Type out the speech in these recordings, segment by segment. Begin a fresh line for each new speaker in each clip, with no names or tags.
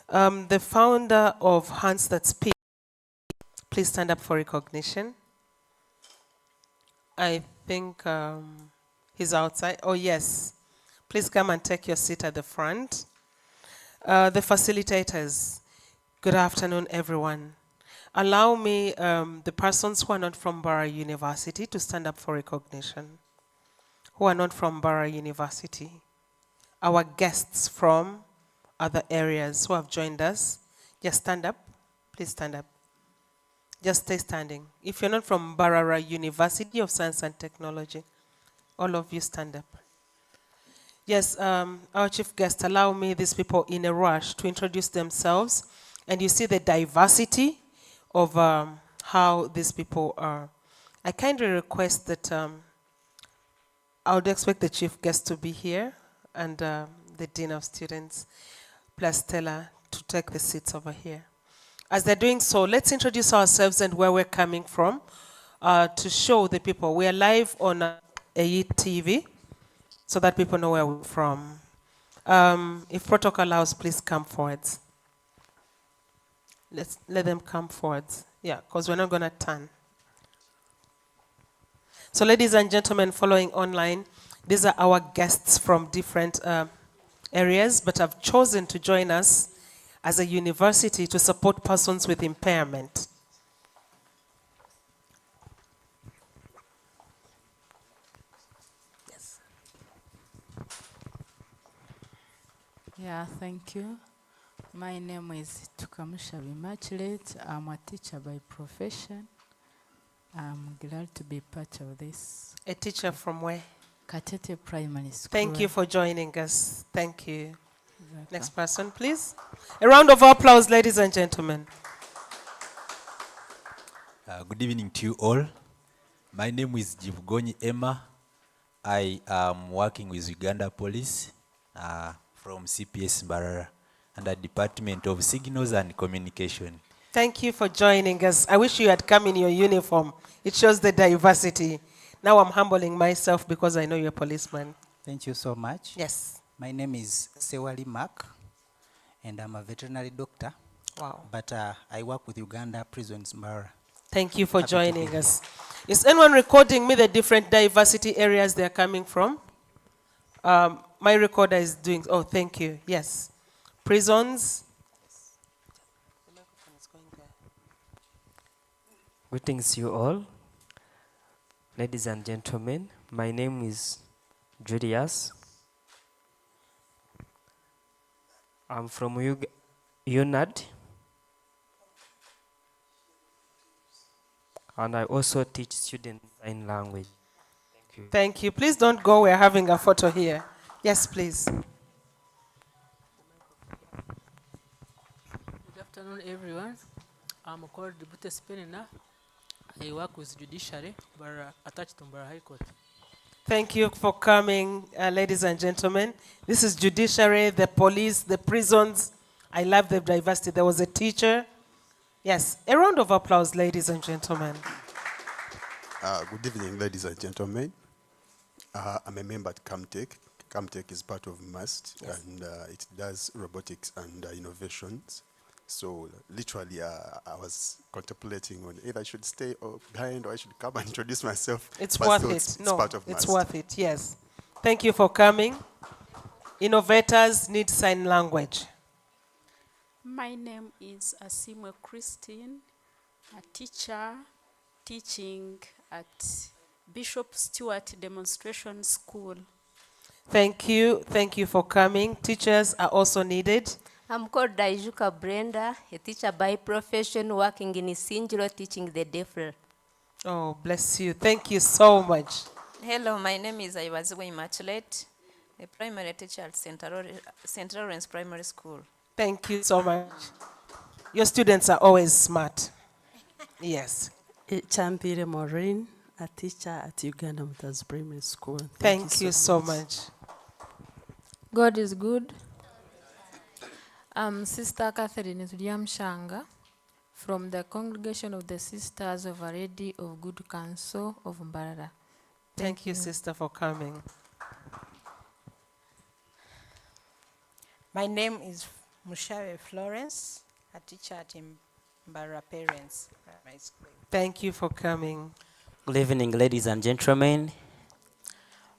The founder of Hands That Speak, please stand up for recognition. I think he's outside. Oh, yes. Please come and take your seat at the front. The facilitators, good afternoon, everyone. Allow me, the persons who are not from Mbarara University, to stand up for recognition. Who are not from Mbarara University. Our guests from other areas who have joined us, just stand up. Please stand up. Just stay standing. If you're not from Mbarara University of Science and Technology, all of you stand up. Yes, our chief guest, allow me, these people in a rush, to introduce themselves. And you see the diversity of how these people are. I kindly request that I would expect the chief guest to be here and the Dean of Students, plus Stella, to take the seats over here. As they're doing so, let's introduce ourselves and where we're coming from to show the people. We are live on AE TV so that people know where we're from. If protocol allows, please come forwards. Let them come forwards. Yeah, because we're not going to turn. So ladies and gentlemen following online, these are our guests from different areas, but have chosen to join us as a university to support persons with impairment. Yes.
Yeah, thank you. My name is Tukamusha Immaculate. I'm a teacher by profession. I'm glad to be part of this.
A teacher from where?
Katete Primary School.
Thank you for joining us. Thank you. Next person, please. A round of applause, ladies and gentlemen.
Good evening to you all. My name is Jivugoni Emma. I am working with Uganda Police from CPS Mbarara under Department of Signals and Communication.
Thank you for joining us. I wish you had come in your uniform. It shows the diversity. Now I'm humbling myself because I know you're a policeman.
Thank you so much.
Yes.
My name is Sewali Mark, and I'm a veterinary doctor.
Wow.
But I work with Uganda Prisons Mbarara.
Thank you for joining us. Is anyone recording me the different diversity areas they're coming from? My recorder is doing, oh, thank you. Yes. Prisons.
Greetings you all. Ladies and gentlemen, my name is Julius. I'm from UNAD. And I also teach students sign language. Thank you.
Thank you. Please don't go. We're having a photo here. Yes, please.
Good afternoon, everyone. I'm called Debute Spenina. I work with Judiciary, but attached to Mbarara High Court.
Thank you for coming, ladies and gentlemen. This is Judiciary, the police, the prisons. I love the diversity. There was a teacher. Yes, a round of applause, ladies and gentlemen.
Good evening, ladies and gentlemen. I'm a member at CAMTech. CAMTech is part of MAST, yes. And it does robotics and innovations. So literally, I was contemplating on either I should stay behind or I should come and introduce myself.
It's worth it.
It's
no,
part of
it's
MAST.
worth it, yes. Thank you for coming. Innovators need sign language.
My name is Asimwe Christine, a teacher teaching at Bishop Stewart Demonstration School.
Thank you. Thank you for coming. Teachers are also needed.
I'm called Daijuka Brenda, a teacher by profession working in Isinjiro teaching the deaf.
Oh, bless you. Thank you so much.
Hello, my name is Iwaziwe Immaculate, a primary teacher at St. Lawrence Primary School.
Thank you so much. Your students are always smart. Yes.
Champire Maureen, a teacher at Uganda Primary School.
Thank you so much.
God is good. I'm Sister Catherine Shanga from the Congregation of the Sisters of Our Lady of Good Counsel of Mbarara.
Thank you, sister, for coming.
My name is Mushawe Florence, a teacher at Mbarara Parents Primary School.
Thank you for coming.
Good evening, ladies and gentlemen.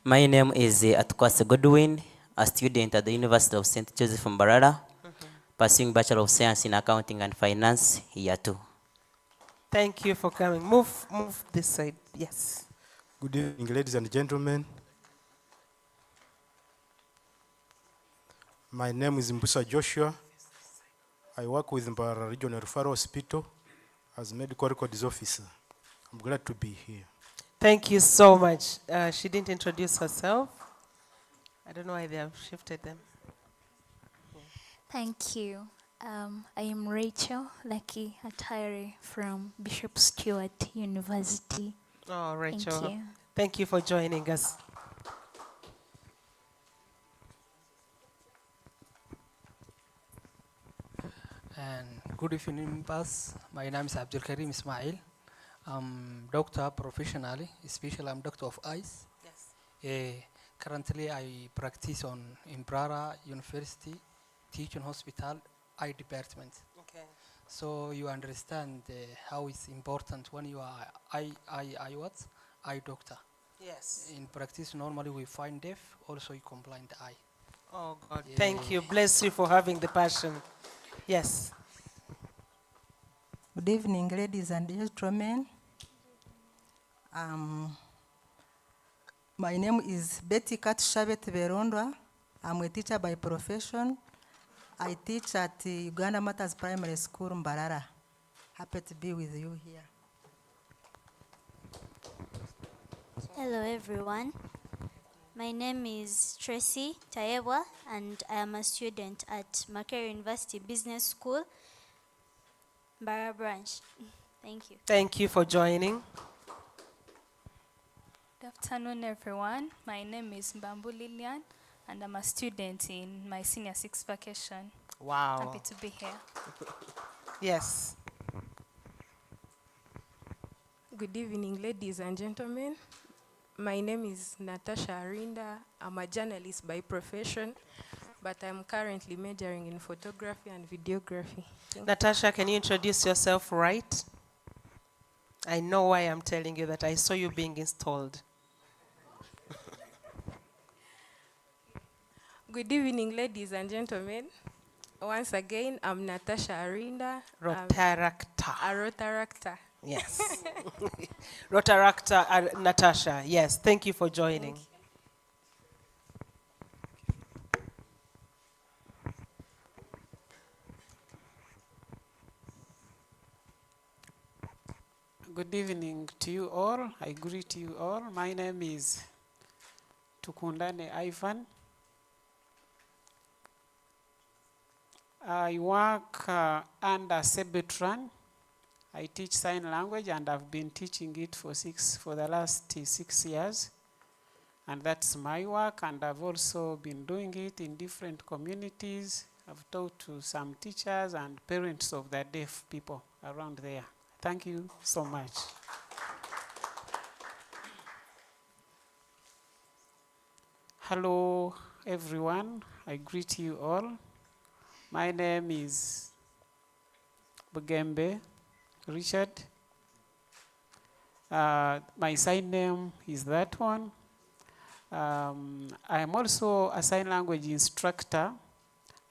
My name is Advocacy Godwin, a student at the University of St. Joseph Mbarara, pursuing Bachelor of Science in Accounting and Finance, year 2.
Thank you for coming. Move this side. Yes.
Good evening, ladies and gentlemen. My name is Mbusa Joshua. I work with Mbarara Regional Referral Hospital as Medical Records Officer. I'm glad to be here.
Thank you so much. She didn't introduce herself. I don't know why they have shifted them.
Thank you. I am Rachel Lucky Atire from Bishop Stewart University.
Oh, Rachel.
Thank you.
Thank you for joining us.
And good evening, members. My name is Abdul Karim Ismail. I'm doctor professionally, especially I'm doctor of eyes. Yes. Currently, I practice on Mbarara University Teaching Hospital Eye Department.
Okay.
So you understand how it's important when you are eye doctor.
Yes.
In practice, normally we find deaf, also you complain the eye.
Oh God, thank you. Bless you for having the passion. Yes.
Good evening, ladies and gentlemen. My name is Byakika Berondwa. I'm a teacher by profession. I teach at Uganda Matters Primary School, Mbarara. Happy to be with you here.
Hello, everyone. My name is Tracy Tayewa, and I am a student at Makerere University Business School, Mbarara branch. Thank you.
Thank you for joining.
Good afternoon, everyone. My name is Mbambu Lilian, and I'm a student in my senior 6 vacation.
Wow.
Happy to be here.
Yes.
Good evening, ladies and gentlemen. My name is Natasha Arinda. I'm a journalist by profession, but I'm currently majoring in photography and videography.
Natasha, can you introduce yourself right? I know why I'm telling you that. I saw you being installed.
Good evening, ladies and gentlemen. Once again, I'm Natasha Arinda.
Rotaractor.
A rotaractor.
Yes. Rotaractor Natasha. Yes, thank you for joining.
Good evening to you all. I greet you all. My name is Tukundane Ivan. I work under Sebetran. I teach sign language, and I've been teaching it for the last 6 years. And that's my work, and I've also been doing it in different communities. I've taught to some teachers and parents of the deaf people around there. Thank you so much. Hello, everyone. I greet you all. My name is Bugembe Richard. My sign name is that one. I am also a sign language instructor,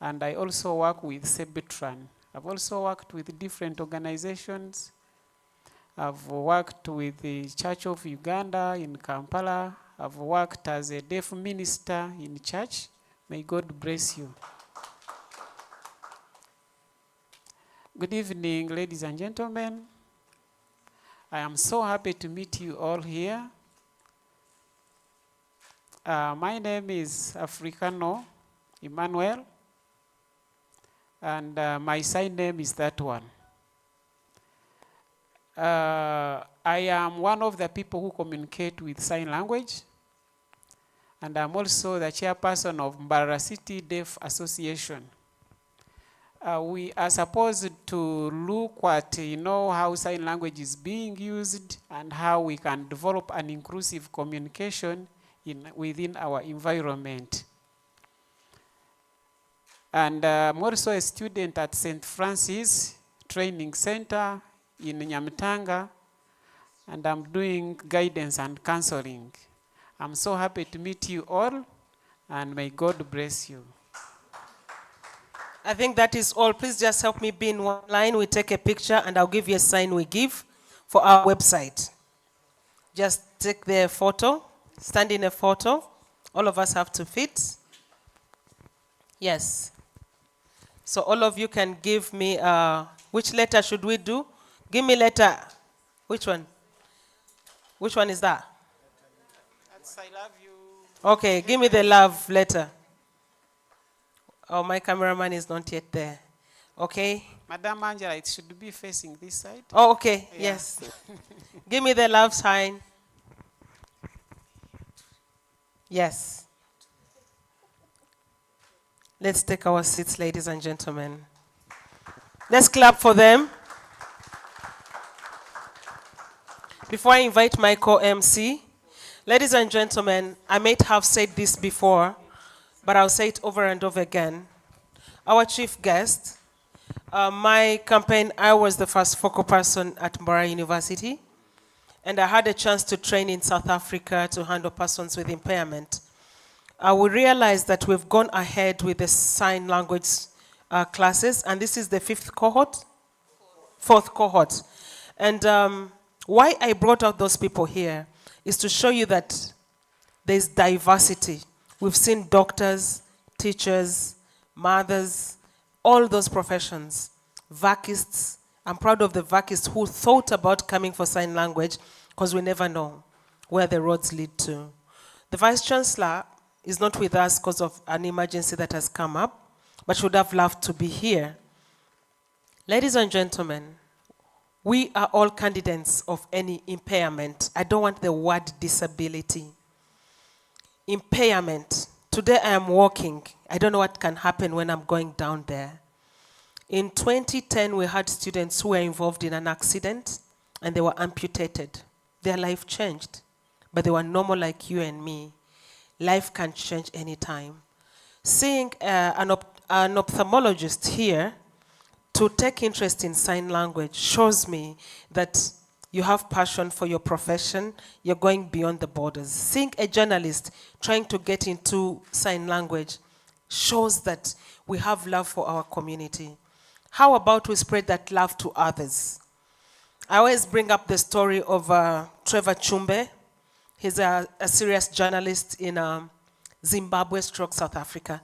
and I also work with Sebetran. I've also worked with different organizations. I've worked with the Church of Uganda in Kampala. I've worked as a deaf minister in church. May God bless you. Good evening, ladies and gentlemen. I am so happy to meet you all here. My name is Africano Emmanuel, and my sign name is that one. I am one of the people who communicate with sign language, and I'm also the chairperson of Mbarara City Deaf Association. We are supposed to look at, how sign language is being used and how we can develop an inclusive communication within our environment. And I'm also a student at St. Francis Training Center in Nyamitanga, and I'm doing guidance and counseling. I'm so happy to meet you all, and may God bless you.
I think that is all. Please just help me be in one line. We take a picture and I'll give you a sign we give for our website. Just take the photo, stand in a photo. All of us have to fit. Yes. So all of you can give me, which letter should we do? Give me letter. Which one? Which one is that?
That's I love you.
Okay, give me the love letter. Oh, my cameraman is not yet there. Okay.
Madam Angela, it should be facing this side.
Oh, okay.
Yeah.
Yes. Give me the love sign. Yes. Let's take our seats, ladies and gentlemen. Let's clap for them. Before I invite my co-MC, ladies and gentlemen, I might have said this before, but I'll say it over and over again. Our chief guest, my campaign, I was the first focal person at Mbarara University, and I had a chance to train in South Africa to handle persons with impairment. We realized that we've gone ahead with the sign language classes, and this is the fourth cohort. And why I brought out those people here is to show you that there's diversity. We've seen doctors, teachers, mothers, all those professions, vacists. I'm proud of the vacists who thought about coming for sign language, because we never know where the roads lead to. The Vice Chancellor is not with us because of an emergency that has come up, but should have loved to be here. Ladies and gentlemen, we are all candidates of any impairment. I don't want the word disability. Impairment. Today I am walking. I don't know what can happen when I'm going down there. In 2010, we had students who were involved in an accident and they were amputated. Their life changed, but they were normal like you and me. Life can change anytime. Seeing an ophthalmologist here to take interest in sign language shows me that you have passion for your profession, you're going beyond the borders. Seeing a journalist trying to get into sign language shows that we have love for our community. How about we spread that love to others? I always bring up the story of Trevor Chumbe. He's a serious journalist in Zimbabwe / South Africa.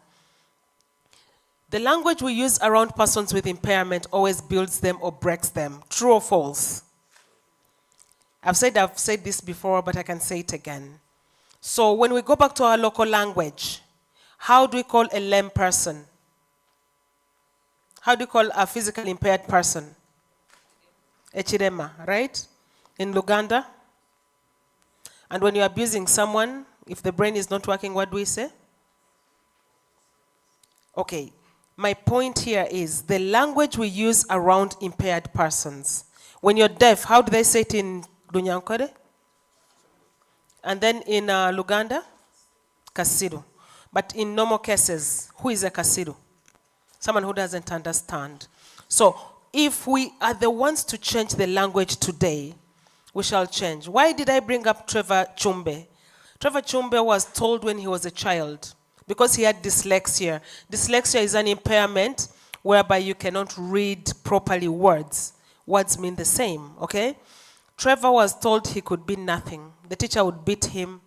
The language we use around persons with impairment always builds them or breaks them. True or false? I've said this before, but I can say it again. So when we go back to our local language, how do we call a lame person? How do you call a physically impaired person? Echirema, right? In Uganda. And when you're abusing someone, if the brain is not working, what do we say? Okay. My point here is the language we use around impaired persons. When you're deaf, how do they say it in Dunyankore? And then in Luganda? Kasiru. But in normal cases, who is a Kasiru? Someone who doesn't understand. So if we are the ones to change the language today, we shall change. Why did I bring up Trevor Chumbe? Trevor Chumbe was told when he was a child, because he had dyslexia. Dyslexia is an impairment whereby you cannot read properly words. Words mean the same, okay? Trevor was told he could be nothing. The teacher would beat him.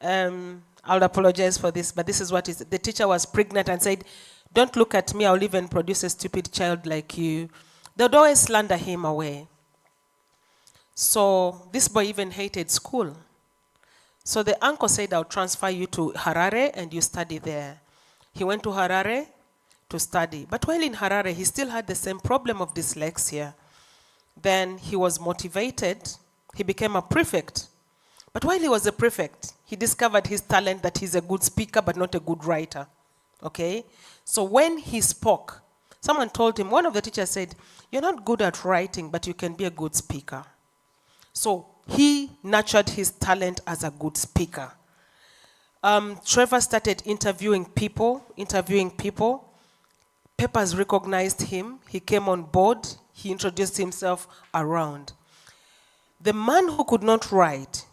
I'll apologize for this, but this is what is. The teacher was pregnant and said, "Don't look at me, I'll even produce a stupid child like you." They would always slander him away. So this boy even hated school. So the uncle said, "I'll transfer you to Harare and you study there." He went to Harare to study. But while in Harare, he still had the same problem of dyslexia. Then he was motivated. He became a prefect. But while he was a prefect, he discovered his talent that he's a good speaker but not a good writer. Okay? So when he spoke, someone told him, one of the teachers said, "You're not good at writing, but you can be a good speaker." So he nurtured his talent as a good speaker. Trevor started interviewing people. Papers recognized him. He came on board. He introduced himself around. The man who could not write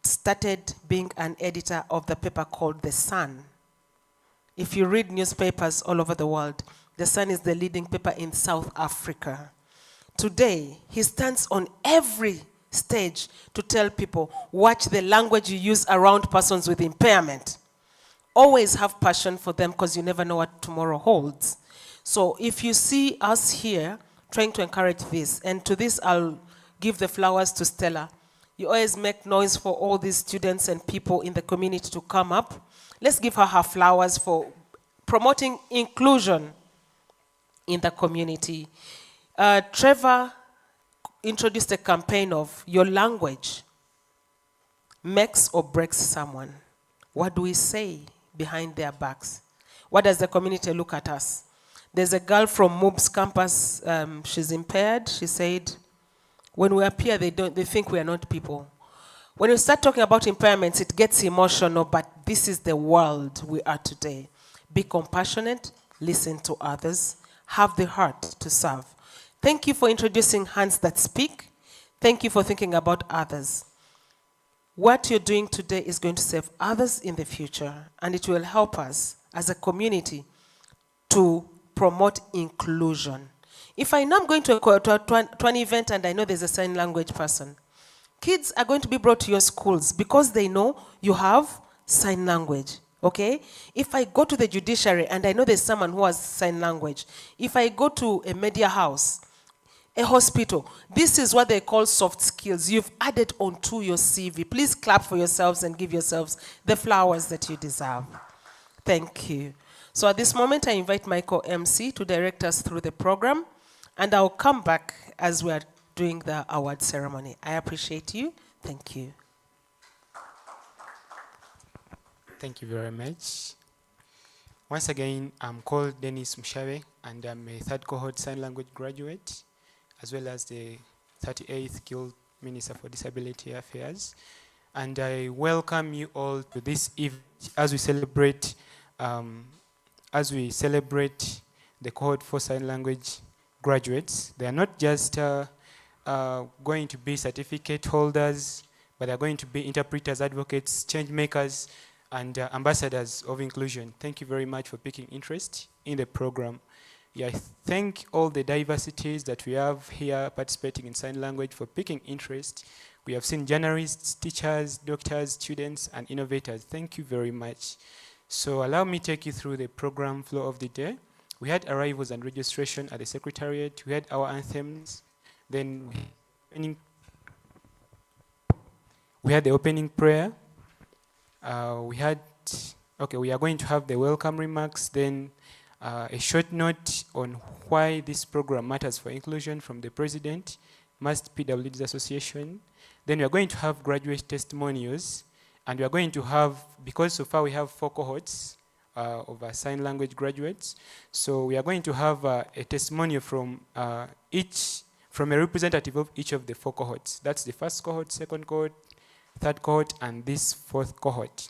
started being an editor of the paper called The Sun. If you read newspapers all over the world, The Sun is the leading paper in South Africa. Today, he stands on every stage to tell people, watch the language you use around persons with impairment. Always have passion for them because you never know what tomorrow holds. So if you see us here trying to encourage this, and to this I'll give the flowers to Stella. You always make noise for all these students and people in the community to come up. Let's give her her flowers for promoting inclusion in the community. Trevor introduced a campaign of your language makes or breaks someone. What do we say behind their backs? What does the community look at us? There's a girl from MOOBS campus, she's impaired. She said, when we appear, they think we are not people. When you start talking about impairments, it gets emotional, but this is the world we are today. Be compassionate, listen to others, have the heart to serve. Thank you for introducing Hands That Speak. Thank you for thinking about others. What you're doing today is going to save others in the future, and it will help us as a community to promote inclusion. If I know I'm going to an event and I know there's a sign language person, kids are going to be brought to your schools because they know you have sign language, okay? If I go to the judiciary and I know there's someone who has sign language, if I go to a media house, a hospital, this is what they call soft skills. You've added onto your CV. Please clap for yourselves and give yourselves the flowers that you deserve. Thank you. So at this moment, I invite Michael MC to direct us through the program, and I'll come back as we are doing the award ceremony. I appreciate you. Thank you.
Thank you very much. Once again, I'm called Dennis Mushabe, and I'm a third cohort sign language graduate, as well as the 38th Guild Minister for Disability Affairs. And I welcome you all to this event as we celebrate the Cohort for Sign Language graduates. They are not just going to be certificate holders, but they are going to be interpreters, advocates, change makers, and ambassadors of inclusion. Thank you very much for taking interest in the program. Yeah, I thank all the diversities that we have here participating in sign language for picking interest. We have seen journalists, teachers, doctors, students, and innovators. Thank you very much. So allow me to take you through the program flow of the day. We had arrivals and registration at the Secretariat. We had our anthems. Then we had the opening prayer. We are going to have the welcome remarks. Then a short note on why this program matters for inclusion from the President, MUST PWDs Association. Then we are going to have graduate testimonials, and we are going to have, because so far we have 4 cohorts of our sign language graduates, so we are going to have a testimonial from a representative of each of the 4 cohorts. That's the first cohort, second cohort, third cohort, and this 4th cohort.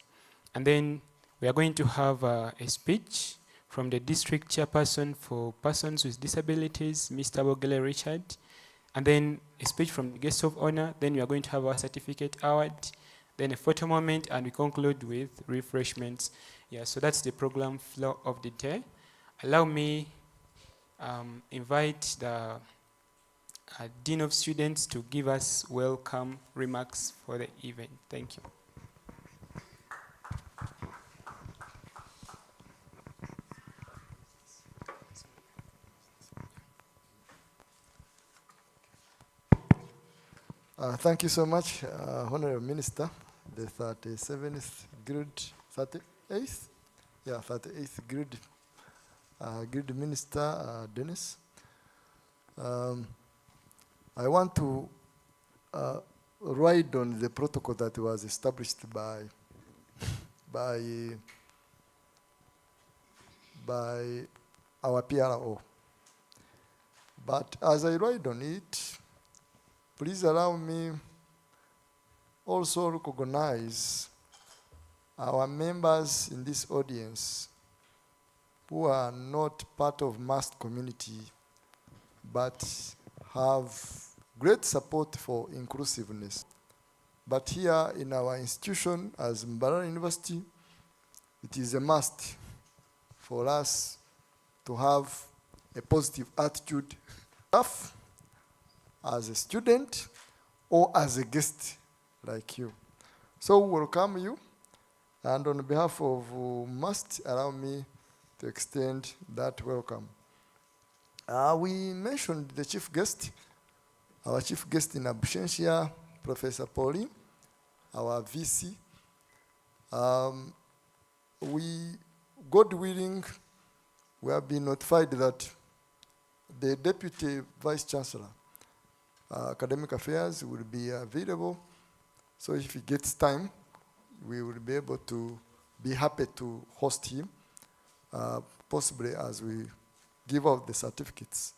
And then we are going to have a speech from the district chairperson for persons with disabilities, Mr. Bogele Richard, and then a speech from the guest of honor. Then we are going to have our certificate award, then a photo moment, and we conclude with refreshments. Yeah, so that's the program flow of the day. Allow me invite the Dean of Students to give us welcome remarks for the event. Thank you.
Thank you so much, Honorable Minister, the 37th Grid, 38th? Yeah, 38th Grid Minister, Dennis. I want to ride on the protocol that was established by our PRO. But as I ride on it, please allow me also recognize our members in this audience who are not part of mast community but have great support for inclusiveness. But here in our institution as Mbarara University, it is a must for us to have a positive attitude as a student or as a guest like you. So we welcome you, and on behalf of MUST, allow me to extend that welcome. We mentioned the chief guest, our chief guest in absentia, Professor Pauline, our VC. God willing, we have been notified that the Deputy Vice Chancellor, Academic Affairs, will be available. So if he gets time, we will be able to be happy to host him, possibly as we give out the certificates.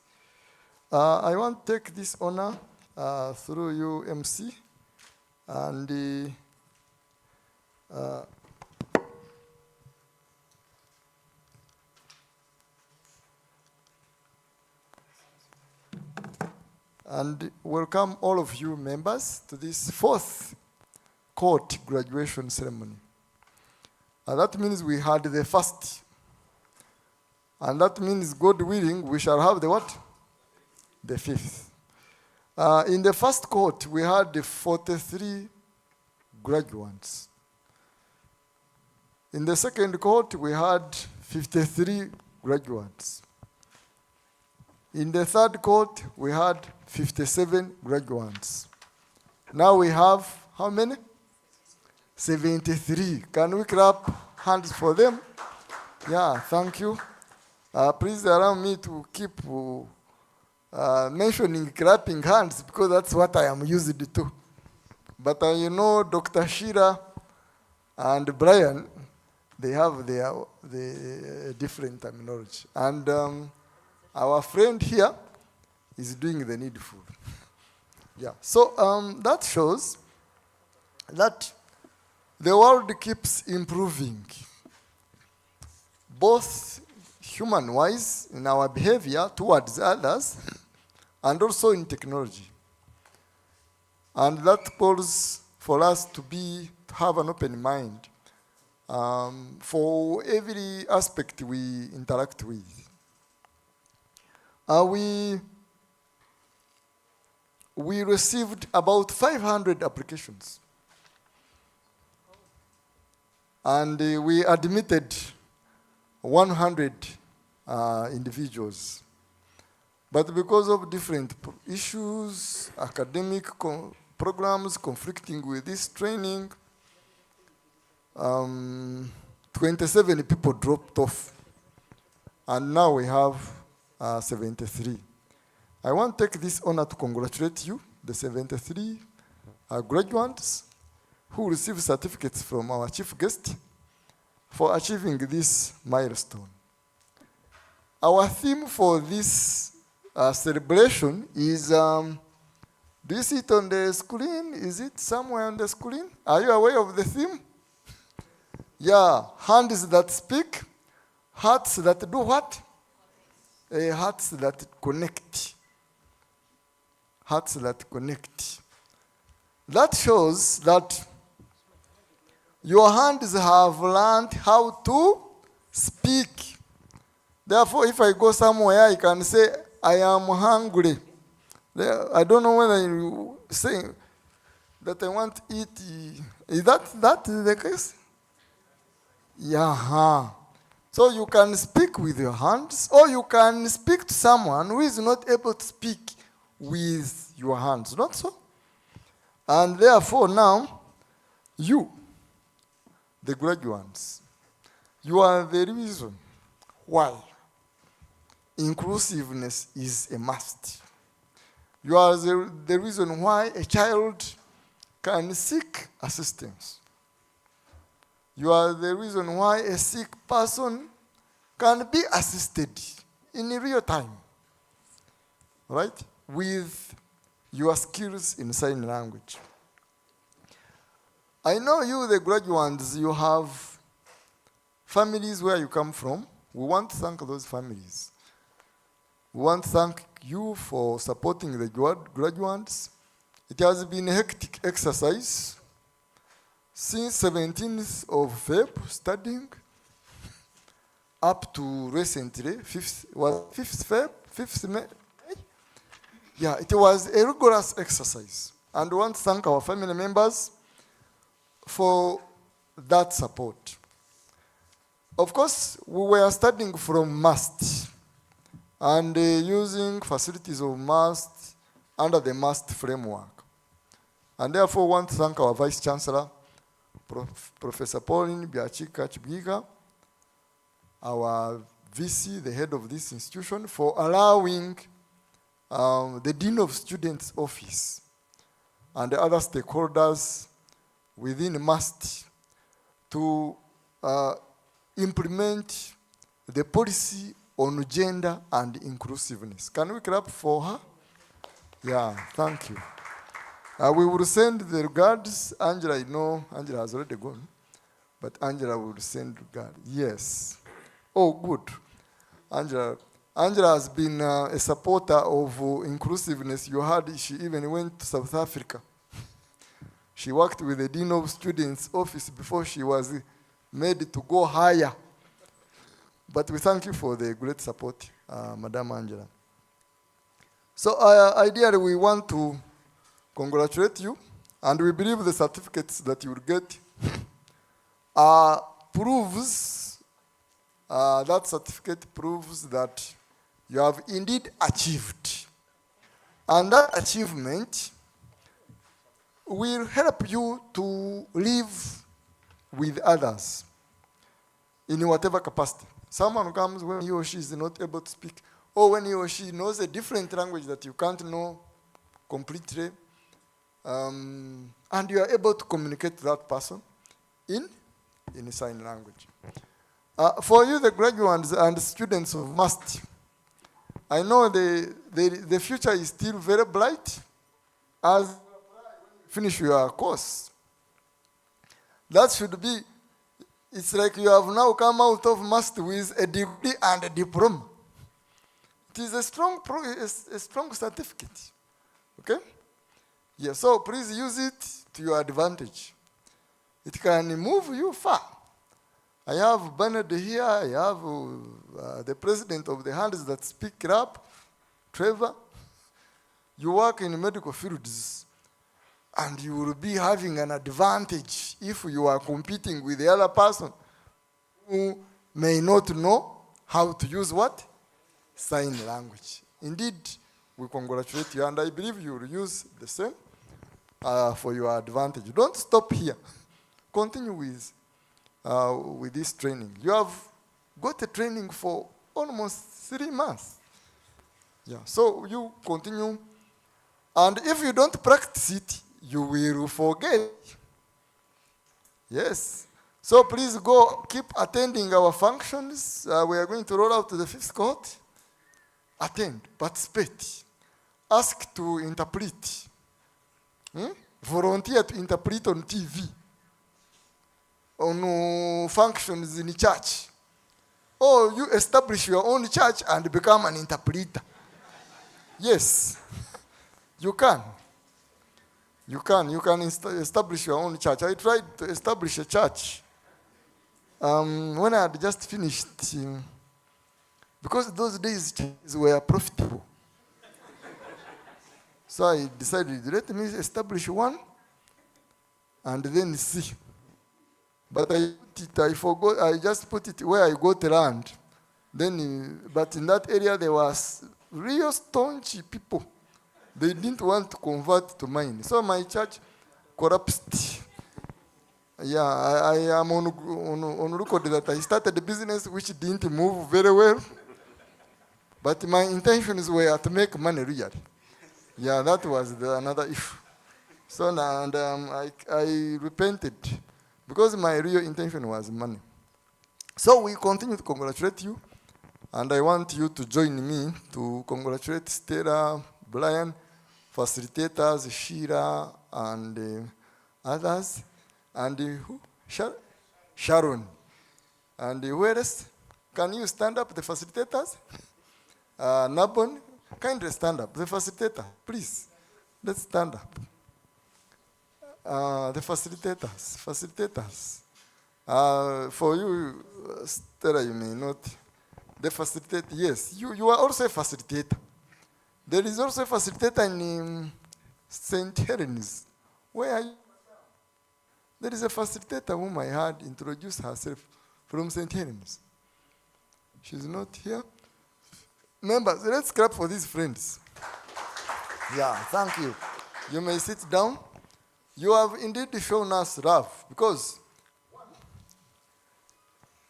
I want to take this honor through you, MC, and welcome all of you members to this 4th cohort graduation ceremony. That means we had the 1st. And that means, God willing, we shall have the what? The 5th. In the 1st cohort, we had 43 graduates. In the 2nd cohort, we had 53 graduates. In the 3rd cohort, we had 57 graduates. Now we have how many? 73. Can we clap hands for them? Yeah, thank you. Please allow me to keep mentioning clapping hands because that's what I am used to. But you know, Dr. Sheila and Brian, they have the different terminology. And our friend here is doing the needful. Yeah. So that shows that the world keeps improving, both human-wise in our behavior towards others and also in technology. And that calls for us to have an open mind for every aspect we interact with. We received about 500 applications. And we admitted 100 individuals. But because of different issues, academic programs conflicting with this training, 27 people dropped off. And now we have 73. I want to take this honor to congratulate you, the 73 graduates who received certificates from our chief guest for achieving this milestone. Our theme for this celebration is, do you see it on the screen? Is it somewhere on the screen? Are you aware of the theme? Yeah, hands that speak, hearts that do what? Hearts that connect. Hearts that connect. That shows that your hands have learned how to speak. Therefore, if I go somewhere, I can say, I am hungry. I don't know whether you say that I want to eat. Is that the case? Yeah. So you can speak with your hands, or you can speak to someone who is not able to speak with your hands. Not so? And therefore now, you, the graduates, you are the reason why inclusiveness is a must. You are the reason why a child can seek assistance. You are the reason why a sick person can be assisted in real time, right? With your skills in sign language. I know you, the graduates, you have families where you come from, We want to thank those families. We want to thank you for supporting the graduates. It has been a hectic exercise since 17th of Feb studying up to recently, 5th Feb, 5th May. Yeah, it was a rigorous exercise. And we want to thank our family members for that support. Of course, we were studying from MAST and using facilities of MAST under the MAST framework. And therefore, want to thank our Vice Chancellor, Professor Pauline, Byakika, Kibwika, our VC, the head of this institution, for allowing the Dean of Students' office and the other stakeholders within MAST to implement the policy on gender and inclusiveness. Can we clap for her? Yeah, thank you. We will send the regards. Angela, I know Angela has already gone, but Angela will send regards. Yes. Oh, good. Angela has been a supporter of inclusiveness. You heard she even went to South Africa. She worked with the Dean of Students' office before she was made to go higher. But we thank you for the great support, Madam Angela. So ideally, we want to congratulate you, and we believe the certificates that you will get proves, that certificate proves that you have indeed achieved. And that achievement will help you to live with others in whatever capacity. Someone comes when he or she is not able to speak, or when he or she knows a different language that you can't know completely, and you are able to communicate to that person in sign language. For you, the graduates and students of MAST, I know the future is still very bright as you finish your course. That should be, it's like you have now come out of MAST with a degree and a diploma. It is a strong certificate. Okay? Yeah, so please use it to your advantage. It can move you far. I have Bernard here, I have the president of the Hands That Speak Up, Trevor. You work in medical fields, and you will be having an advantage if you are competing with the other person who may not know how to use what? Sign language. Indeed, we congratulate you, and I believe you will use the same for your advantage. Don't stop here. Continue with this training. You have got a training for almost 3 months. Yeah, so you continue. And if you don't practice it, you will forget. Yes. So please go, keep attending our functions. We are going to roll out to the 5th cohort. Attend, participate. Ask to interpret. Volunteer to interpret on TV. On functions in church. Or you establish your own church and become an interpreter. Yes. You can. You can establish your own church. I tried to establish a church when I had just finished, because those days churches were profitable. So I decided, let me establish one and then see. But I forgot, I just put it where I got land. Then, but in that area there was real staunch people. They didn't want to convert to mine. So my church collapsed. Yeah, I am on record that I started a business which didn't move very well. But my intentions were to make money really. Yeah, that was another issue. So now, and I repented because my real intention was money. So we continue to congratulate you. And I want you to join me to congratulate Stella, Brian, facilitators, Shira, and others, and who? Sharon. And who else? Can you stand up, the facilitators? Nabon, kindly stand up. The facilitator, please. Let's stand up. The facilitators. For you, Stella, you may not. The facilitator, yes, you are also a facilitator. There is also a facilitator in St. Helens. Where are you? There is a facilitator whom I had introduce herself from St. Helens. She's not here. Members, let's clap for these friends. Yeah, thank you. You may sit down. You have indeed shown us love because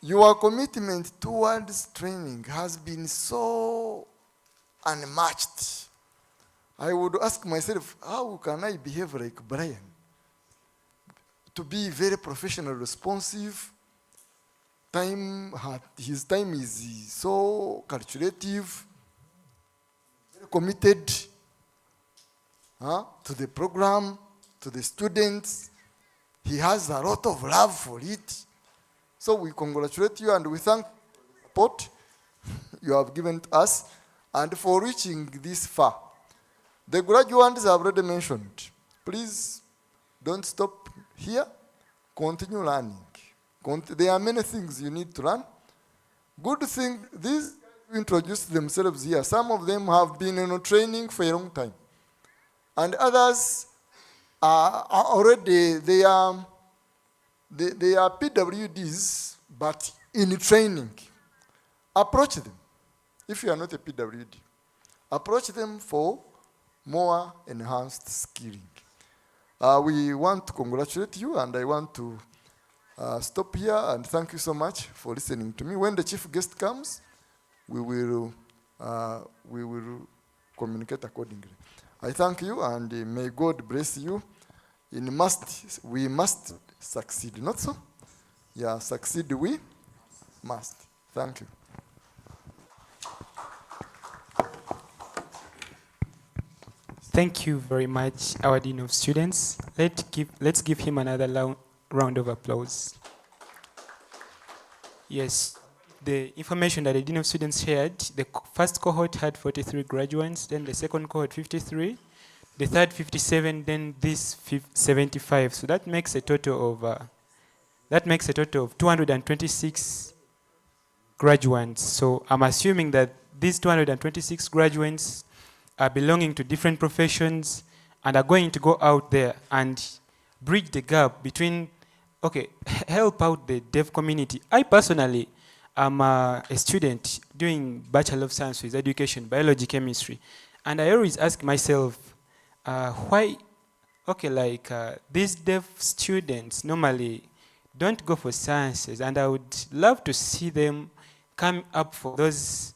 your commitment towards training has been so unmatched. I would ask myself, how can I behave like Brian? To be very professional, responsive. His time is so calculative, very committed to the program, to the students. He has a lot of love for it. So we congratulate you and we thank you for the support you have given to us and for reaching this far. The graduates have already mentioned. Please don't stop here. Continue learning. There are many things you need to learn. Good thing, these introduced themselves here. Some of them have been in training for a long time. And others are already, they are PWDs, but in training. Approach them. If you are not a PWD, approach them for more enhanced skilling. We want to congratulate you, and I want to stop here and thank you so much for listening to me. When the chief guest comes, we will communicate accordingly. I thank you, and may God bless you. We must succeed, not so? Yeah, succeed we must. Thank you.
Thank you very much, our Dean of Students. Let's give him another round of applause. Yes, the information that the Dean of Students shared, the first cohort had 43 graduates, then the second cohort 53, the third 57, then this 75. So that makes a total of 226 graduates. So I'm assuming that these 226 graduates are belonging to different professions and are going to go out there and bridge the gap between, help out the deaf community. I personally am a student doing Bachelor of Science with Education, Biology, Chemistry. And I always ask myself, why, these deaf students normally don't go for sciences, and I would love to see them come up for those,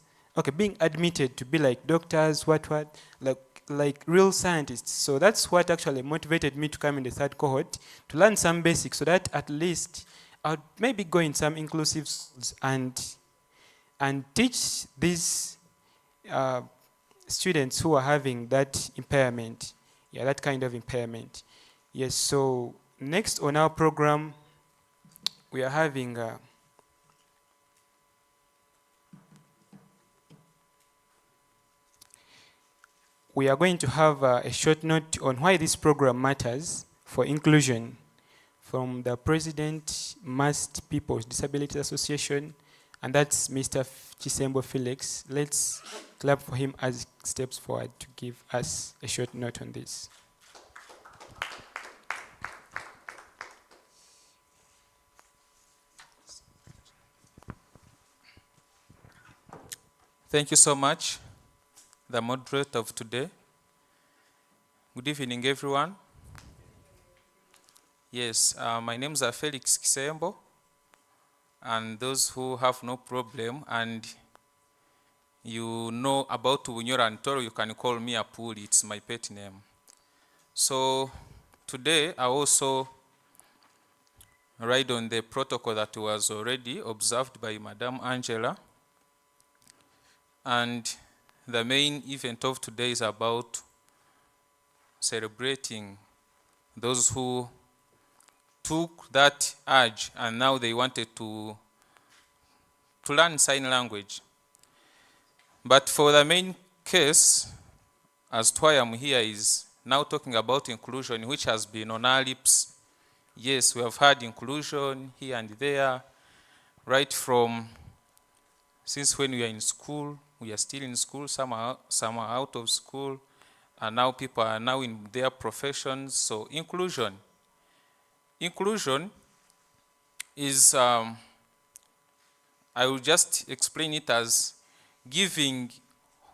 being admitted to be like doctors, like real scientists. So that's what actually motivated me to come in the third cohort, to learn some basics so that at least I would maybe go in some inclusive schools and teach these students who are having that impairment, that kind of impairment. Yes, so next on our program, we are having we are going to have a short note on why this program matters for inclusion from the President, Mast People's Disabilities Association, and that's Mr. Chisembo Felix. Let's clap for him as he steps forward to give us a short note on this.
Thank you so much, the moderator of today. Good evening, everyone. Yes, my name is Felix Kisembo, and those who have no problem and you know about Unyora and Toro, you can call me Apuli, it's my pet name. So today I also ride on the protocol that was already observed by Madam Angela. And the main event of today is about celebrating those who took that urge and now they wanted to to learn sign language. But for the main case, as to why I'm here, is now talking about inclusion, which has been on our lips. Yes, we have had inclusion here and there, right from since when we are in school. We are still in school, some are out of school, and now people are now in their professions. So inclusion is, I will just explain it as giving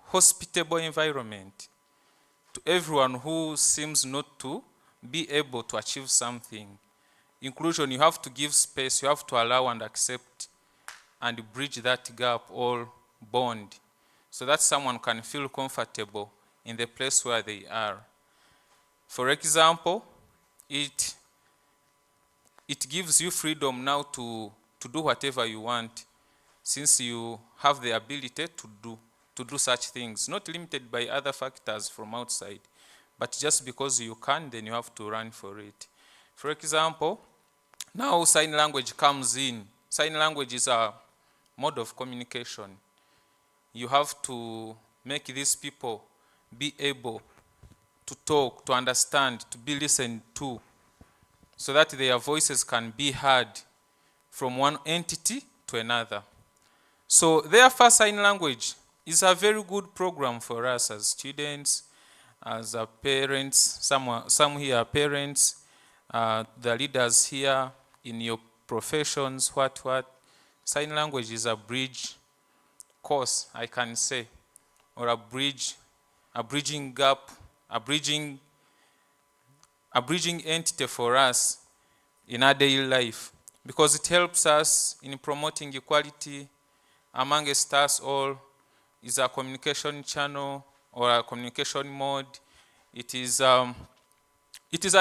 hospitable environment to everyone who seems not to be able to achieve something. Inclusion, you have to give space, you have to allow and accept and bridge that gap or bond so that someone can feel comfortable in the place where they are. For example, it gives you freedom now to do whatever you want, since you have the ability to do such things, not limited by other factors from outside, but just because you can, then you have to run for it. For example, now sign language comes in. Sign language is a mode of communication. You have to make these people be able to talk, to understand, to be listened to, so that their voices can be heard from one entity to another. So therefore, sign language is a very good program for us as students, as parents. Some here are parents, the leaders here in your professions, what. Sign language is a bridge course, I can say, or a bridging gap, a bridging entity for us in our daily life, because it helps us in promoting equality amongst us all. Is a communication channel or a communication mode. It is an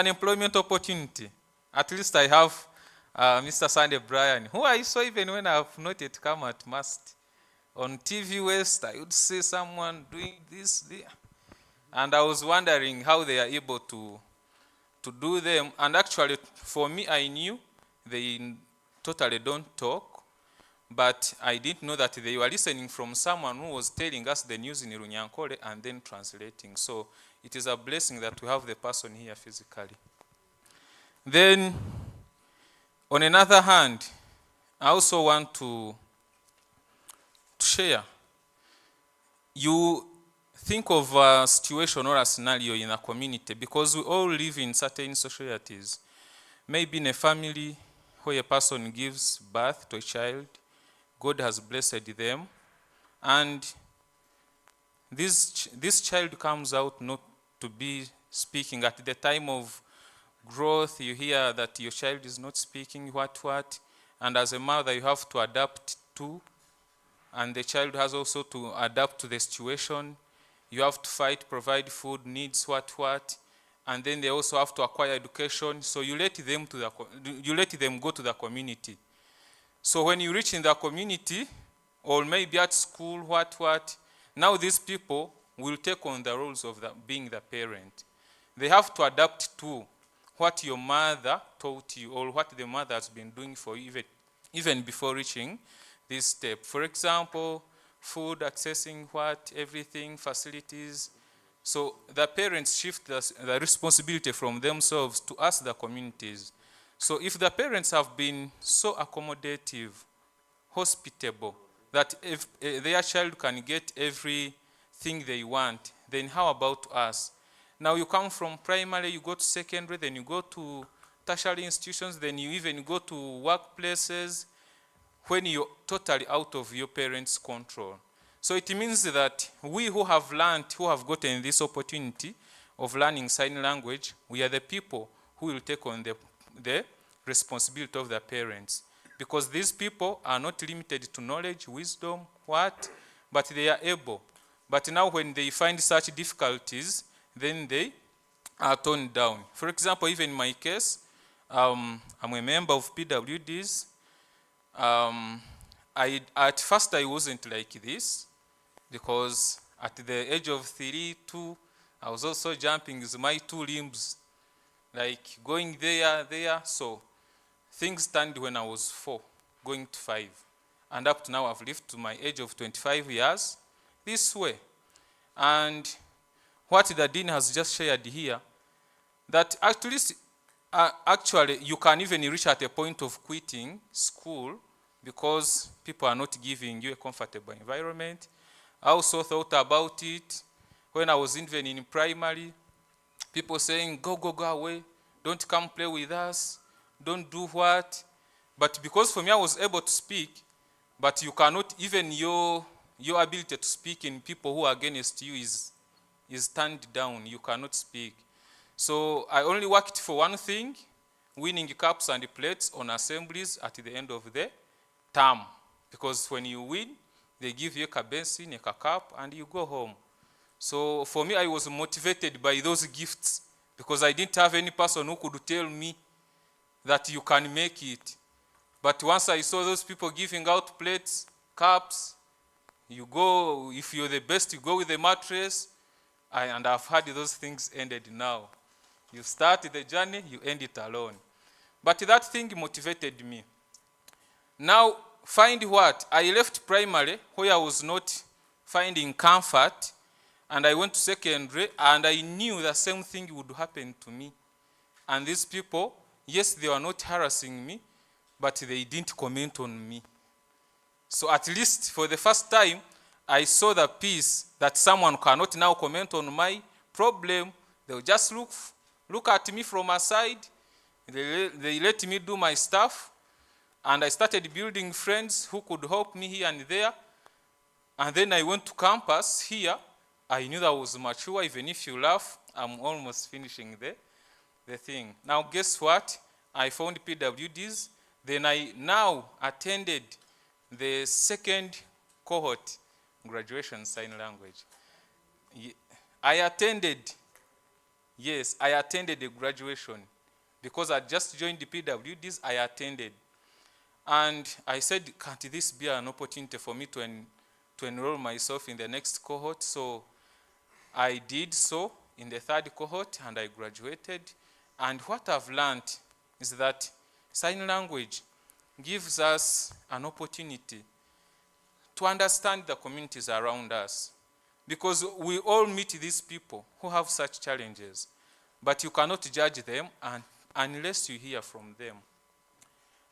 employment opportunity. At least I have Mr. Sunday Bryan, who I saw even when I have not yet come at MAST. On TV West, I would see someone doing this, and I was wondering how they are able to do them. And actually, for me, I knew they totally don't talk, but I didn't know that they were listening from someone who was telling us the news in Runyankore and then translating. So it is a blessing that we have the person here physically. Then, on another hand, I also want to share. You think of a situation or a scenario in a community, because we all live in certain societies. Maybe in a family where a person gives birth to a child, God has blessed them, and this child comes out not to be speaking. At the time of growth, you hear that your child is not speaking, what, and as a mother you have to adapt to, and the child has also to adapt to the situation. You have to fight, provide food, needs, what, and then they also have to acquire education. So you let them go to the community. So when you reach in the community, or maybe at school, what, now these people will take on the roles of being the parent. They have to adapt to what your mother taught you, or what the mother has been doing for you even before reaching this step. For example, food, accessing everything, facilities. So the parents shift the responsibility from themselves to us, the communities. So if the parents have been so accommodative, hospitable, that if their child can get everything they want, then how about us? Now you come from primary, you go to secondary, then you go to tertiary institutions, then you even go to workplaces when you're totally out of your parents' control. So it means that we who have learned, who have gotten this opportunity of learning sign language, we are the people who will take on the responsibility of the parents. Because these people are not limited to knowledge, wisdom, but they are able. But now when they find such difficulties, then they are toned down. For example, even in my case, I'm a member of PWDs. At first I wasn't like this, because at the age of 3, 2, I was also jumping with my 2 limbs, like going there. So things turned when I was 4, going to 5. and up to now I've lived to my age of 25 years this way. And what the dean has just shared here, that at least actually you can even reach at a point of quitting school because people are not giving you a comfortable environment. I also thought about it when I was even in primary, people saying, go away, don't come play with us, don't do what. But because for me I was able to speak, but you cannot, even your ability to speak in people who are against you is turned down. You cannot speak. So I only worked for one thing, winning cups and plates on assemblies at the end of the term. Because when you win, they give you a basin, a cup, and you go home. So for me, I was motivated by those gifts because I didn't have any person who could tell me that you can make it. But once I saw those people giving out plates, cups, you go, if you're the best, you go with the mattress, and I've had those things ended now. You start the journey, you end it alone. But that thing motivated me. Now, find what? I left primary where I was not finding comfort, and I went to secondary, and I knew the same thing would happen to me. And these people, yes, they were not harassing me, but they didn't comment on me. So at least for the first time, I saw the peace that someone cannot now comment on my problem. They'll just look at me from a side. They let me do my stuff. And I started building friends who could help me here and there. And then I went to campus here. I knew that I was mature. Even if you laugh, I'm almost finishing the thing. Now guess what? I found PWDs. Then I now attended the second cohort graduation sign language. I attended the graduation because I just joined the PWDs. I attended. And I said, can't this be an opportunity for me to enroll myself in the next cohort? So I did so in the third cohort, and I graduated. And what I've learned is that sign language gives us an opportunity to understand the communities around us. Because we all meet these people who have such challenges, but you cannot judge them unless you hear from them.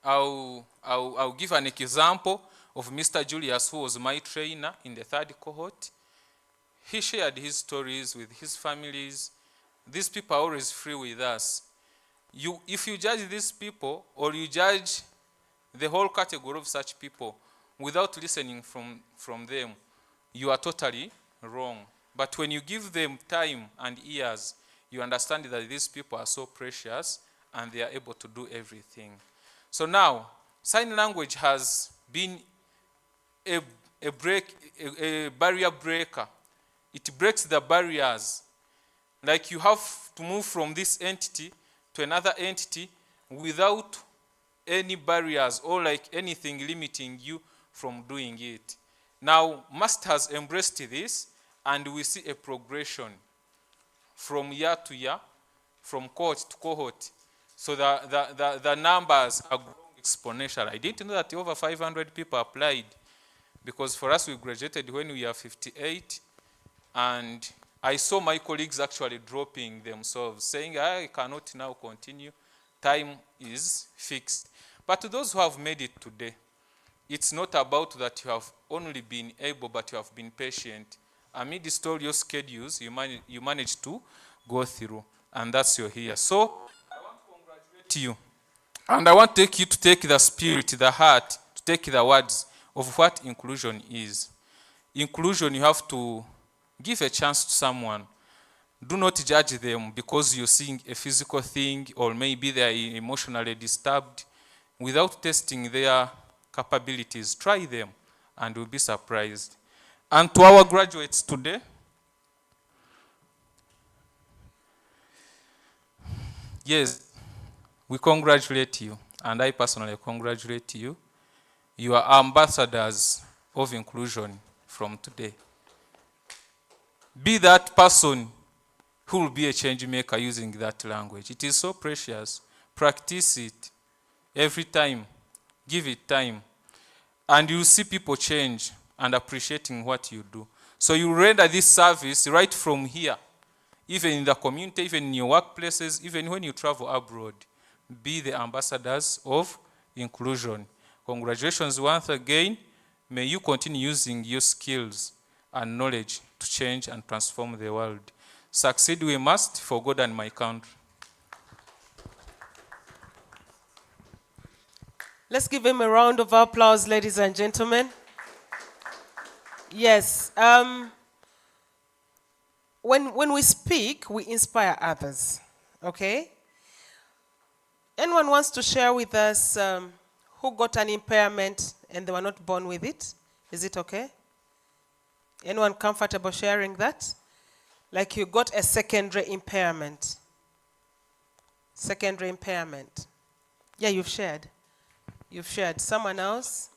I'll give an example of Mr. Julius, who was my trainer in the third cohort. He shared his stories with his families. These people are always free with us. If you judge these people, or you judge the whole category of such people without listening from them, you are totally wrong. But when you give them time and ears, you understand that these people are so precious and they are able to do everything. So now, sign language has been a barrier breaker. It breaks the barriers. Like you have to move from this entity to another entity without any barriers or like anything limiting you from doing it. Now, MAST has embraced this, and we see a progression from year to year, from cohort to cohort. So the numbers are growing exponential. I didn't know that over 500 people applied, because for us we graduated when we were 58, and I saw my colleagues actually dropping themselves, saying, I cannot now continue, time is fixed. But to those who have made it today, it's not about that you have only been able, but you have been patient. Amidst all your schedules, you managed to go through, and that's you're here. So I want to congratulate you, and I want to take you to take the spirit, the heart, to take the words of what inclusion is. Inclusion, you have to give a chance to someone. Do not judge them because you're seeing a physical thing, or maybe they are emotionally disturbed. Without testing their capabilities, try them, and you'll be surprised. And to our graduates today, yes, we congratulate you, and I personally congratulate you. You are ambassadors of inclusion from today. Be that person who will be a change maker using that language. It is so precious. Practice it every time. Give it time. And you see people change and appreciating what you do. So you render this service right from here, even in the community, even in your workplaces, even when you travel abroad. Be the ambassadors of inclusion. Congratulations once again. May you continue using your skills and knowledge to change and transform the world. Succeed we must for God and my country.
Let's give him a round of applause, ladies and gentlemen. Yes. When we speak, we inspire others. Okay? Anyone wants to share with us who got an impairment and they were not born with it? Is it okay? Anyone comfortable sharing that? Like you got a secondary impairment. Secondary impairment. Yeah, you've shared. You've shared. Someone else?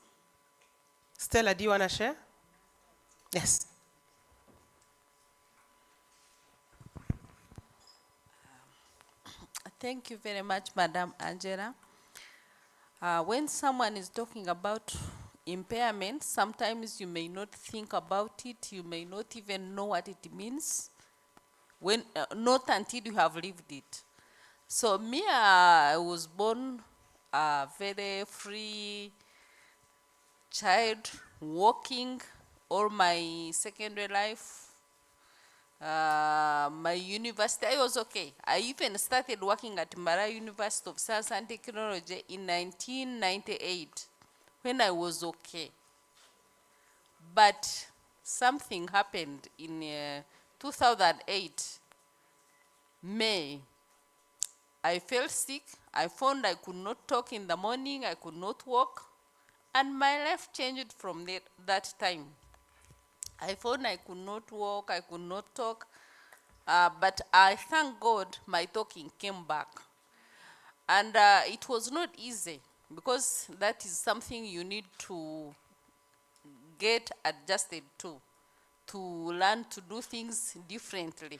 Stella, do you want to share? Yes.
Thank you very much, Madam Angela. When someone is talking about impairment, sometimes you may not think about it, you may not even know what it means, when not until you have lived it. So me, I was born a very free child, walking all my secondary life. My university, I was okay. I even started working at Mbarara University of Science and Technology in 1998 when I was okay. But something happened in 2008, May. I felt sick. I found I could not talk in the morning. I could not walk. And my life changed from that time. I found I could not walk, I could not talk, but I thank God my talking came back. And it was not easy because that is something you need to get adjusted to learn to do things differently.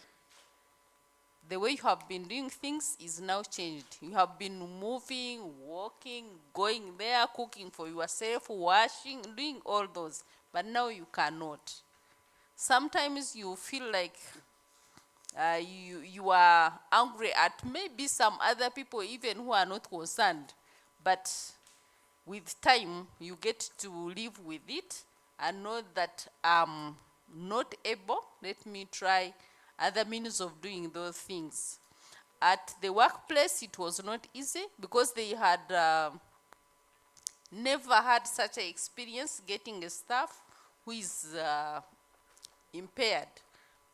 The way you have been doing things is now changed. You have been moving, walking, going there, cooking for yourself, washing, doing all those, but now you cannot. Sometimes you feel like you are angry at maybe some other people even who are not concerned. But with time, you get to live with it and know that I'm not able. Let me try other means of doing those things. At the workplace, it was not easy because they had never had such an experience getting a staff who is impaired.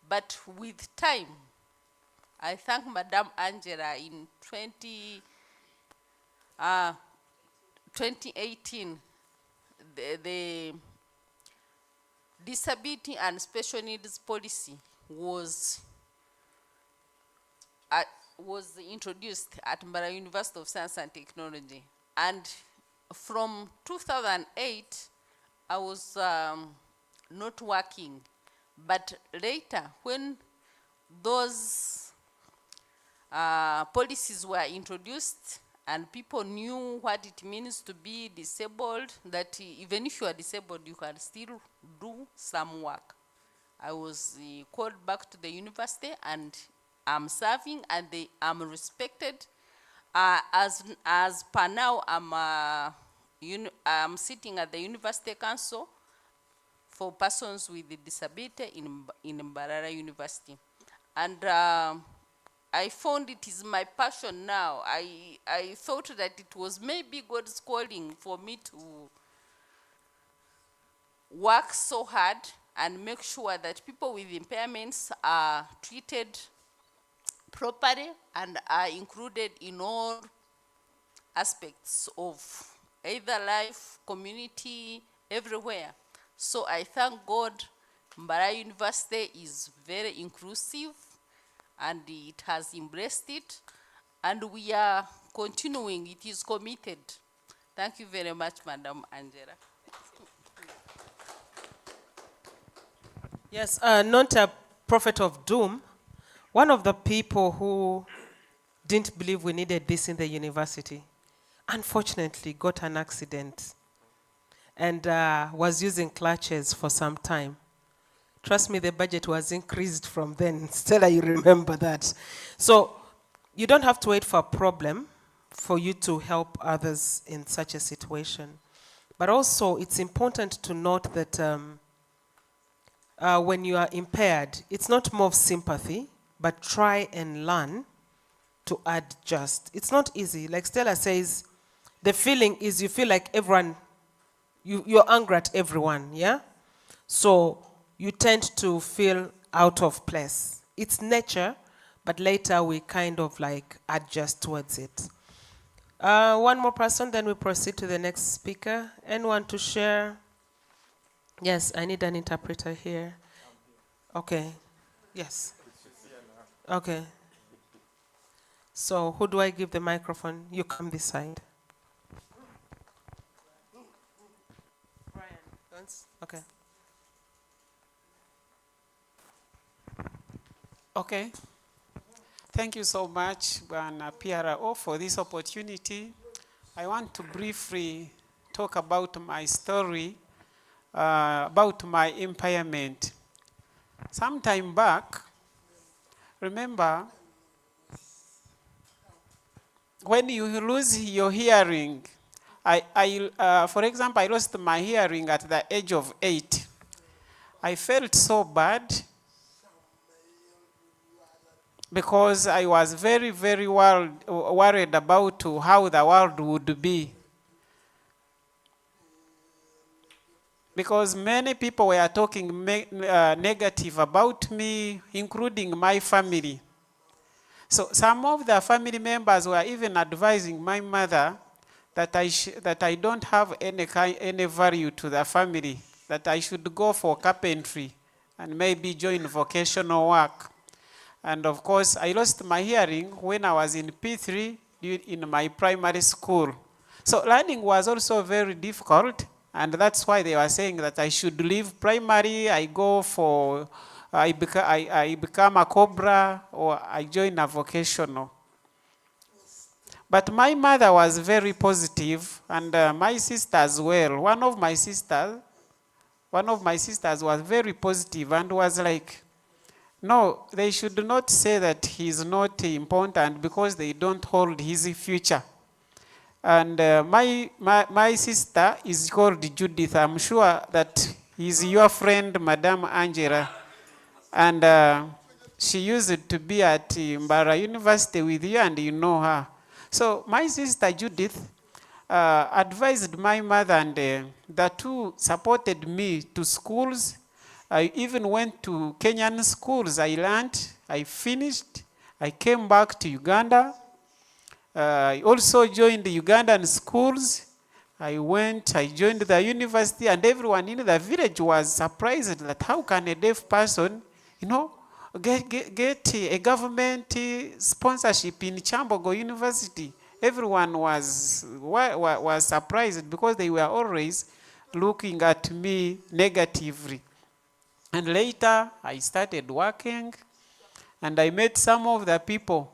But with time, I thank Madam Angela in 2018, the disability and special needs policy was introduced at Mbarara University of Science and Technology. And from 2008, I was not working. But later, when those policies were introduced and people knew what it means to be disabled, that even if you are disabled, you can still do some work, I was called back to the university and I'm serving and I'm respected. As per now, I'm sitting at the University Council for persons with disability in Mbarara University. And I found it is my passion now. I thought that it was maybe God's calling for me to work so hard and make sure that people with impairments are treated properly and are included in all aspects of either life, community, everywhere. So I thank God Mbarara University is very inclusive and it has embraced it and we are continuing, it is committed. Thank you very much, Madam Angela.
Yes, not a prophet of doom. One of the people who didn't believe we needed this in the university, unfortunately got an accident. and was using clutches for some time. Trust me, the budget was increased from then. Stella, you remember that. So you don't have to wait for a problem for you to help others in such a situation. But also, it's important to note that when you are impaired, it's not more of sympathy, but try and learn to adjust. It's not easy. Like Stella says, the feeling is you feel like everyone, you're angry at everyone, yeah? So you tend to feel out of place. It's nature, but later we kind of like adjust towards it. One more person, then we proceed to the next speaker. Anyone to share? Yes, I need an interpreter here. Okay. Yes. Okay. So who do I give the microphone? You come this side. Brian, once? Okay.
Okay. Thank you so much, Bwana PRO, for this opportunity. I want to briefly talk about my story, about my impairment. Some time back, remember, when you lose your hearing, for example, I lost my hearing at the age of 8. I felt so bad because I was very, very worried about how the world would be. Because many people were talking negative about me, including my family. So some of the family members were even advising my mother that I don't have any value to the family, that I should go for carpentry and maybe join vocational work. And of course, I lost my hearing when I was in P3 in my primary school. So learning was also very difficult, and that's why they were saying that I should leave primary, I become a cobra, or I join a vocational. But my mother was very positive, and my sister as well. One of my sisters was very positive and was like, no, they should not say that he's not important because they don't hold his future. And my sister is called Judith. I'm sure that he's your friend, Madame Angela. And she used to be at Mbarara University with you, and you know her. So my sister Judith advised my mother, and the two supported me to schools. I even went to Kenyan schools. I learned, I finished, I came back to Uganda. I also joined the Ugandan schools. I joined the university, and everyone in the village was surprised that how can a deaf person, get a government sponsorship in Chambogo University. Everyone was surprised because they were always looking at me negatively. And later, I started working, and I met some of the people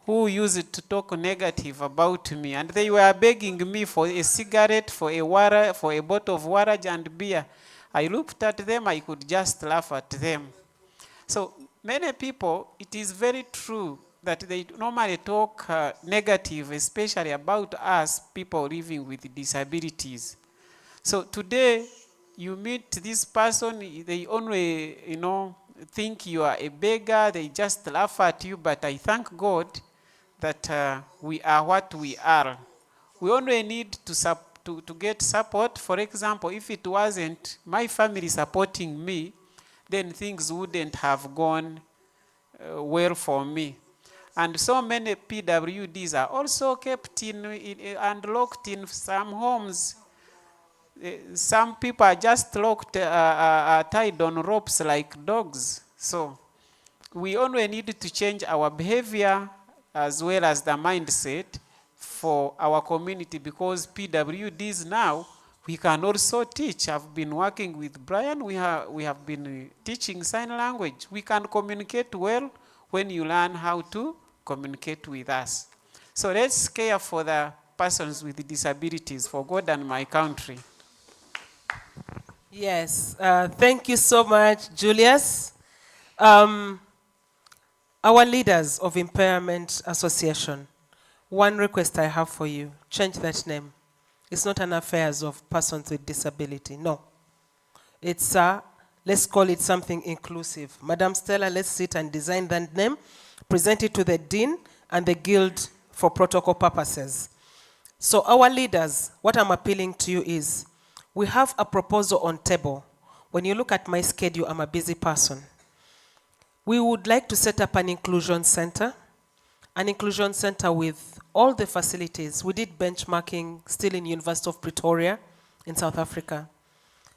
who used to talk negative about me, and they were begging me for a cigarette, for a water, for a bottle of water and beer. I looked at them, I could just laugh at them. So many people, it is very true that they normally talk negative, especially about us, people living with disabilities. So today, you meet this person, they only, think you are a beggar, they just laugh at you, but I thank God that we are what we are. We only need to get support. For example, if it wasn't my family supporting me, then things wouldn't have gone well for me. And so many PWDs are also kept and locked in some homes. Some people are just locked, tied on ropes like dogs. So we only need to change our behavior as well as the mindset for our community, because PWDs now, we can also teach. I've been working with Brian. We have been teaching sign language. We can communicate well when you learn how to communicate with us. So let's care for the persons with disabilities, for God and my country.
Yes, thank you so much, Julius. Our leaders of Impairment Association, one request I have for you, change that name. It's not an affairs of persons with disability, no. It's, let's call it something inclusive. Madam Stella, let's sit and design that name, present it to the Dean and the Guild for protocol purposes. So our leaders, what I'm appealing to you is, we have a proposal on table. When you look at my schedule, I'm a busy person. We would like to set up an inclusion center with all the facilities. We did benchmarking still in University of Pretoria in South Africa.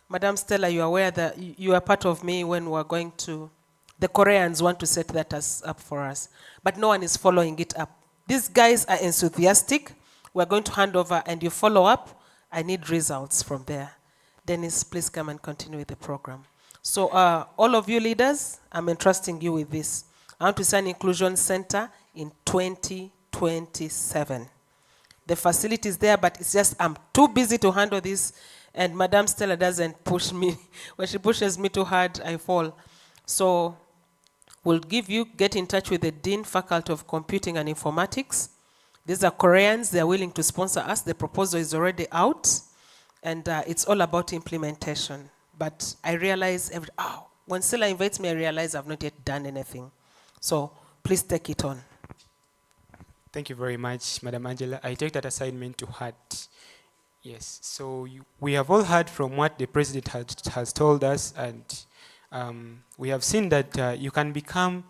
Madam Stella, you are aware that you are part of me when we are going to, the Koreans want to set that up for us, but no one is following it up. These guys are enthusiastic. We're going to hand over and you follow up. I need results from there. Dennis, please come and continue with the program. So all of you leaders, I'm entrusting you with this. I want to see an inclusion center in 2027. The facility is there, but it's just I'm too busy to handle this, and Madam Stella doesn't push me. When she pushes me too hard, I fall. So we'll get in touch with the Dean, Faculty of Computing and Informatics. These are Koreans, they're willing to sponsor us. The proposal is already out, and it's all about implementation. But I realize, when Stella invites me, I realize I've not yet done anything. So please take it on.
Thank you very much, Madam Angela. I take that assignment to heart. Yes, so we have all heard from what the President has told us, and we have seen that you can become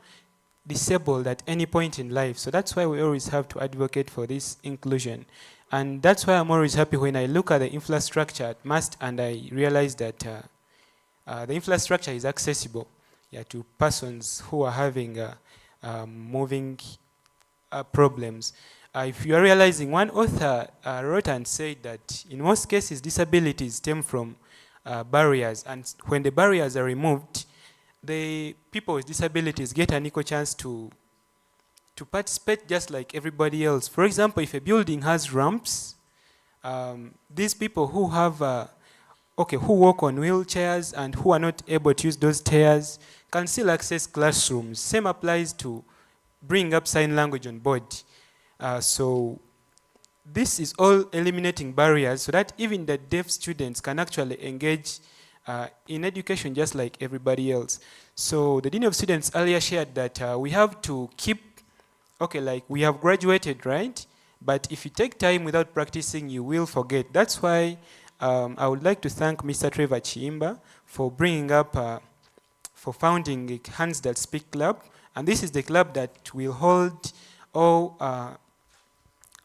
disabled at any point in life. So that's why we always have to advocate for this inclusion. And that's why I'm always happy when I look at the infrastructure at MAST and I realize that the infrastructure is accessible to persons who are having moving problems. If you are realizing, one author wrote and said that in most cases disabilities stem from barriers, and when the barriers are removed, the people with disabilities get an equal chance to participate just like everybody else. For example, if a building has ramps, these people who have who walk on wheelchairs and who are not able to use those stairs can still access classrooms. Same applies to bring up sign language on board. So this is all eliminating barriers so that even the deaf students can actually engage in education just like everybody else. So the Dean of Students earlier shared that we have to keep, like we have graduated, right? But if you take time without practicing, you will forget. That's why I would like to thank Mr. Trevor Chiimba for bringing up, for founding a Hands That Speak Club. And this is the club that will hold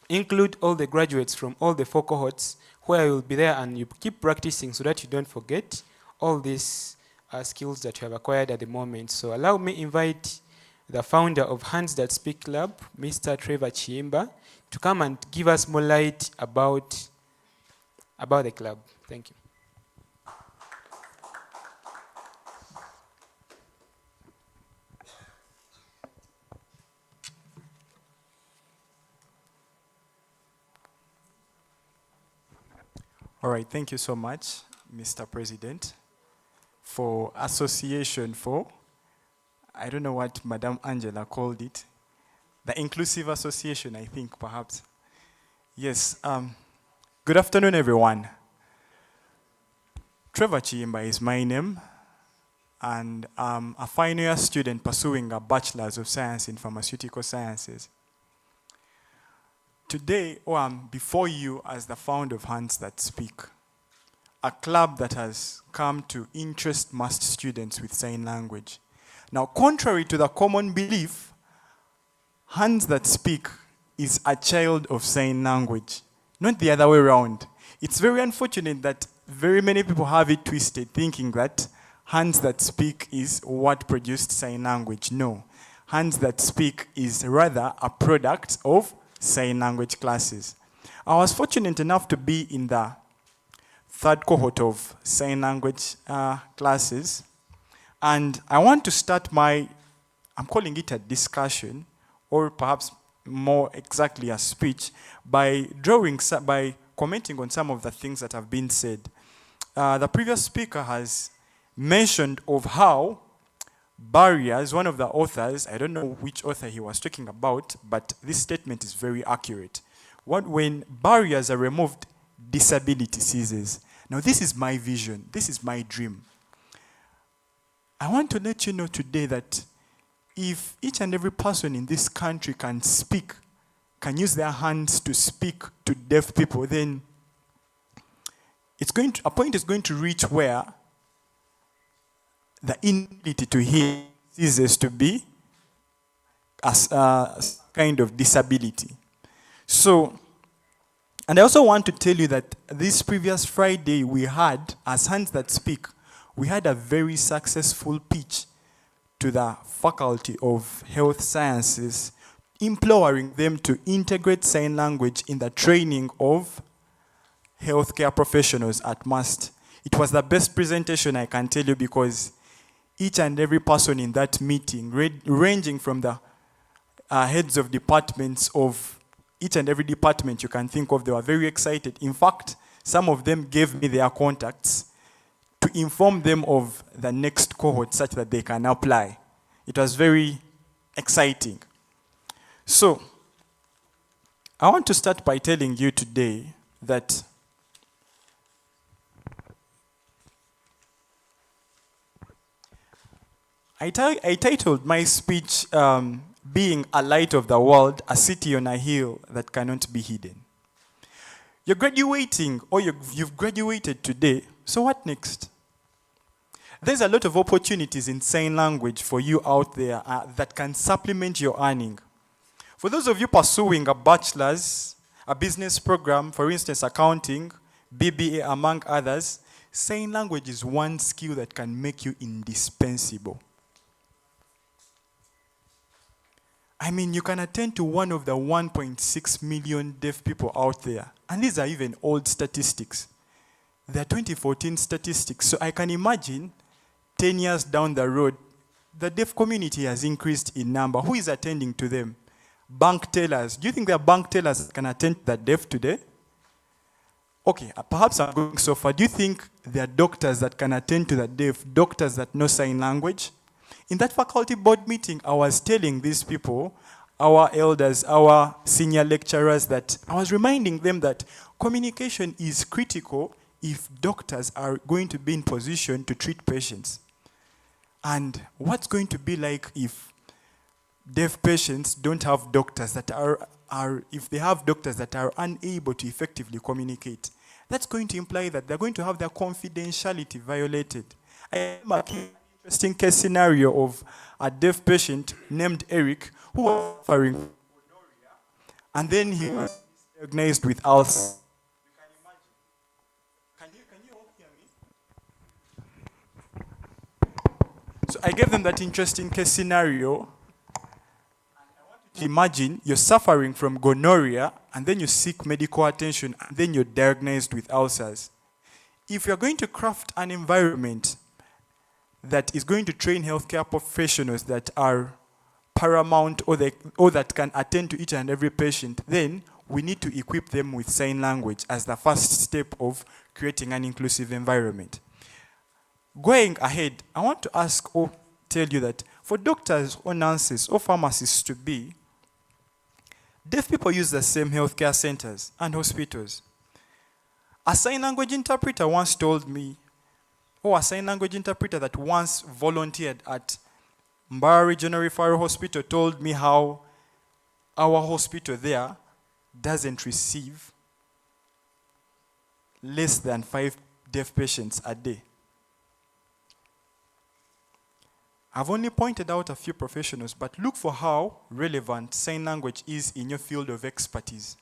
include all the graduates from all the 4 cohorts, where you will be there and you keep practicing so that you don't forget all these skills that you have acquired at the moment. So allow me invite the founder of Hands That Speak Club, Mr. Trevor Chiimba, to come and give us more light about the club. Thank you.
All right, thank you so much, Mr. President, for Association for, I don't know what Madam Angela called it, the Inclusive Association, I think, perhaps. Yes, good afternoon, everyone. Trevor Chiimba is my name, and I'm a final year student pursuing a Bachelor's of Science in Pharmaceutical Sciences. Today, I'm before you as the founder of Hands That Speak, a club that has come to interest MAST students with sign language. Now, contrary to the common belief, Hands That Speak is a child of sign language, not the other way around. It's very unfortunate that very many people have it twisted, thinking that Hands That Speak is what produced sign language. No, Hands That Speak is rather a product of sign language classes. I was fortunate enough to be in the 3rd cohort of sign language classes, and I want to start I'm calling it a discussion, or perhaps more exactly a speech, by commenting on some of the things that have been said. the previous speaker has mentioned of how barriers, one of the authors, I don't know which author he was talking about, but this statement is very accurate. When barriers are removed, disability ceases. Now this is my vision, this is my dream. I want to let you know today that if each and every person in this country can speak, can use their hands to speak to deaf people, then a point is going to reach where the inability to hear ceases to be as a kind of disability. So, and I also want to tell you that this previous Friday we had, as Hands That Speak, we had a very successful pitch to the Faculty of Health Sciences, imploring them to integrate sign language in the training of healthcare professionals at MUST. It was the best presentation, I can tell you, because each and every person in that meeting, ranging from the heads of departments of each and every department you can think of, they were very excited. In fact, some of them gave me their contacts to inform them of the next cohort such that they can apply. It was very exciting. So, I want to start by telling you today that I titled my speech, Being a Light of the World, a City on a Hill That Cannot Be Hidden. You're graduating, or you've graduated today, so what next? There's a lot of opportunities in sign language for you out there that can supplement your earning. For those of you pursuing a bachelor's, a business program, for instance, accounting, BBA, among others, sign language is one skill that can make you indispensable. I mean, you can attend to one of the 1.6 million deaf people out there. And these are even old statistics. They're 2014 statistics. So I can imagine 10 years down the road, the deaf community has increased in number. Who is attending to them? Bank tellers. Do you think there are bank tellers that can attend to the deaf today? Okay, perhaps I'm going so far. Do you think there are doctors that can attend to the deaf, doctors that know sign language? In that faculty board meeting, I was telling these people, our elders, our senior lecturers, that I was reminding them that communication is critical if doctors are going to be in position to treat patients. And what's going to be like if deaf patients don't have doctors that if they have doctors that are unable to effectively communicate? That's going to imply that they're going to have their confidentiality violated. I remember an interesting case scenario of a deaf patient named Eric who was suffering from gonorrhea, and then he was diagnosed with ulcers. Can you all hear me? So I gave them that interesting case scenario. Imagine you're suffering from gonorrhea and then you seek medical attention and then you're diagnosed with ulcers. If you're going to craft an environment that is going to train healthcare professionals that are paramount or that can attend to each and every patient, then we need to equip them with sign language as the first step of creating an inclusive environment. Going ahead, I want to ask or tell you that for doctors or nurses or pharmacists to be, deaf people use the same healthcare centers and hospitals. A sign language interpreter once told me, or a sign language interpreter that once volunteered at Mbarara Regional Referral Hospital told me how our hospital there doesn't receive less than 5 deaf patients a day. I've only pointed out a few professionals, but look for how relevant sign language is in your field of expertise.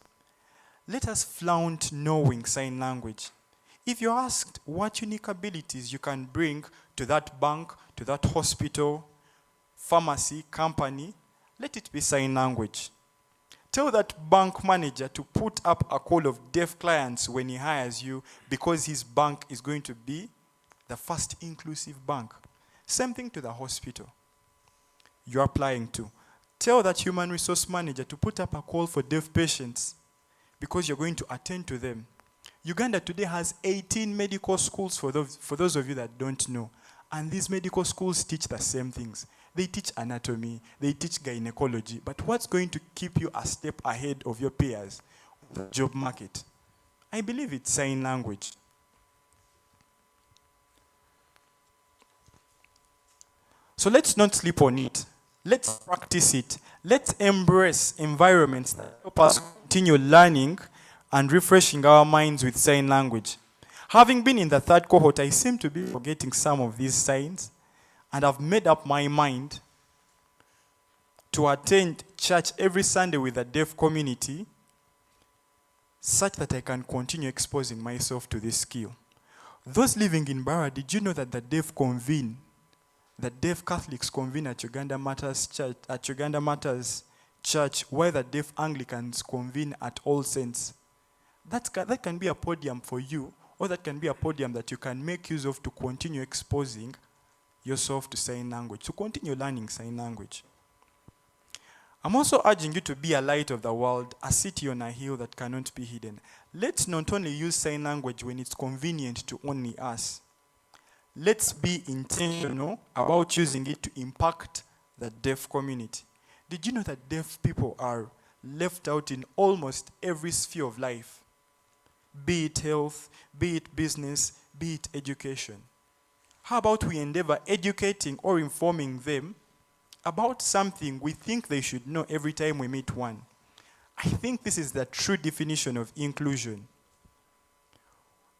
Let us flaunt knowing sign language. If you're asked what unique abilities you can bring to that bank, to that hospital, pharmacy, company, let it be sign language. Tell that bank manager to put up a call of deaf clients when he hires you because his bank is going to be the first inclusive bank. Same thing to the hospital you're applying to. Tell that human resource manager to put up a call for deaf patients because you're going to attend to them. Uganda today has 18 medical schools for those of you that don't know. And these medical schools teach the same things. They teach anatomy, they teach gynecology, but what's going to keep you a step ahead of your peers? The job market. I believe it's sign language. So let's not sleep on it. Let's practice it. Let's embrace environments that help us continue learning and refreshing our minds with sign language. Having been in the third cohort, I seem to be forgetting some of these signs, and I've made up my mind to attend church every Sunday with the deaf community such that I can continue exposing myself to this skill. Those living in Mbarara, did you know that the deaf Catholics convene at Uganda Matters Church, where the deaf Anglicans convene at All Saints? That can be a podium for you, or that can be a podium that you can make use of to continue exposing yourself to sign language, to continue learning sign language. I'm also urging you to be a light of the world, a city on a hill that cannot be hidden. Let's not only use sign language when it's convenient to only us. Let's be intentional about using it to impact the deaf community. Did you know that deaf people are left out in almost every sphere of life? Be it health, be it business, be it education. How about we endeavor educating or informing them about something we think they should know every time we meet one? I think this is the true definition of inclusion.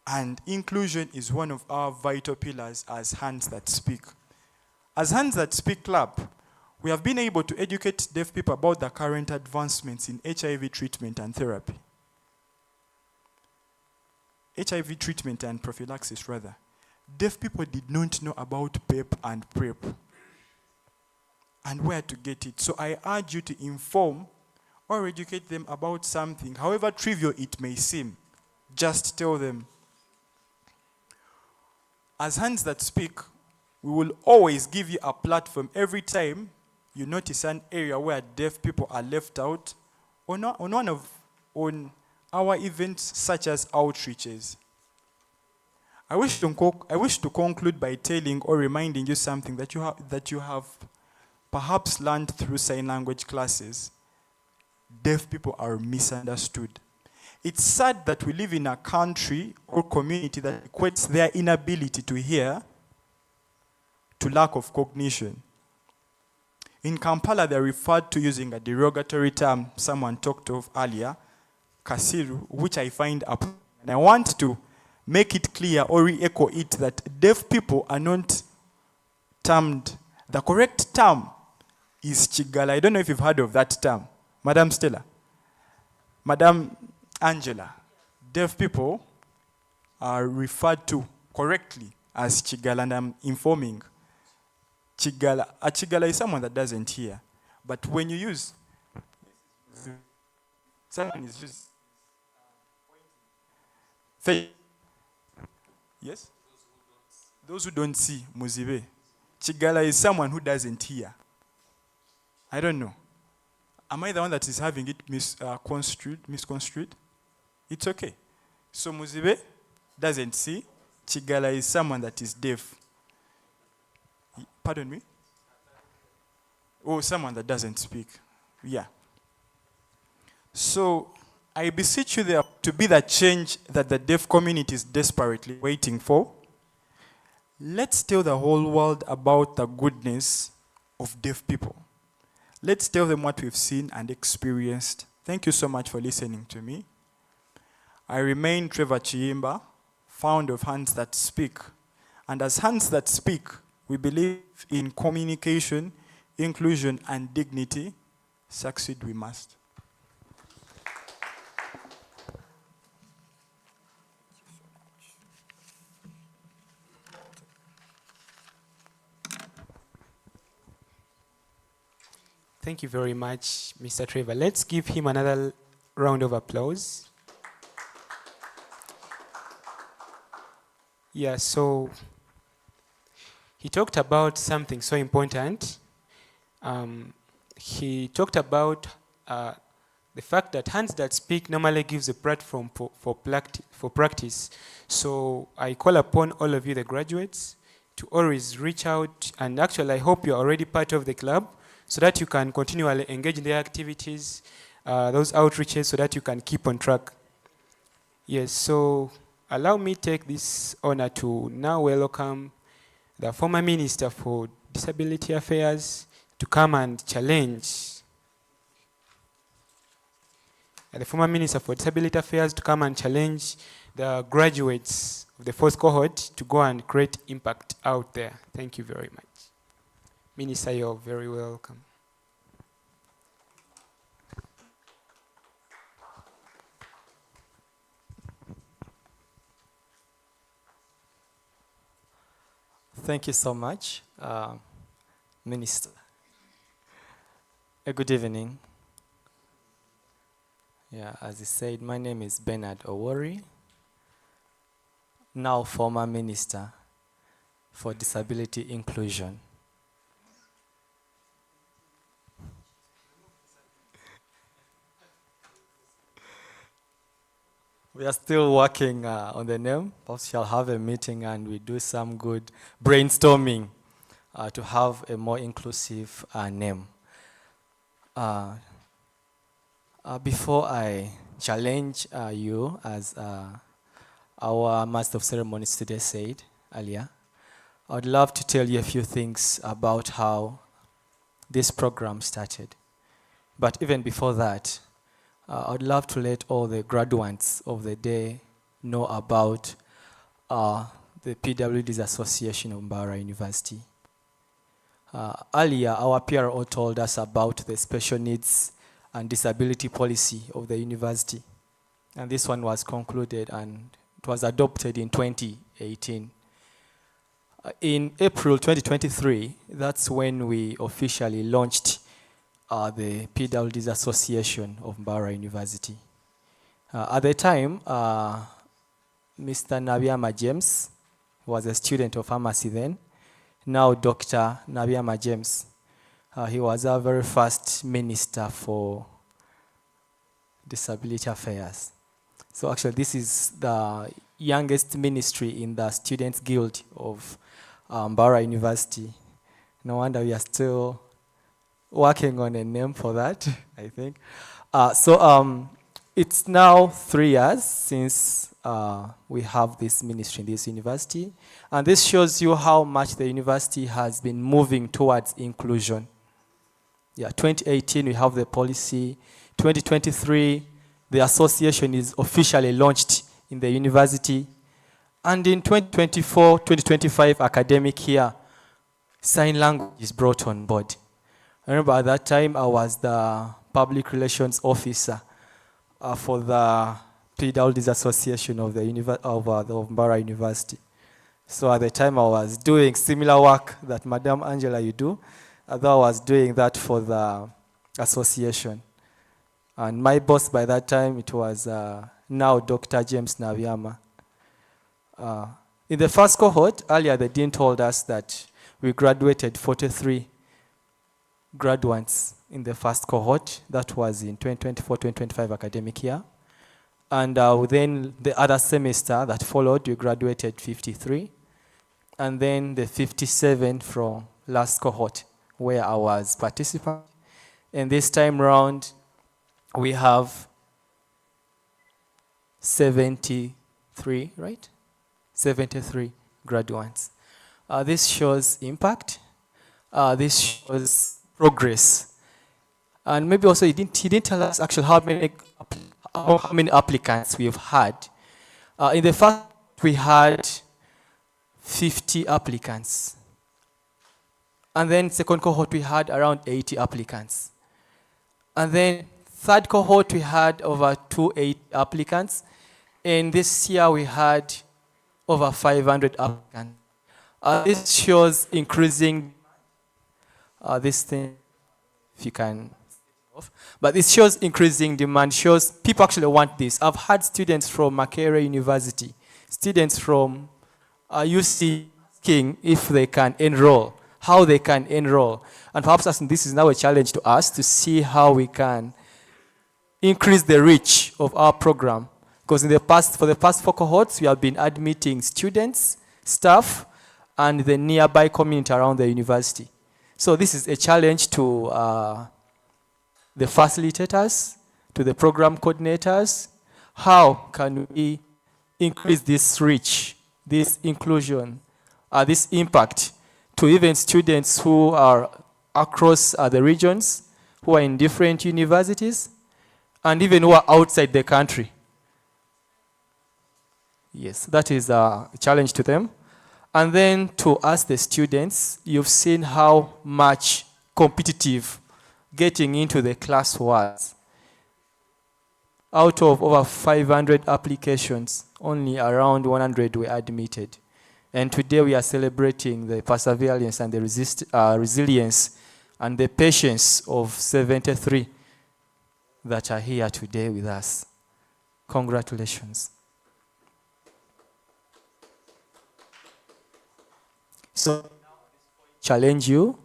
And inclusion is one of our vital pillars as Hands That Speak. As Hands That Speak Club, we have been able to educate deaf people about the current advancements in HIV treatment and therapy. HIV treatment and prophylaxis, rather. Deaf people did not know about PEP and PrEP and where to get it. So I urge you to inform or educate them about something, however trivial it may seem. Just tell them. As Hands That Speak, we will always give you a platform every time you notice an area where deaf people are left out on our events such as outreaches. I wish to conclude by telling or reminding you something that you have perhaps learned through sign language classes. Deaf people are misunderstood. It's sad that we live in a country or community that equates their inability to hear to lack of cognition. In Kampala, they're referred to using a derogatory term someone talked of earlier, kasiru, which I find appalling. And I want to make it clear or re-echo it that deaf people are not termed. The correct term is chigala. I don't know if you've heard of that term. Madam Stella. Madam Angela. Deaf people are referred to correctly as chigala, and I'm informing. Chigala. A chigala is someone that doesn't hear. But when you use, someone is just, yes? Those who don't see, muzibe. Chigala is someone who doesn't hear. I don't know. Am I the one that is having it misconstrued? It's okay. So muzibe doesn't see. Chigala is someone that is deaf. Pardon me? Oh, someone that doesn't speak. Yeah. So I beseech you there to be the change that the deaf community is desperately waiting for. Let's tell the whole world about the goodness of deaf people. Let's tell them what we've seen and experienced. Thank you so much for listening to me. I remain Trevor Chiimba, founder of Hands That Speak. And as Hands That Speak, we believe in communication, inclusion, and dignity. Succeed we must.
Thank you very much, Mr. Trevor. Let's give him another round of applause. Yeah, so he talked about something so important. He talked about the fact that hands that speak normally gives a platform for practice. So I call upon all of you, the graduates, to always reach out, and actually I hope you're already part of the club so that you can continually engage in their activities, those outreaches, so that you can keep on track. Yes, so allow me take this honor to now welcome the former Minister for Disability Affairs to come and challenge the former Minister for Disability Affairs to come and challenge the graduates of the fourth cohort to go and create impact out there. Thank you very much. Minister, you're very welcome.
Thank you so much, Minister. A good evening. Yeah, as he said, my name is Bernard Owori, now former Minister for Disability Inclusion. We are still working on the name. Perhaps shall have a meeting and we do some good brainstorming to have a more inclusive name. Before I challenge you, as our Master of Ceremonies today said earlier, I would love to tell you a few things about how this program started. But even before that, I would love to let all the graduates of the day know about the PWDs Association of Mbarara University. Earlier, our PRO told us about the special needs and disability policy of the university. And this one was concluded and it was adopted in 2018. In April 2023, that's when we officially launched the PWDs Association of Mbarara University. At the time, Mr. Nabiama James was a student of pharmacy then. Now Dr. Nabiama James. He was our very first minister for disability affairs. So actually this is the youngest ministry in the Students' Guild of Mbarara University. No wonder we are still working on a name for that, I think. It's now 3 years since we have this ministry in this university. And this shows you how much the university has been moving towards inclusion. Yeah, 2018 we have the policy. 2023 the association is officially launched in the university. And in 2024-2025 academic year, sign language is brought on board. I remember at that time I was the public relations officer for the PWDs Association of the Mbarara University. So at the time I was doing similar work that Madam Angela you do. Although I was doing that for the association. And my boss by that time, it was now Dr. James Nabiama. In the first cohort, earlier the dean told us that we graduated 43 graduates in the first cohort. That was in 2024-2025 academic year. And then the other semester that followed, we graduated 53. And then the 57 from last cohort, where I was participant. And this time round, we have 73, right? 73 graduates. This shows impact. This shows progress. And maybe also he didn't tell us actually how many applicants we've had. In the first, we had 50 applicants. And then second cohort, we had around 80 applicants. And then third cohort, we had over 280 applicants. And this year, we had over 500 applicants. This shows increasing, this thing, if you can, but this shows increasing demand, shows people actually want this. I've had students from Makerere University, students from UC asking if they can enroll, how they can enroll. And perhaps this is now a challenge to us to see how we can increase the reach of our program. Because for the past 4 cohorts, we have been admitting students, staff, and the nearby community around the university. So this is a challenge to the facilitators, to the program coordinators. How can we increase this reach, this inclusion, this impact to even students who are across the regions, who are in different universities, and even who are outside the country? Yes, that is a challenge to them. And then to us, the students, you've seen how much competitive getting into the class was. Out of over 500 applications, only around 100 were admitted. And today we are celebrating the perseverance and the resilience and the patience of 73 that are here today with us. Congratulations. So, challenge you.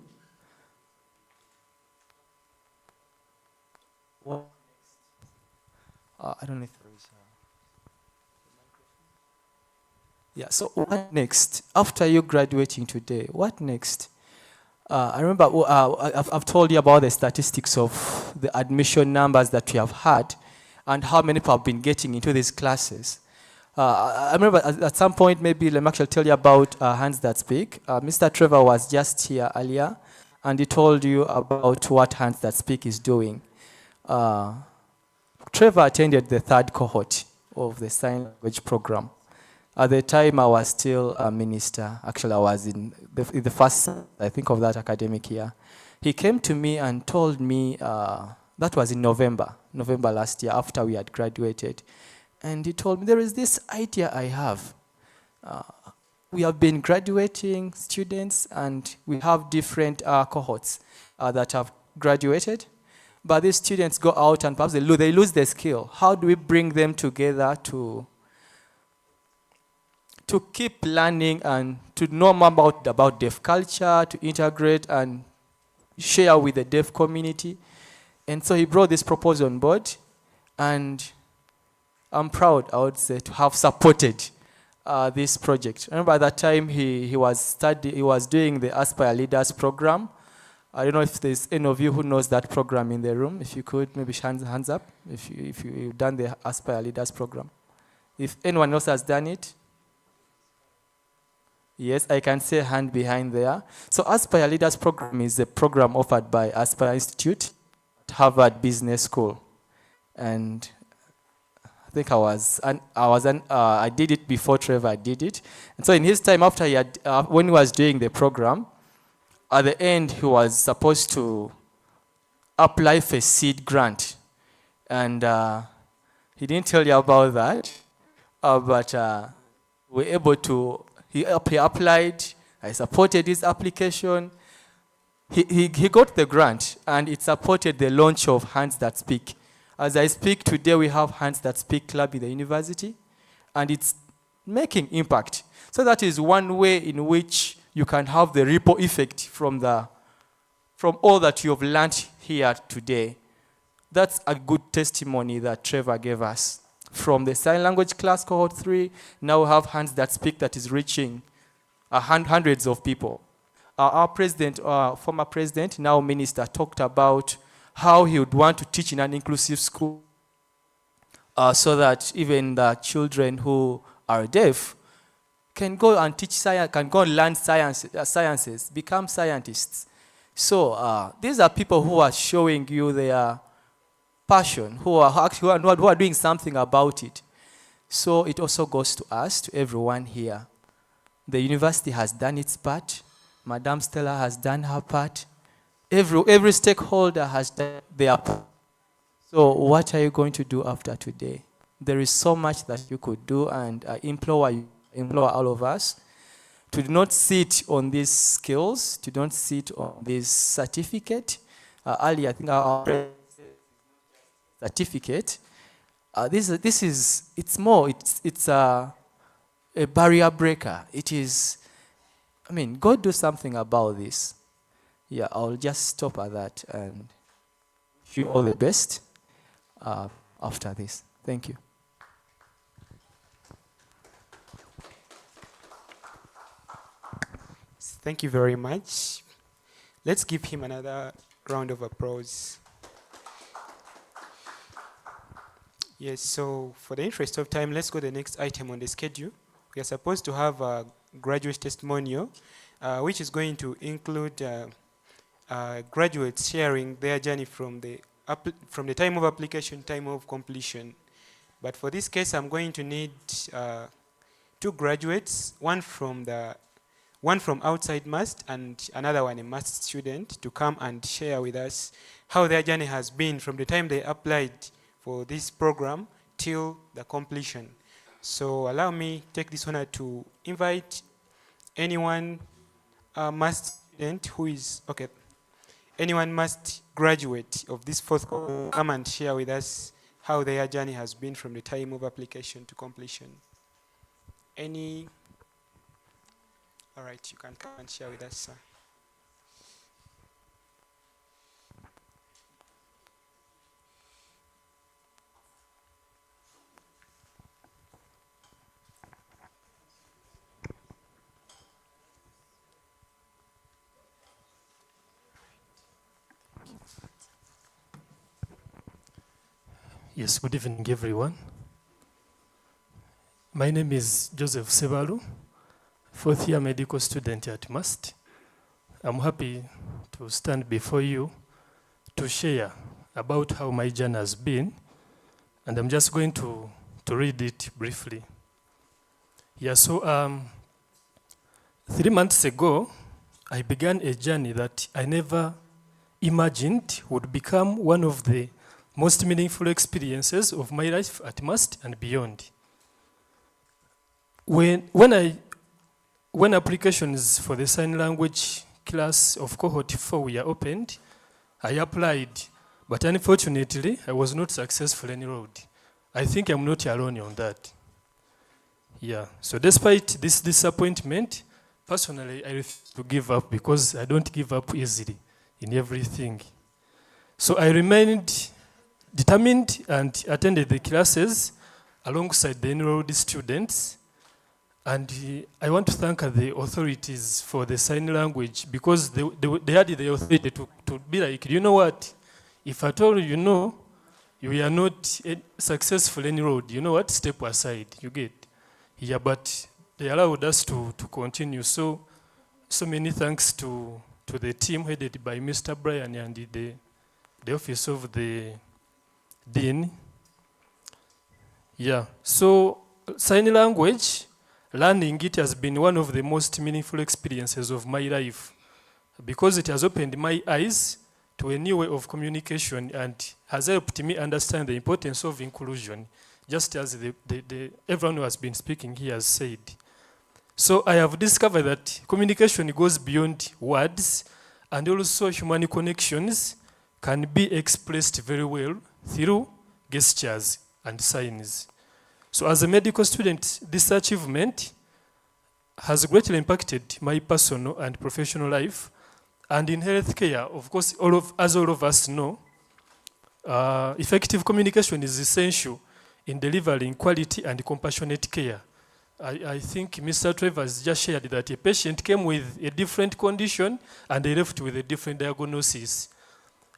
I don't know if there is yeah, so what next? After you graduating today, what next? I remember I've told you about the statistics of the admission numbers that we have had and how many people have been getting into these classes. I remember at some point, maybe let me actually tell you about Hands That Speak. Mr. Trevor was just here earlier, and he told you about what Hands That Speak is doing. Trevor attended the 3rd cohort of the sign language program. At the time, I was still a minister. Actually, I was in the first, I think, of that academic year. He came to me and told me, that was in November last year, after we had graduated. And he told me, there is this idea I have. We have been graduating students, and we have different cohorts that have graduated. But these students go out and perhaps they lose their skill. How do we bring them together to keep learning and to know more about deaf culture, to integrate and share with the deaf community? And so he brought this proposal on board, and I'm proud, I would say, to have supported this project. I remember at that time he was doing the Aspire Leaders program. I don't know if there's any of you who knows that program in the room. If you could, maybe hands up if you've done the Aspire Leaders program. If anyone else has done it. Yes, I can see a hand behind there. So Aspire Leaders program is a program offered by Aspire Institute at Harvard Business School. And I think I did it before Trevor did it. And so in his time after when he was doing the program, at the end he was supposed to apply for a seed grant. And he didn't tell you about that, but we were able to, he applied, I supported his application. He got the grant, and it supported the launch of Hands That Speak. As I speak today, we have Hands That Speak Club in the university, and it's making impact. So that is one way in which you can have the ripple effect from all that you have learned here today. That's a good testimony that Trevor gave us. From the sign language class, cohort 3, now we have Hands That Speak that is reaching hundreds of people. Our president, former president, now minister, talked about how he would want to teach in an inclusive school so that even the children who are deaf can go and teach science, can go and learn sciences, become scientists. So these are people who are showing you their passion, who are doing something about it. So it also goes to us, to everyone here. The university has done its part. Madame Stella has done her part. Every stakeholder has done their part. So what are you going to do after today? There is so much that you could do, and I implore all of us to not sit on these skills, to don't sit on this certificate. Earlier, I think our certificate. It's a barrier breaker. It is, go do something about this. Yeah, I'll just stop at that and wish you all the best. after this. Thank you.
Thank you very much. Let's give him another round of applause. Yes, so for the interest of time, let's go to the next item on the schedule. We are supposed to have a graduate testimonial, which is going to include graduates sharing their journey from the time of application, time of completion. But for this case, I'm going to need 2 graduates, one from outside MUST and another one a MUST student, to come and share with us how their journey has been from the time they applied for this program till the completion. So allow me take this honor to invite anyone MUST student who is, okay, anyone MUST graduate of this fourth course come and share with us how their journey has been from the time of application to completion. Any? All right, you can come and share with us, sir.
Yes, good evening, everyone. My name is Joseph Sebalu, fourth-year medical student at MUST. I'm happy to stand before you to share about how my journey has been, and I'm just going to read it briefly. Yeah, so 3 months ago, I began a journey that I never imagined would become one of the most meaningful experiences of my life at MUST and beyond. When applications for the sign language class of Cohort 4 were opened, I applied, but unfortunately, I was not successful enrolled. I think I'm not alone on that. Yeah, so despite this disappointment, personally, I refuse to give up because I don't give up easily in everything. So I remained determined and attended the classes alongside the enrolled students. And I want to thank the authorities for the sign language because they had the authority to be like, you know what, if at all you know you are not successful enrolled, you know what, step aside, you get. Yeah, but they allowed us to continue. So many thanks to the team headed by Mr. Brian and the office of the Dean. Yeah, so sign language, learning it has been one of the most meaningful experiences of my life because it has opened my eyes to a new way of communication and has helped me understand the importance of inclusion, just as everyone who has been speaking here has said. So I have discovered that communication goes beyond words, and also human connections can be expressed very well through gestures and signs. So as a medical student, this achievement has greatly impacted my personal and professional life. And in healthcare, of course, as all of us know, effective communication is essential in delivering quality and compassionate care. I think Mr. Trevor has just shared that a patient came with a different condition and they left with a different diagnosis.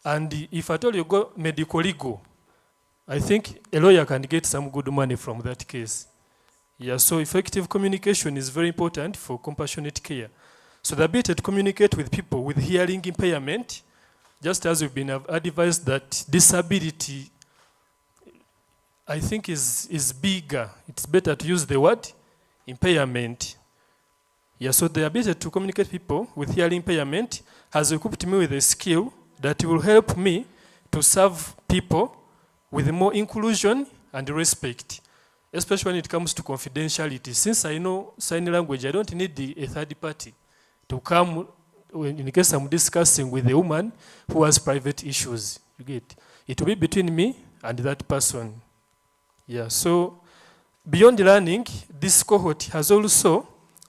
And if at all you go medical legal, I think a lawyer can get some good money from that case. Yeah, so effective communication is very important for compassionate care. So the ability to communicate with people with hearing impairment, just as we've been advised that disability, I think is bigger. It's better to use the word impairment. Yeah, so the ability to communicate people with hearing impairment has equipped me with a skill that will help me to serve people with more inclusion and respect, especially when it comes to confidentiality. Since I know sign language, I don't need a third party to come in case I'm discussing with a woman who has private issues. You get? It will be between me and that person. Yeah, so beyond learning, this cohort has also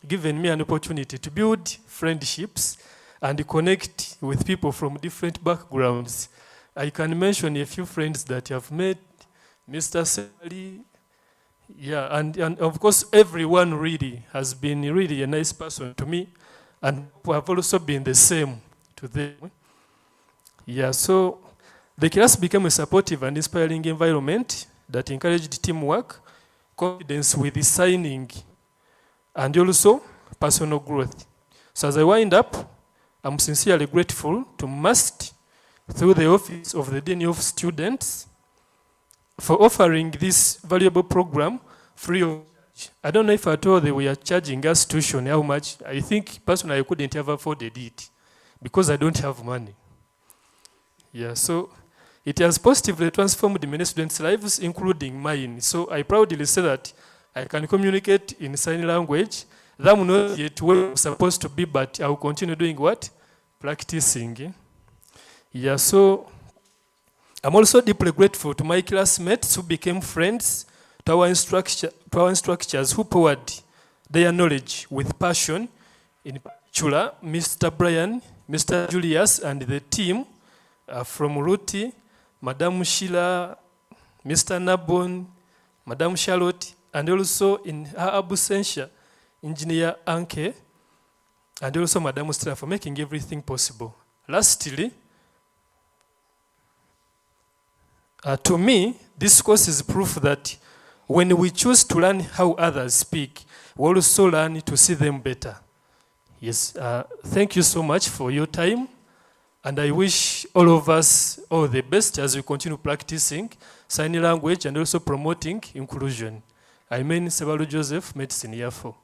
given me an opportunity to build friendships and connect with people from different backgrounds. I can mention a few friends that have met, Mr. Sally, yeah, and of course everyone really has been really a nice person to me, and who have also been the same to them. Yeah, so the class became a supportive and inspiring environment that encouraged teamwork, confidence with the signing, and also personal growth. So as I wind up, I'm sincerely grateful to MUST through the Office of the Dean of Students for offering this valuable program free of charge. I don't know if at all they were charging us tuition, how much. I think personally I couldn't have afforded it because I don't have money. Yeah, so it has positively transformed many students' lives, including mine. So I proudly say that I can communicate in sign language. I'm not yet where I'm supposed to be, but I will continue doing what? Practicing. Yeah, so I'm also deeply grateful to my classmates who became friends, to our instructors who poured their knowledge with passion, in particular, Mr. Brian, Mr. Julius, and the team from Ruti, Madam Sheila, Mr. Nabon, Madam Charlotte, and also in her absentia, Engineer Anke, and also Madam Stella for making everything possible. Lastly, to me, this course is proof that when we choose to learn how others speak, we also learn to see them better. Yes, thank you so much for your time, and I wish all of us all the best as we continue practicing sign language and also promoting inclusion. I mean, Sebalu Joseph, Medicine Year 4.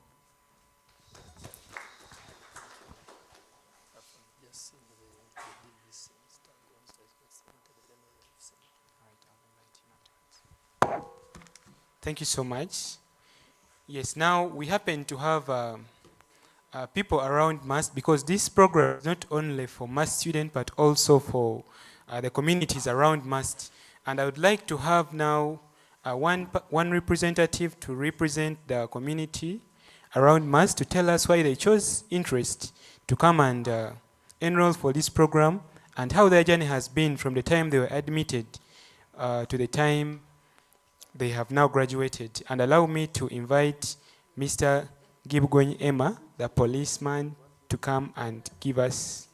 Thank you so much. Yes, now we happen to have people around MUST because this program is not only for MUST students but also for the communities around MUST. And I would like to have now one representative to represent the community around MUST to tell us why they chose interest to come and enroll for this program and how their journey has been from the time they were admitted to the time they have now graduated. And allow me to invite Mr. Gibgonyi Emma, the policeman, to come and give us.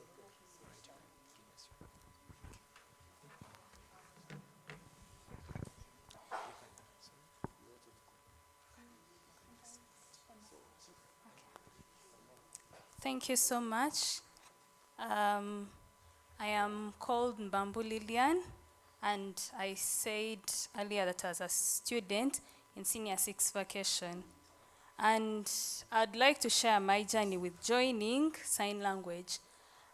Thank you so much. I am called Mbambu Lilian, and I said earlier that I was a student in Senior 6 vacation. And I'd like to share my journey with joining sign language.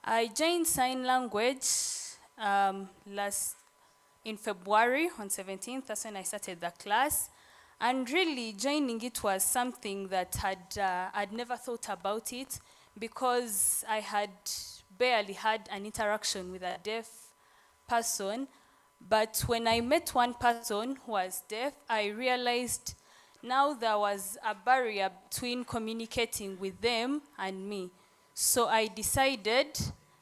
I joined sign language in February on 17th. That's when I started the class. And really joining it was something that I'd never thought about it because I had barely had an interaction with a deaf person. But when I met one person who was deaf, I realized now there was a barrier between communicating with them and me. So I decided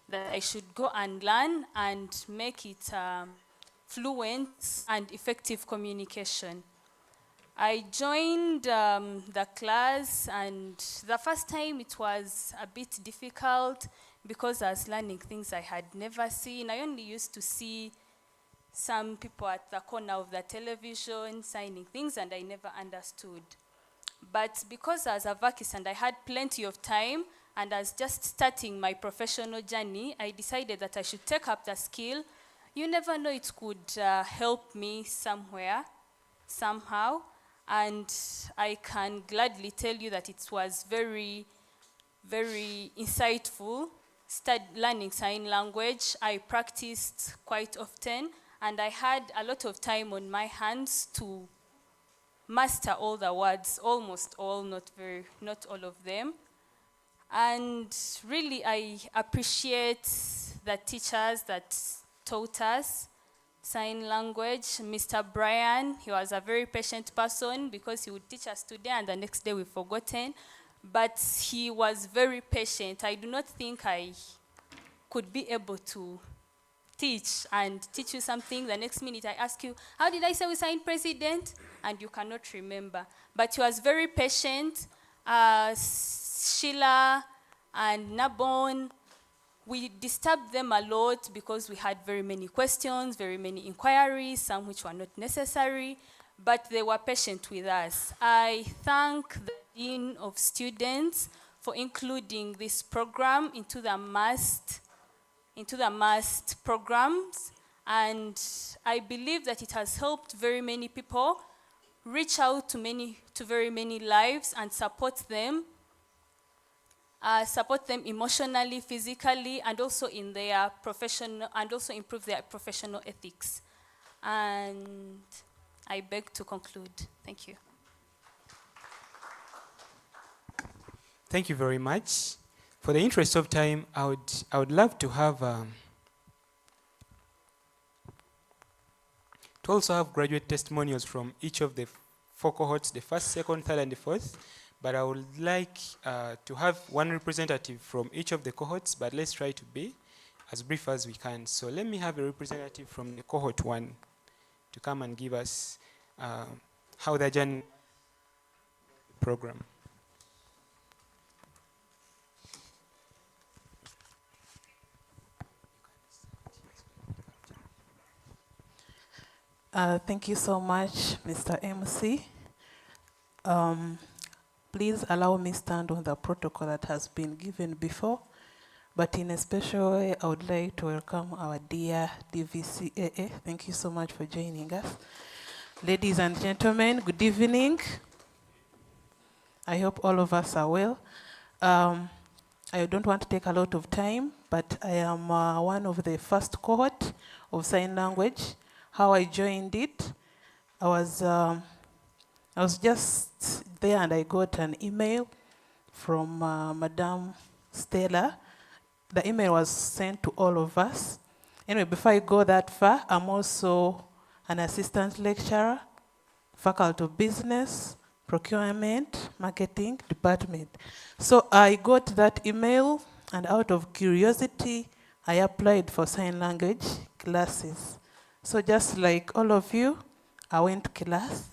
that I should go and learn and make it fluent and effective communication. I joined the class, and the first time it was a bit difficult because I was learning things I had never seen. I only used to see some people at the corner of the television signing things, and I never understood. But because I was a vacus and I had plenty of time, and I was just starting my professional journey, I decided that I should take up the skill. You never know, it could help me somewhere, somehow. And I can gladly tell you that it was very, very insightful. Learning sign language, I practiced quite often, and I had a lot of time on my hands to master all the words, almost all, not all of them. And really, I appreciate the teachers that taught us sign language. Mr. Brian, he was a very patient person because he would teach us today and the next day we've forgotten. But he was very patient. I do not think I could be able to teach and teach you something. The next minute I ask you, how did I say we signed president? And you cannot remember. But he was very patient. Sheila and Nabon, we disturbed them a lot because we had very many questions, very many inquiries, some which were not necessary, but they were patient with us. I thank the Dean of Students for including this program into the must programs, and I believe that it has helped very many people reach out to very many lives and support them emotionally, physically, and also in their professional, and also improve their professional ethics. And I beg to conclude. Thank you.
Thank you very much. For the interest of time, I would love to have to also have graduate testimonials from each of the 4 cohorts, the first, second, third, and the fourth. But I would like to have one representative from each of the cohorts, but let's try to be as brief as we can. So let me have a representative from the cohort 1 to come and give us how the journey program.
Thank you so much, Mr. MC. Please allow me stand on the protocol that has been given before, but in a special way, I would like to welcome our dear DVCAA. Thank you so much for joining us. Ladies and gentlemen, good evening. I hope all of us are well. I don't want to take a lot of time, but I am one of the first cohort of sign language. How I joined it, I was just there and I got an email from Madame Stella. The email was sent to all of us. Anyway, before I go that far, I'm also an assistant lecturer, Faculty of Business, Procurement, Marketing Department. So I got that email, and out of curiosity, I applied for sign language classes. So just like all of you, I went to class.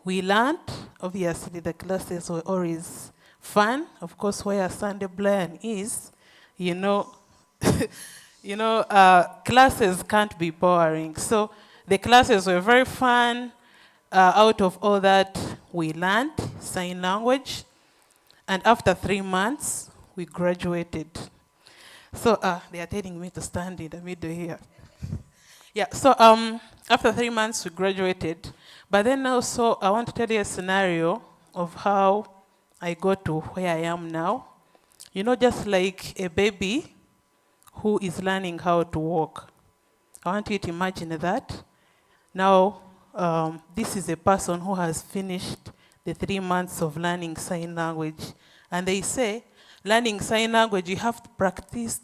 We learned, obviously the classes were always fun. Of course, where Sunday Brian is, you know, classes can't be boring. So the classes were very fun. Out of all that, we learned sign language. And after 3 months, we graduated. So they are telling me to stand in the middle here. Yeah, so after 3 months, we graduated. But then also, I want to tell you a scenario of how I got to where I am now. You know, just like a baby who is learning how to walk. I want you to imagine that. Now, this is a person who has finished the 3 months of learning sign language. And they say, learning sign language, you have to practice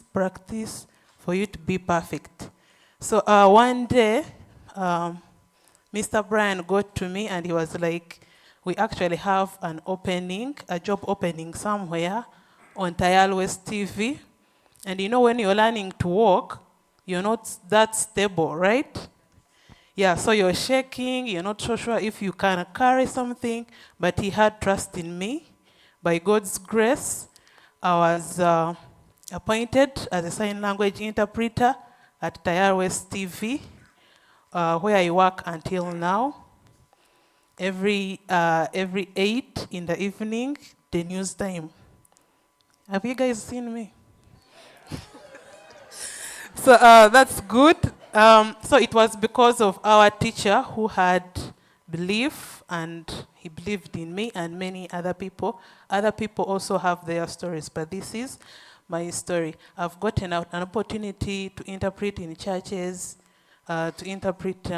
for you to be perfect. So one day, Mr. Brian got to me and he was like, we actually have an opening, a job opening somewhere on Tireless TV. And you know when you're learning to walk, you're not that stable, right? Yeah, so you're shaking, you're not so sure if you can carry something, but he had trust in me. By God's grace, I was appointed as a sign language interpreter at Tireless TV, where I work until now. Every 8 in the evening, the news time. Have you guys seen me? So that's good. So it was because of our teacher who had belief, and he believed in me and many other people. Other people also have their stories, but this is my story. I've gotten an opportunity to interpret in churches, to interpret,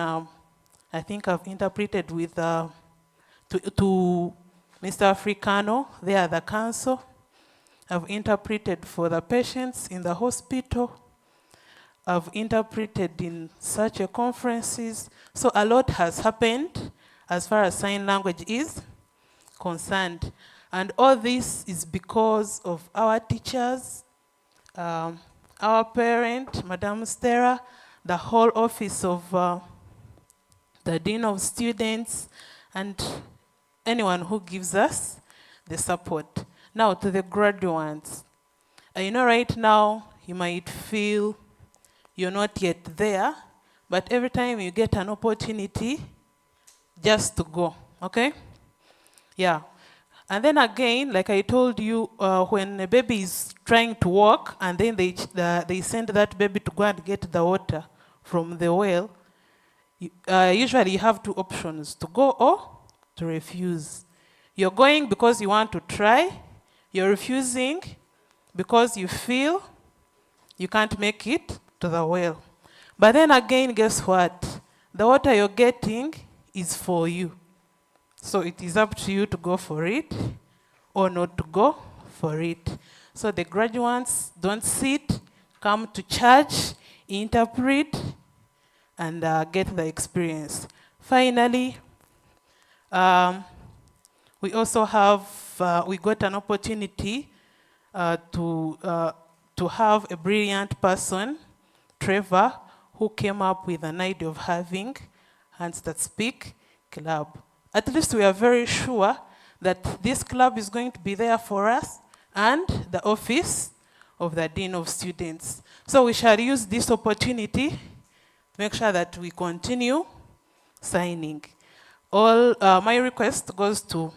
I think I've interpreted with, to Mr. Africano, they are the council. I've interpreted for the patients in the hospital. I've interpreted in such conferences. So a lot has happened as far as sign language is concerned. And all this is because of our teachers, our our parent, Madam Stella, the whole office of the Dean of Students, and anyone who gives us the support. Now to the graduates. I know right now you might feel you're not yet there, but every time you get an opportunity, just to go, okay? Yeah. And then again, like I told you, when a baby is trying to walk and then they send that baby to go and get the water from the well, usually you have two options, to go or to refuse. You're going because you want to try, you're refusing because you feel you can't make it to the well. But then again, guess what? The water you're getting is for you. So it is up to you to go for it or not to go for it. So the graduates don't sit, come to church, interpret, and get the experience. Finally, we also have, we got an opportunity to have a brilliant person, Trevor, who came up with an idea of having Hands That Speak club. At least we are very sure that this club is going to be there for us and the office of the Dean of Students. So we shall use this opportunity to make sure that we continue signing. All my request goes to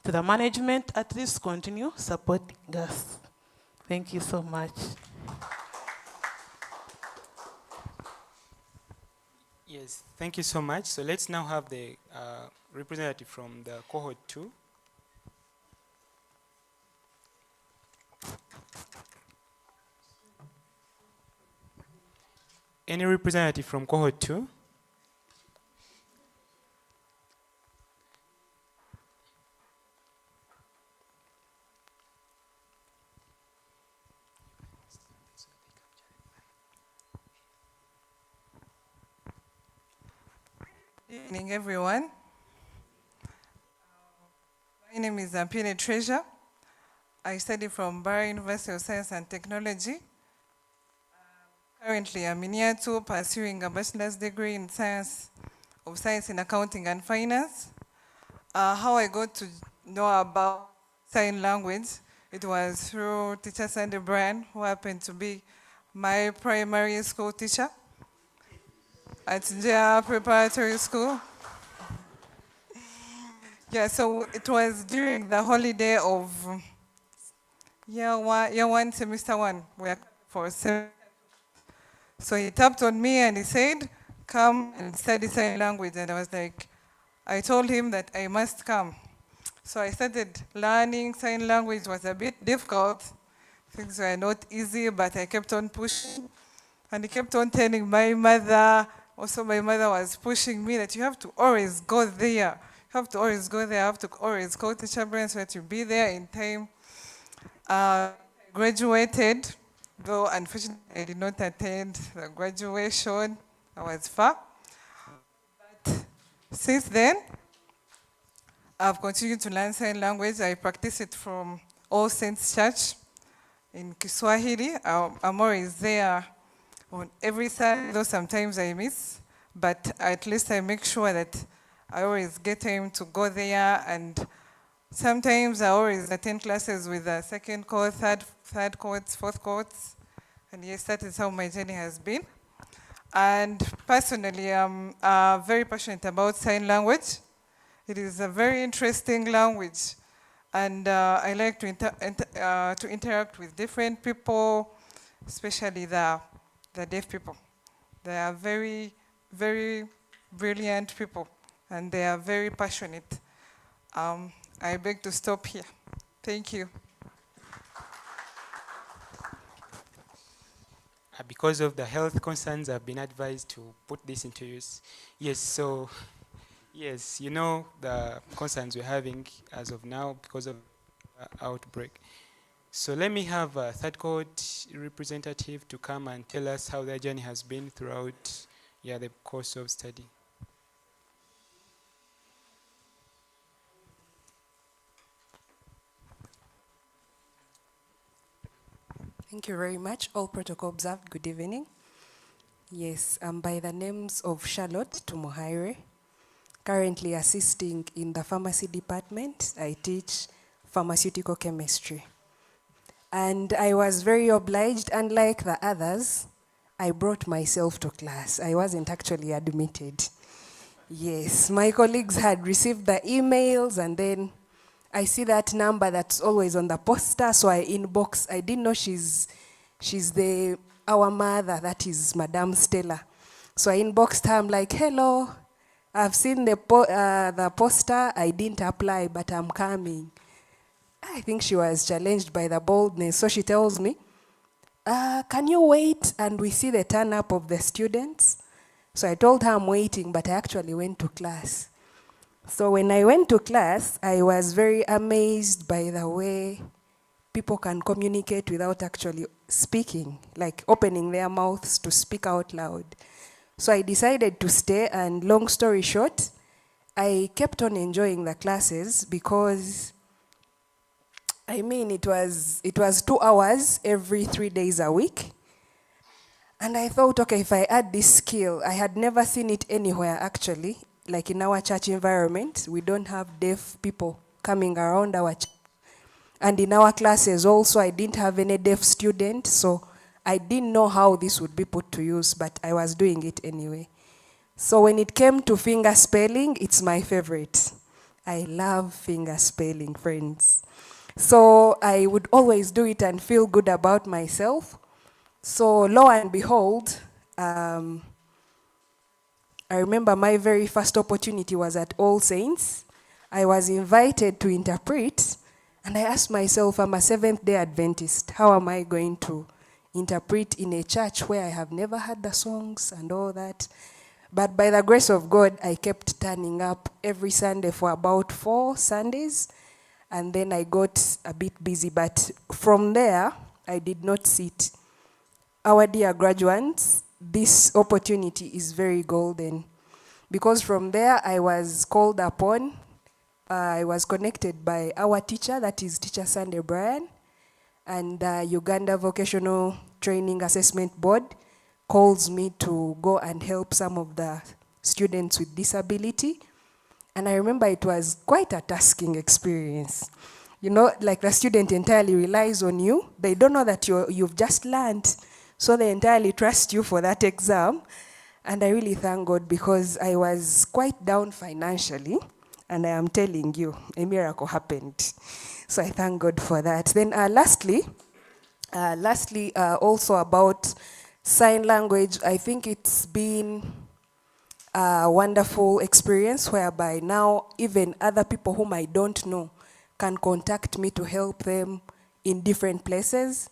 the management, at least continue supporting us. Thank you so much.
Yes, thank you so much. So let's now have the representative from the cohort 2. Any representative from cohort 2?
Good evening, everyone. My name is Pauline Treasure. I study from Mbarara University of Science and Technology. Currently, I'm in year 2 pursuing a bachelor's degree in Science in Accounting and Finance. How I got to know about sign language, it was through teacher Sandy Bryan, who happened to be my primary school teacher at Njia Preparatory School. Yeah, so it was during the holiday of year one, semester 1. We are for semester. So he tapped on me and he said, come and study sign language. And I was like, I told him that I must come. So I started learning sign language. Was a bit difficult. Things were not easy, but I kept on pushing. And he kept on telling my mother, also my mother was pushing me that you have to always go there. You have to always go there. You have to always call teacher Bryan so that you be there in time. Graduated, though unfortunately I did not attend the graduation. I was far. But since then, I've continued to learn sign language. I practice it from All Saints Church in Kiswahili. I'm always there on every Sunday, though sometimes I miss, but at least I make sure that I always get time to go there, and sometimes I always attend classes with the second cohort, third cohorts, fourth cohorts, and yes, that is how my journey has been. And personally, I'm very passionate about sign language. It is a very interesting language, and I like to interact with different people, especially the deaf people. They are very, very brilliant people, and they are very passionate. I beg to stop here. Thank you.
Because of the health concerns, I've been advised to put this into use. Yes, so, yes, you know the concerns we're having as of now because of outbreak. So let me have a third cohort representative to come and tell us how their journey has been throughout the course of study.
Thank you very much. All protocol observed. Good evening. Yes, I'm by the names of Charlotte Tumuhaire, currently assisting in the pharmacy department. I teach pharmaceutical chemistry. And I was very obliged, unlike the others, I brought myself to class. I wasn't actually admitted. Yes, my colleagues had received the emails, and then I see that number that's always on the poster, so I inbox. I didn't know she's our mother, that is Madame Stella. So I inboxed her, I'm like, hello, I've seen the poster, I didn't apply, but I'm coming. I think she was challenged by the boldness, so she tells me, can you wait and we see the turn up of the students? So I told her I'm waiting, but I actually went to class. So when I went to class, I was very amazed by the way people can communicate without actually speaking, like opening their mouths to speak out loud. So I decided to stay, and long story short, I kept on enjoying the classes because, I mean, it was 2 hours every 3 days a week. And I thought, okay, if I add this skill, I had never seen it anywhere actually, like in our church environment, we don't have deaf people coming around our church. And in our classes also, I didn't have any deaf students, so I didn't know how this would be put to use, but I was doing it anyway. So when it came to finger spelling, it's my favorite. I love finger spelling, friends. So I would always do it and feel good about myself. So lo and behold, I remember my very first opportunity was at All Saints. I was invited to interpret, and I asked myself, I'm a Seventh-day Adventist. How am I going to interpret in a church where I have never heard the songs and all that? But by the grace of God, I kept turning up every Sunday for about 4 Sundays, and then I got a bit busy. But from there, I did not sit. Our dear graduates, this opportunity is very golden, because from there I was called upon. I was connected by our teacher, that is Teacher Sunday Brian, and the Uganda Vocational Training Assessment Board calls me to go and help some of the students with disability. And I remember it was quite a tasking experience. You know, like the student entirely relies on you. They don't know that you've just learned, so they entirely trust you for that exam. And I really thank God, because I was quite down financially. And I am telling you, a miracle happened. So I thank God for that. Then lastly, also about sign language, I think it's been a wonderful experience whereby now even other people whom I don't know can contact me to help them in different places.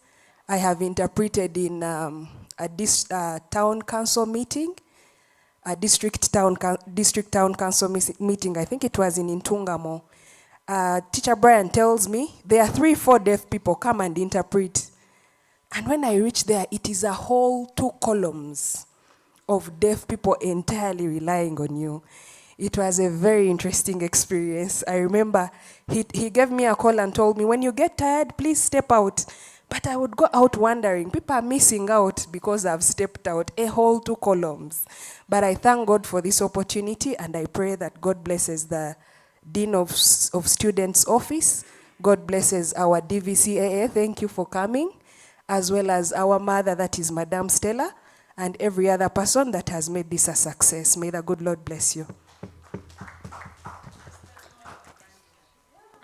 I have interpreted in a town council meeting, a district town council meeting. I think it was in Intungamo. Teacher Brian tells me there are 3-4 deaf people, come and interpret. And when I reach there, it is a whole 2 columns of deaf people entirely relying on you. It was a very interesting experience. I remember he gave me a call and told me, when you get tired, please step out. But I would go out wondering, people are missing out because I've stepped out, a whole 2 columns. But I thank God for this opportunity, and I pray that God blesses the Dean of Students Office. God blesses our DVCAA, thank you for coming, as well as our mother, that is Madame Stella, and every other person that has made this a success. May the good Lord bless you.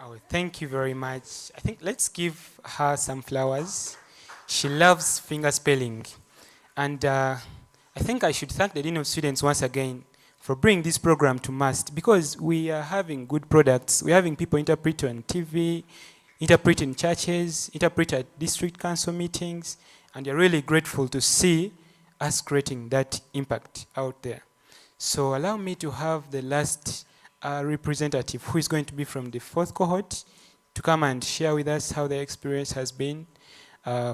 Oh, thank you very much. I think let's give her some flowers. She loves finger spelling. And I think I should thank the Dean of Students once again for bringing this program to MUST, because we are having good products. We're having people interpret on TV, interpret in churches, interpret at district council meetings, and you're really grateful to see us creating that impact out there. So allow me to have the last representative, who is going to be from the 4th cohort, to come and share with us how their experience has been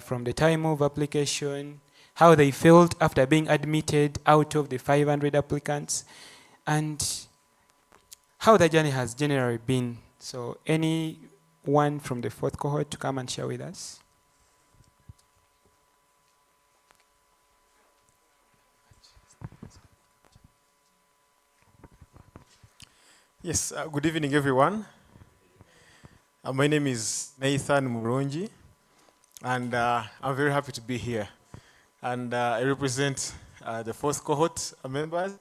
from the time of application, how they felt after being admitted out of the 500 applicants, and how the journey has generally been. So anyone from the 4th cohort to come and share with us?
Yes, good evening, everyone. My name is Nathan Murungi, and I'm very happy to be here. And I represent the fourth cohort members,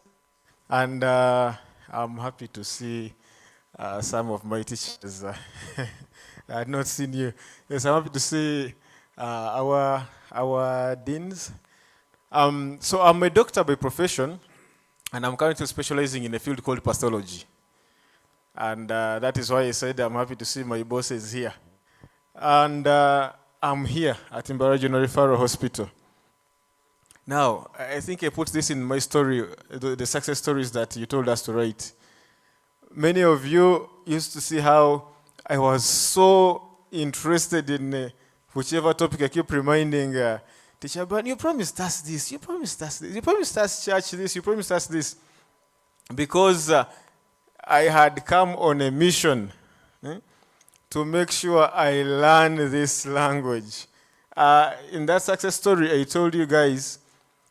and I'm happy to see some of my teachers. I had not seen you. Yes, I'm happy to see our deans. So I'm a doctor by profession, and I'm currently specializing in a field called pathology. And that is why I said I'm happy to see my bosses here. And I'm here at Mbarara General Referral Hospital. Now, I think I put this in my story, the success stories that you told us to write. Many of you used to see how I was so interested in whichever topic I keep reminding teacher, but you promised us this, you promised us this, you promised us church this, you promised us this. Because I had come on a mission to make sure I learn this language. In that success story, I told you guys,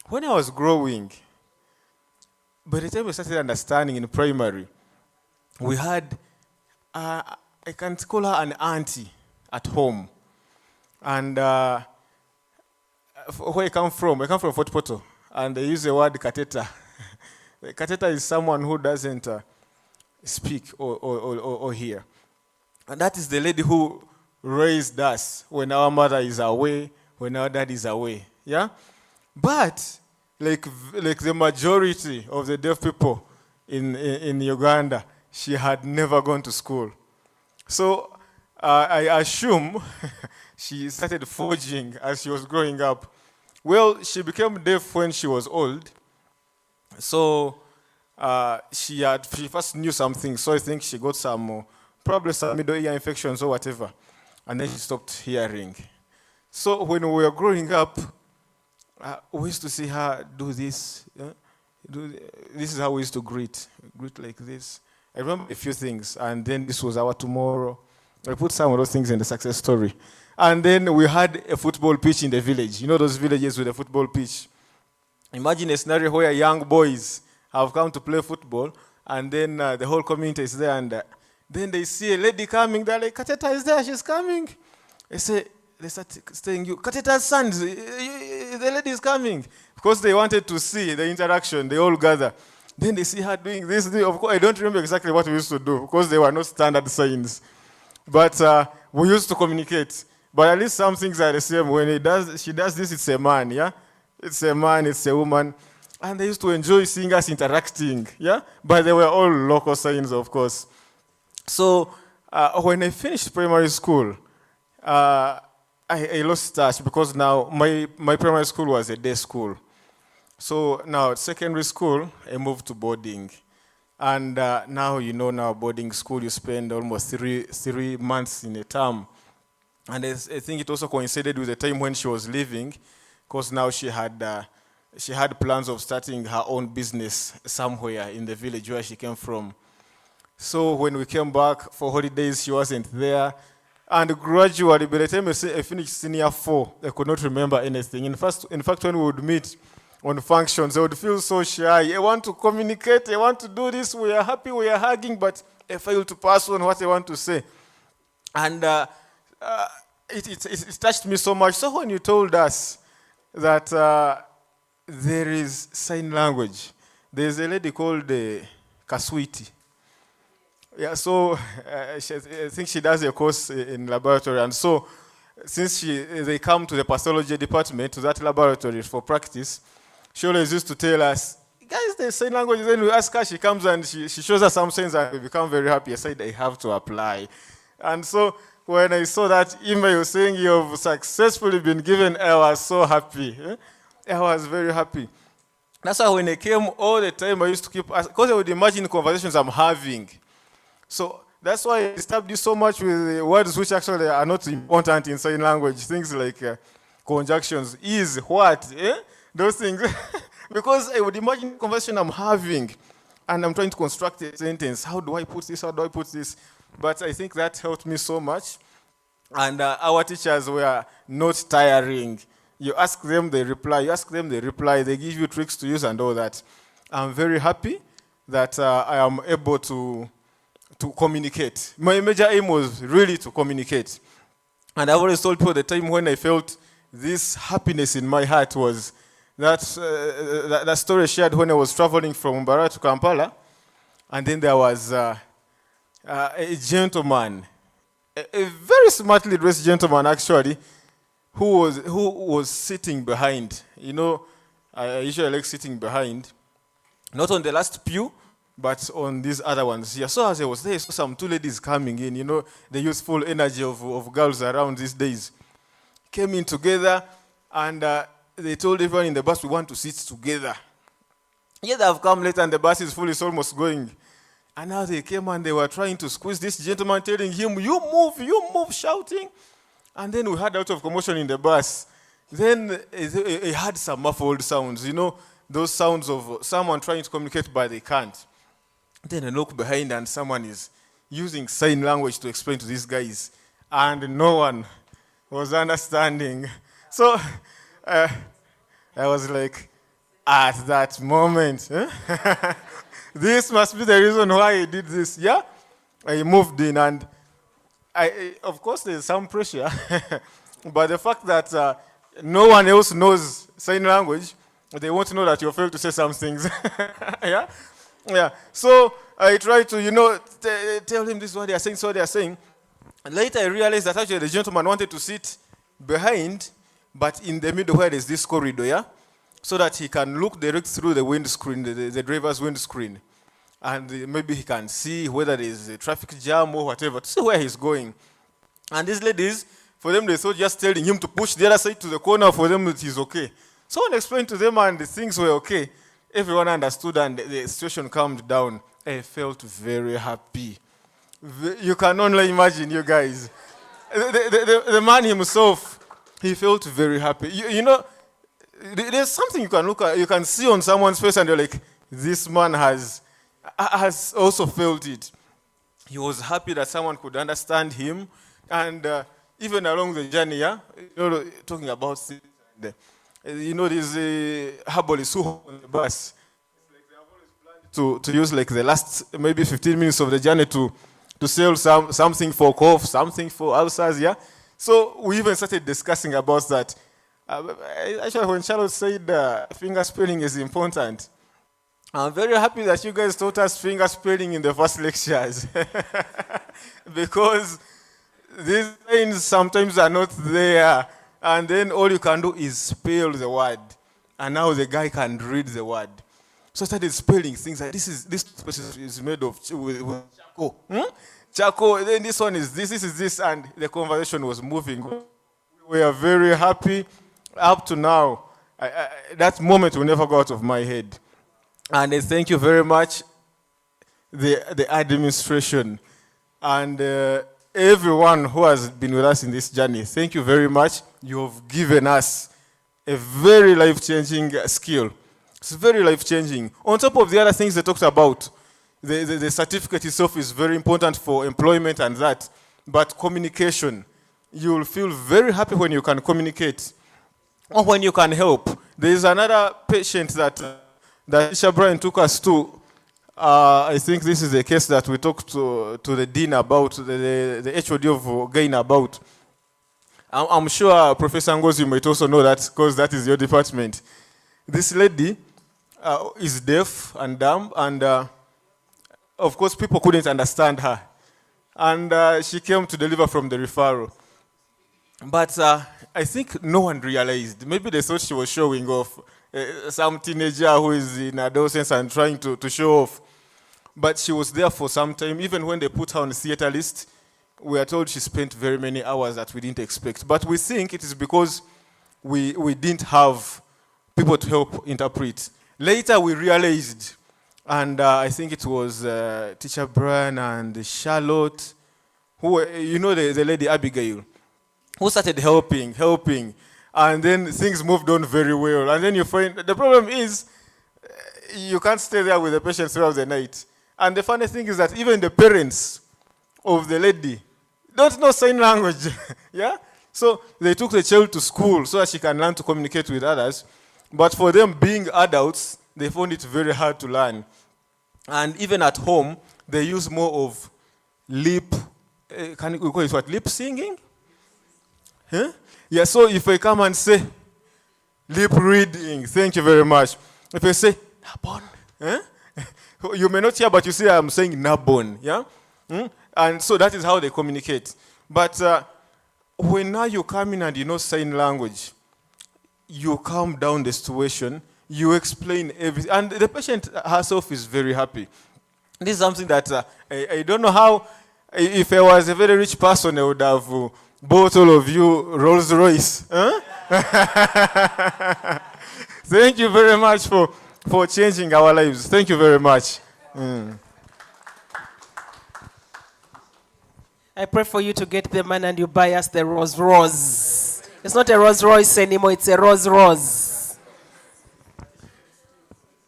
when I was growing, by the time we started understanding in primary, we had, I can't call her an auntie at home. And where I come from Fort Portal, and they use the word kateta. Kateta is someone who doesn't speak or hear. And that is the lady who raised us when our mother is away, when our dad is away. Yeah? But like the majority of the deaf people in Uganda, she had never gone to school. So I assume she started forging as she was growing up. Well, she became deaf when she was old. So she first knew something, so I think she got probably some middle ear infections or whatever, and then she stopped hearing. So when we were growing up, we used to see her do this. This is how we used to greet like this. I remember a few things, and then this was our tomorrow. I put some of those things in the success story. And then we had a football pitch in the village. You know those villages with a football pitch? Imagine a scenario where young boys have come to play football, and then the whole community is there, and then they see a lady coming. They're like, Kateta is there, she's coming. They start saying, Kateta's son, the lady is coming. Because they wanted to see the interaction, they all gather. Then they see her doing this. Of course, I don't remember exactly what we used to do, because they were not standard signs. But we used to communicate. But at least some things are the same. When she does this, it's a man, yeah? It's a man, it's a woman. And they used to enjoy seeing us interacting, yeah? But they were all local signs, of course. So when I finished primary school, I lost touch because now my primary school was a day school. So now at secondary school, I moved to boarding. And now, now boarding school, you spend almost three months in a term. And I think it also coincided with the time when she was leaving, because now she had plans of starting her own business somewhere in the village where she came from. So when we came back for holidays, she wasn't there. And gradually, by the time I finished senior 4, I could not remember anything. In fact, when we would meet on functions, I would feel so shy. I want to communicate, I want to do this, we are happy, we are hugging, but I fail to pass on what I want to say. And it touched me so much. So when you told us that there is sign language, there's a lady called Kaswiti. Yeah, so I think she does a course in laboratory, and so since they come to the pathology department, to that laboratory for practice, she always used to tell us, guys, there's sign language. Then we ask her, she comes and she shows us some signs, and we become very happy. I said, I have to apply. And so when I saw that email saying you've successfully been given, I was so happy. I was very happy. That's why when I came all the time, I used to keep asking, because I would imagine conversations I'm having. So that's why I disturbed you so much with words which actually are not important in sign language. Things like conjunctions, is, what, those things. Because I would imagine the conversation I'm having, and I'm trying to construct a sentence. How do I put this? How do I put this? But I think that helped me so much. And our teachers were not tiring. You ask them, they reply. You ask them, they reply. They give you tricks to use and all that. I'm very happy that I am able to to communicate. My major aim was really to communicate. And I've always told people the time when I felt this happiness in my heart was that story I shared when I was traveling from Mbarara to Kampala. And then there was a gentleman, a very smartly dressed gentleman actually, who was sitting behind. You know, I usually like sitting behind, not on the last pew, but on these other ones here. So as I was there, I saw some two ladies coming in, you know, the youthful energy of girls around these days. Came in together, and they told everyone in the bus, we want to sit together. Yeah, they have come later, and the bus is full, it's almost going. And now they came and they were trying to squeeze this gentleman, telling him, you move, shouting. And then we had a lot of commotion in the bus. Then it had some muffled sounds, you know, those sounds of someone trying to communicate but they can't. Then I look behind and someone is using sign language to explain to these guys. And no one was understanding. So I was like, at that moment, this must be the reason why I did this. Yeah, I moved in and of course there's some pressure, but the fact that no one else knows sign language, they won't know that you failed to say some things. Yeah? Yeah. So I try to, you know, tell him this is what they are saying, so they are saying. And later I realized that actually the gentleman wanted to sit behind, but in the middle where there's this corridor, yeah? So that he can look direct through the windscreen, the driver's windscreen. And maybe he can see whether there's a traffic jam or whatever, to see where he's going. And these ladies, for them, they thought just telling him to push the other side to the corner, for them it is okay. Someone explained to them and the things were okay. Everyone understood and the situation calmed down. I felt very happy. You can only imagine, you guys. The man himself, he felt very happy. You know, there's something you can look at, you can see on someone's face and you're like, this man has also felt it. He was happy that someone could understand him. And even along the journey, yeah, you know, talking about things, you know, there's a herbalist who on the bus. To use like the last maybe 15 minutes of the journey to sell something for cough, something for ulcers, yeah? So we even started discussing about that. Actually, when Charlotte said finger spelling is important, I'm very happy that you guys taught us finger spelling in the first lectures. Because these things sometimes are not there. And then all you can do is spell the word. And now the guy can read the word. So I started spelling things like this is made of with charcoal. Charcoal, then this one is this is this, and the conversation was moving. We are very happy. Up to now, that moment will never go out of my head. And I thank you very much, the administration, and everyone who has been with us in this journey. Thank you very much. You have given us a very life-changing skill. It's very life-changing. On top of the other things they talked about, the certificate itself is very important for employment and that, but communication, you'll feel very happy when you can communicate or when you can help. There is another patient that Isha Brian took us to. I think this is a case that we talked to the dean about, the HOD of GAIN about. I'm sure Professor Ngozi, you might also know that because that is your department. This lady is deaf and dumb, and of course people couldn't understand her. And she came to deliver from the referral. But I think no one realized. Maybe they thought she was showing off. Some teenager who is in adolescence and trying to show off. But she was there for some time. Even when they put her on the theater list, we are told she spent very many hours that we didn't expect. But we think it is because we didn't have people to help interpret. Later we realized, and I think it was Teacher Brian and Charlotte, who, you know, the lady Abigail, who started helping, and then things moved on very well. And then you find, the problem is, you can't stay there with the patient throughout the night. And the funny thing is that even the parents of the lady don't know sign language, yeah? So they took the child to school so that she can learn to communicate with others. But for them being adults, they found it very hard to learn. And even at home, they use more of lip, can we call it what, lip singing? Huh? Yeah, so if I come and say lip reading, thank you very much. If I say nabon, you may not hear, but you see I'm saying nabon, yeah? And so that is how they communicate. But when now you come in and you know sign language, you calm down the situation, you explain everything, and the patient herself is very happy. This is something that I don't know how, if I was a very rich person, I would have bought all of you Rolls Royce. Huh? Thank you very much for changing our lives. Thank you very much.
I pray for you to get the man and you buy us the Rolls Royce. It's not a Rolls Royce anymore, it's a Rolls Royce.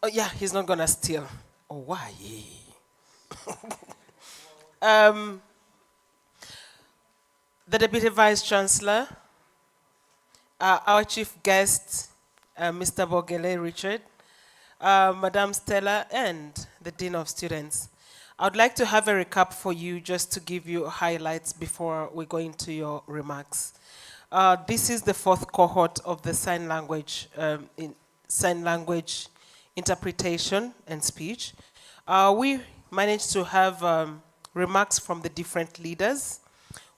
Oh yeah, he's not gonna steal. Oh why? The Deputy Vice Chancellor, our chief guest, Mr. Bogele Richard, Madam Stella, and the Dean of Students. I would like to have a recap for you just to give you highlights before we go into your remarks. This is the fourth cohort of the sign language interpretation and speech. We managed to have remarks from the different leaders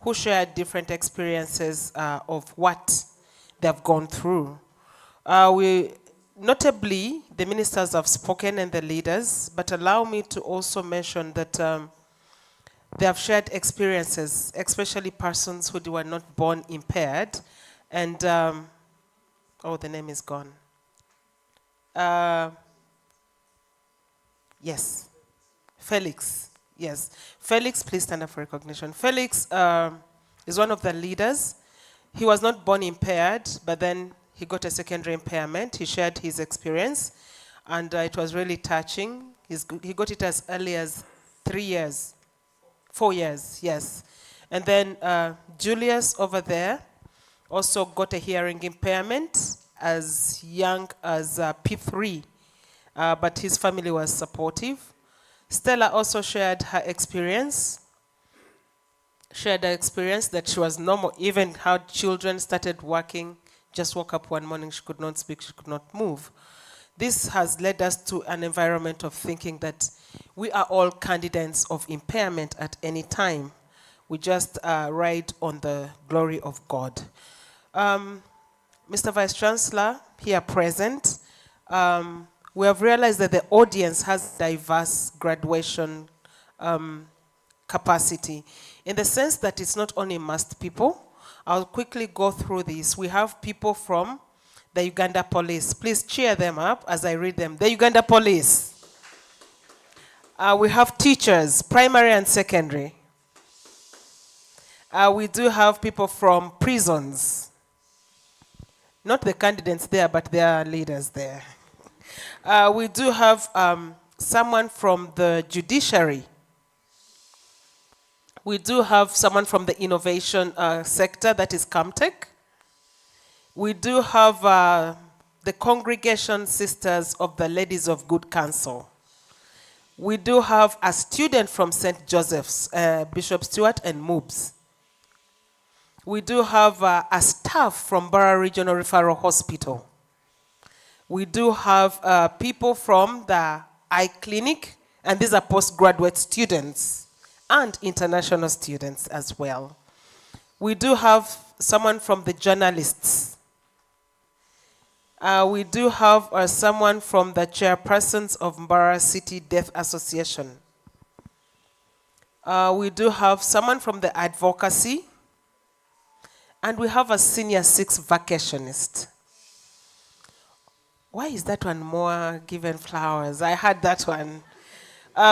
who shared different experiences of what they've gone through. Notably, the ministers have spoken and the leaders, but allow me to also mention that they have shared experiences, especially persons who were not born impaired. And, oh, the name is gone. Yes, Felix. Yes, Felix, please stand up for recognition. Felix is one of the leaders. He was not born impaired, but then he got a secondary impairment. He shared his experience, and it was really touching. He got it as early as 4 years, yes. And then Julius over there also got a hearing impairment as young as P3, but his family was supportive. Stella also shared her experience. That she was normal, even how children started working, just woke up one morning, she could not speak, she could not move. This has led us to an environment of thinking that we are all candidates of impairment at any time. We just ride on the glory of God. Mr. Vice Chancellor, here present, we have realized that the audience has diverse graduation capacity, in the sense that it's not only masked people. I'll quickly go through this. We have people from the Uganda Police. Please cheer them up as I read them. The Uganda Police. We have teachers, primary and secondary. We do have people from prisons. Not the candidates there, but there are leaders there. We do have someone from the judiciary. We do have someone from the innovation sector, that is Camtech. We do have the congregation sisters of the Ladies of Good Counsel. We do have a student from St. Joseph's, Bishop Stewart and Moobs. We do have a staff from Mbarara Regional Referral Hospital. We do have people from the eye clinic, and these are postgraduate students and international students as well. We do have someone from the journalists. We do have someone from the chairpersons of Mbarara City Deaf Association. We do have someone from the Advocacy. And we have a senior 6 vacationist. Why is that one more given flowers? I had that one.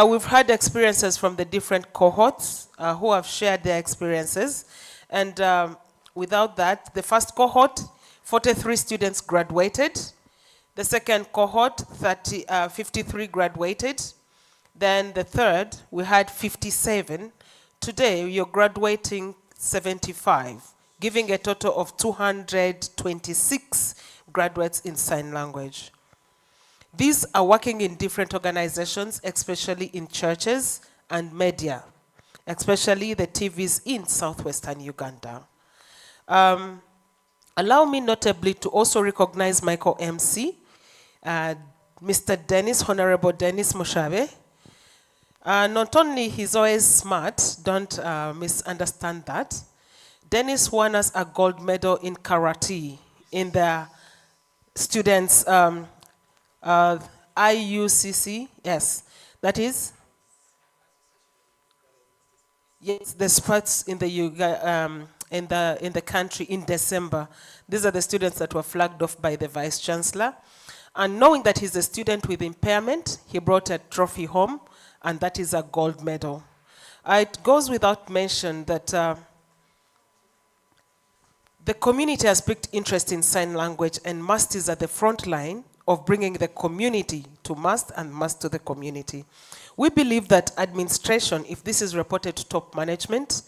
We've had experiences from the different cohorts who have shared their experiences. And without that, the first cohort, 43 students graduated. The second cohort, 53 graduated. Then the third, we had 57. Today, you're graduating 75, giving a total of 226 graduates in sign language. These are working in different organizations, especially in churches and media. especially the TVs in southwestern Uganda. Allow me notably to also recognize my co-MC, Mr. Dennis, Honorable Dennis Mushabe. Not only he's always smart, don't misunderstand that. Dennis won us a gold medal in karate in the students' IUCC, yes, that is, yes, the sports in the in the country in December. These are the students that were flagged off by the Vice Chancellor. And knowing that he's a student with impairment, he brought a trophy home, and that is a gold medal. It goes without mention that the community has picked interest in sign language, and MUST is at the front line of bringing the community to MUST and MUST to the community. We believe that administration, if this is reported to top management,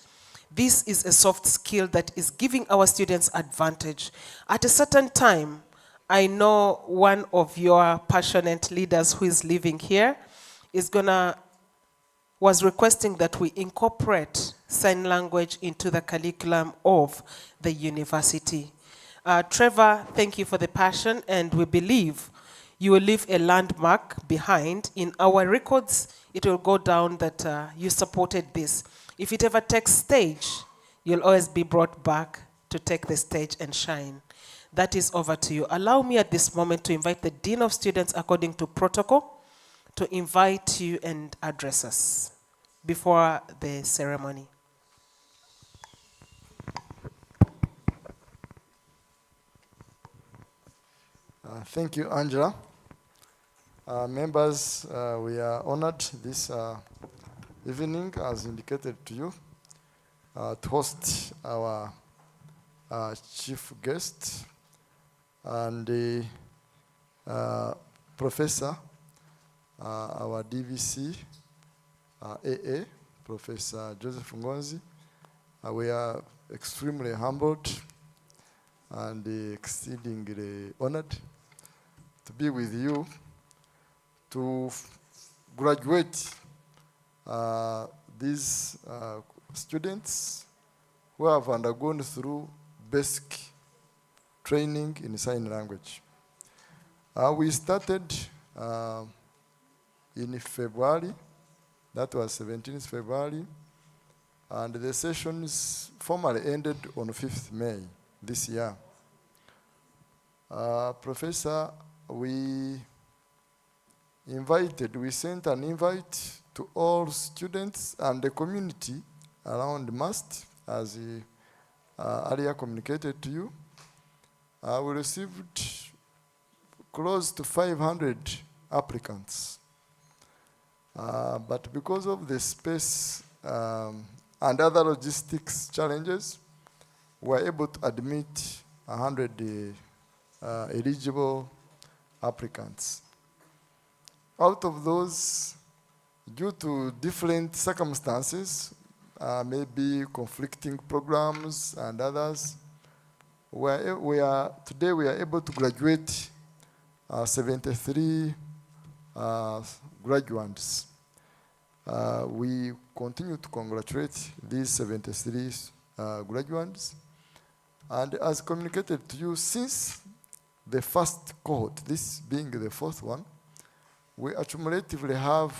this is a soft skill that is giving our students advantage. At a certain time, I know one of your passionate leaders who is living here was requesting that we incorporate sign language into the curriculum of the university. Trevor, thank you for the passion, and we believe you will leave a landmark behind. In our records, it will go down that you supported this. If it ever takes stage, you'll always be brought back to take the stage and shine. That is over to you. Allow me at this moment to invite the Dean of Students, according to protocol, to invite you and address us before the ceremony.
Thank you, Angela. Members, we are honored this evening, as indicated to you, to host our chief guest and the professor, our DVC, AA, Professor Joseph Ngonzi. We are extremely humbled and exceedingly honored to be with you to graduate these students who have undergone through basic training in sign language. We started in February, that was 17th February, and the sessions formally ended on 5th May this year. Professor, we sent an invite to all students and the community around MUST, as earlier communicated to you. We received close to 500 applicants. But because of the space and other logistics challenges, we were able to admit 100 eligible applicants. Out of those, due to different circumstances, maybe conflicting programs and others, today we are able to graduate 73 graduates. We continue to congratulate these 73 graduates. And as communicated to you, since the first cohort, this being the fourth one, we accumulatively have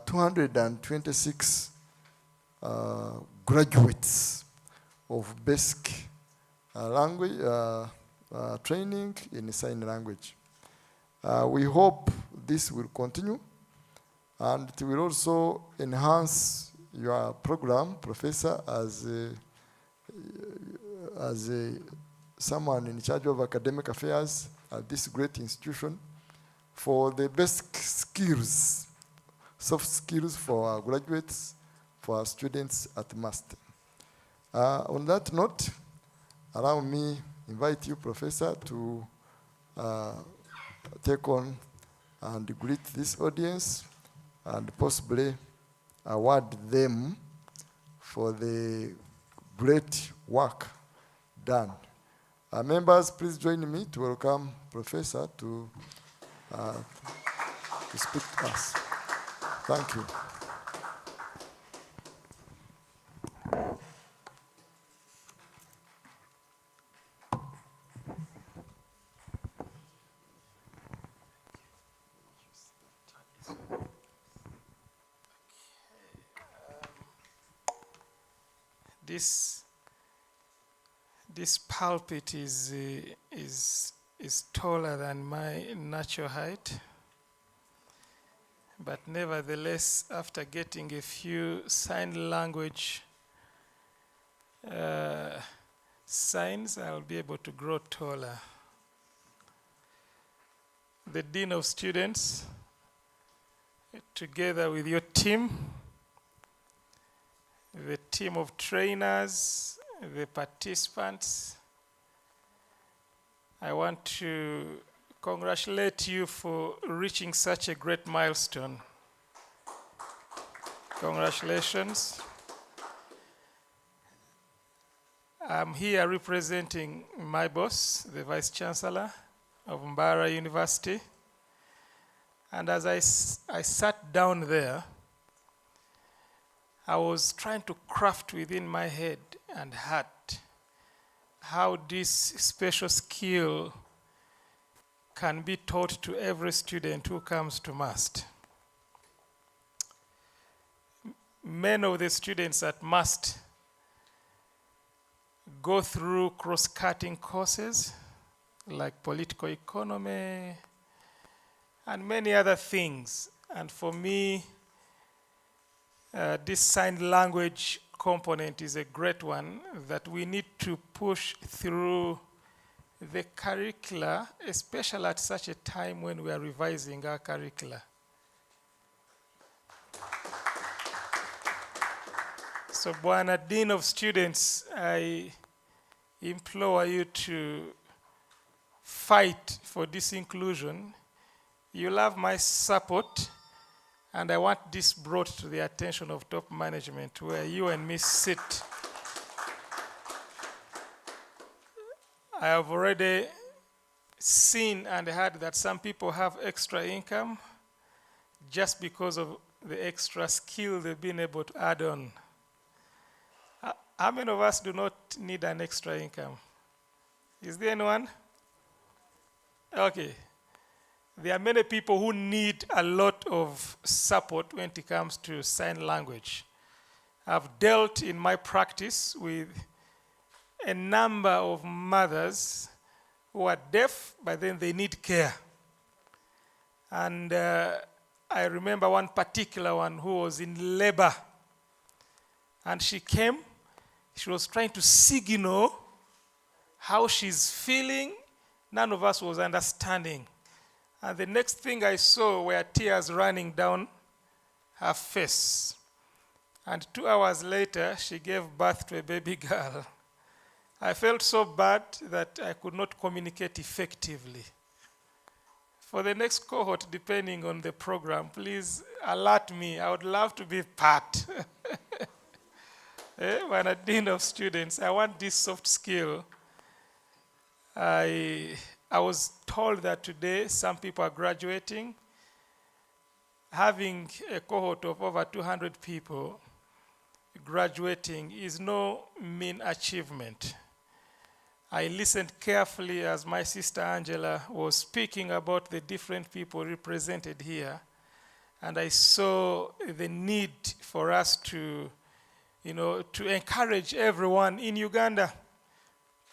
226 graduates of basic language training in sign language. We hope this will continue, and it will also enhance your program, Professor, as someone in charge of academic affairs at this great institution, for the basic skills, soft skills for our graduates, for our students at MUST. On that note, allow me invite you, Professor, to take on and greet this audience and possibly award them for the great work done. Members, please join me to welcome Professor to speak to us. Thank you.
this pulpit is taller than my natural height. But nevertheless, after getting a few sign language signs, I'll be able to grow taller. The Dean of Students, together with your team, the team of trainers, the participants, I want to congratulate you for reaching such a great milestone. Congratulations. I'm here representing my boss, the Vice Chancellor of Mbarara University. And as I sat down there, I was trying to craft within my head and heart how this special skill can be taught to every student who comes to MUST. Many of the students at MUST go through cross-cutting courses like political economy and many other things. And for me, this sign language component is a great one that we need to push through the curricula, especially at such a time when we are revising our curricula. So, Bwana Dean of Students, I implore you to fight for this inclusion. You'll have my support, and I want this brought to the attention of top management, where you and me sit. I have already seen and heard that some people have extra income just because of the extra skill they've been able to add on. How many of us do not need an extra income? Is there anyone? Okay. There are many people who need a lot of support when it comes to sign language. I've dealt in my practice with a number of mothers who are deaf, but then they need care. And I remember one particular one who was in labor. And she came, she was trying to signal how she's feeling. None of us was understanding. And the next thing I saw were tears running down her face. And 2 hours later, she gave birth to a baby girl. I felt so bad that I could not communicate effectively. For the next cohort, depending on the program, please alert me. I would love to be part. When a dean of students, I want this soft skill. I was told that today some people are graduating. Having a cohort of over 200 people graduating is no mean achievement. I listened carefully as my sister Angela was speaking about the different people represented here, and I saw the need for us to encourage everyone in Uganda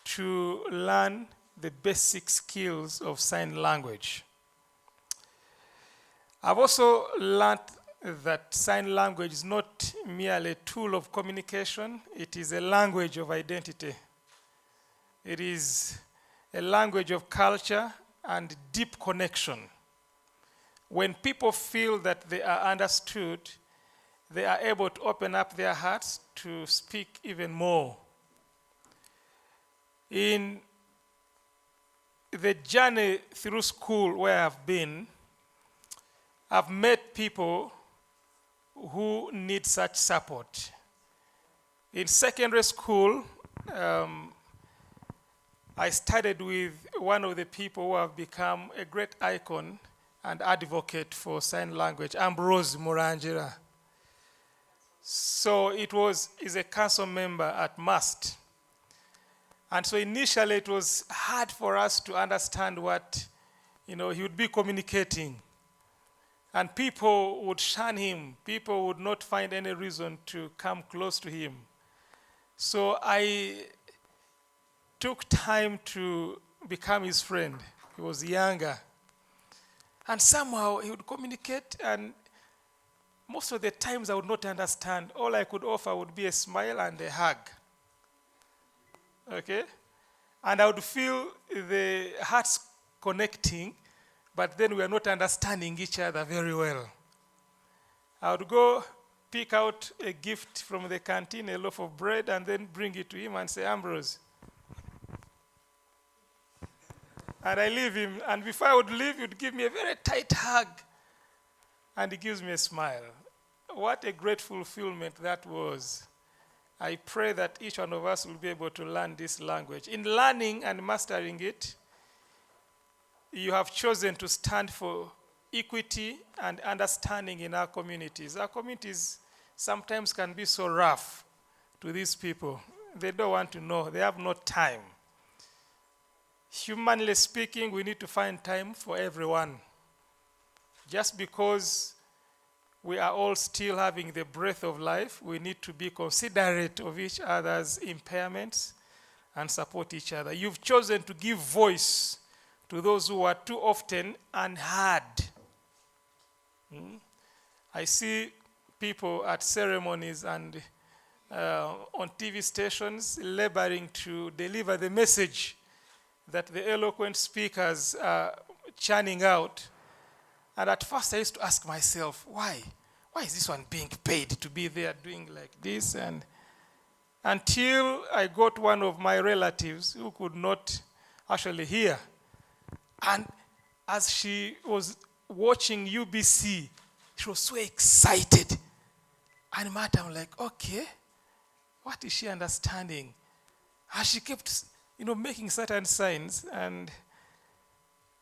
to learn the basic skills of sign language. I've also learned that sign language is not merely a tool of communication, it is a language of identity. It is a language of culture and deep connection. When people feel that they are understood, they are able to open up their hearts to speak even more. In the journey through school where I've been, I've met people who need such support. In secondary school, I studied with one of the people who have become a great icon and advocate for sign language, Ambrose Murangira. So he's a council member at MUST. And so initially it was hard for us to understand what, he would be communicating. And people would shun him. People would not find any reason to come close to him. So I took time to become his friend. He was younger. And somehow he would communicate, and most of the times I would not understand. All I could offer would be a smile and a hug. Okay? And I would feel the hearts connecting, but then we are not understanding each other very well. I would go pick out a gift from the canteen, a loaf of bread, and then bring it to him and say, Ambrose. And I leave him, and before I would leave, he would give me a very tight hug, and he gives me a smile. What a great fulfillment that was. I pray that each one of us will be able to learn this language. In learning and mastering it, you have chosen to stand for equity and understanding in our communities. Our communities sometimes can be so rough to these people. They don't want to know. They have no time. Humanly speaking, we need to find time for everyone. Just because we are all still having the breath of life, we need to be considerate of each other's impairments and support each other. You've chosen to give voice to those who are too often unheard. I see people at ceremonies and on TV stations laboring to deliver the message that the eloquent speakers are churning out. And at first I used to ask myself, why? Why is this one being paid to be there doing like this? And until I got one of my relatives who could not actually hear. And as she was watching UBC, she was so excited. And I'm like, okay, what is she understanding? And she kept, making certain signs. And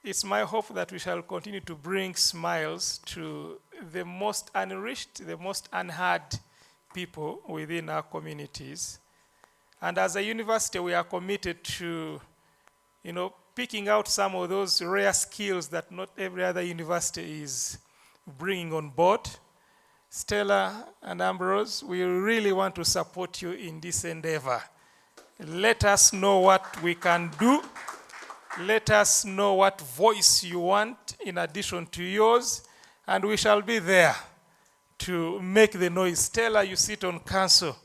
it's my hope that we shall continue to bring smiles to the most unreached, the most unheard people within our communities. And as a university, we are committed to, picking out some of those rare skills that not every other university is bringing on board. Stella and Ambrose, we really want to support you in this endeavor. Let us know what we can do. Let us know what voice you want in addition to yours, and we shall be there to make the noise. Stella, you sit on council.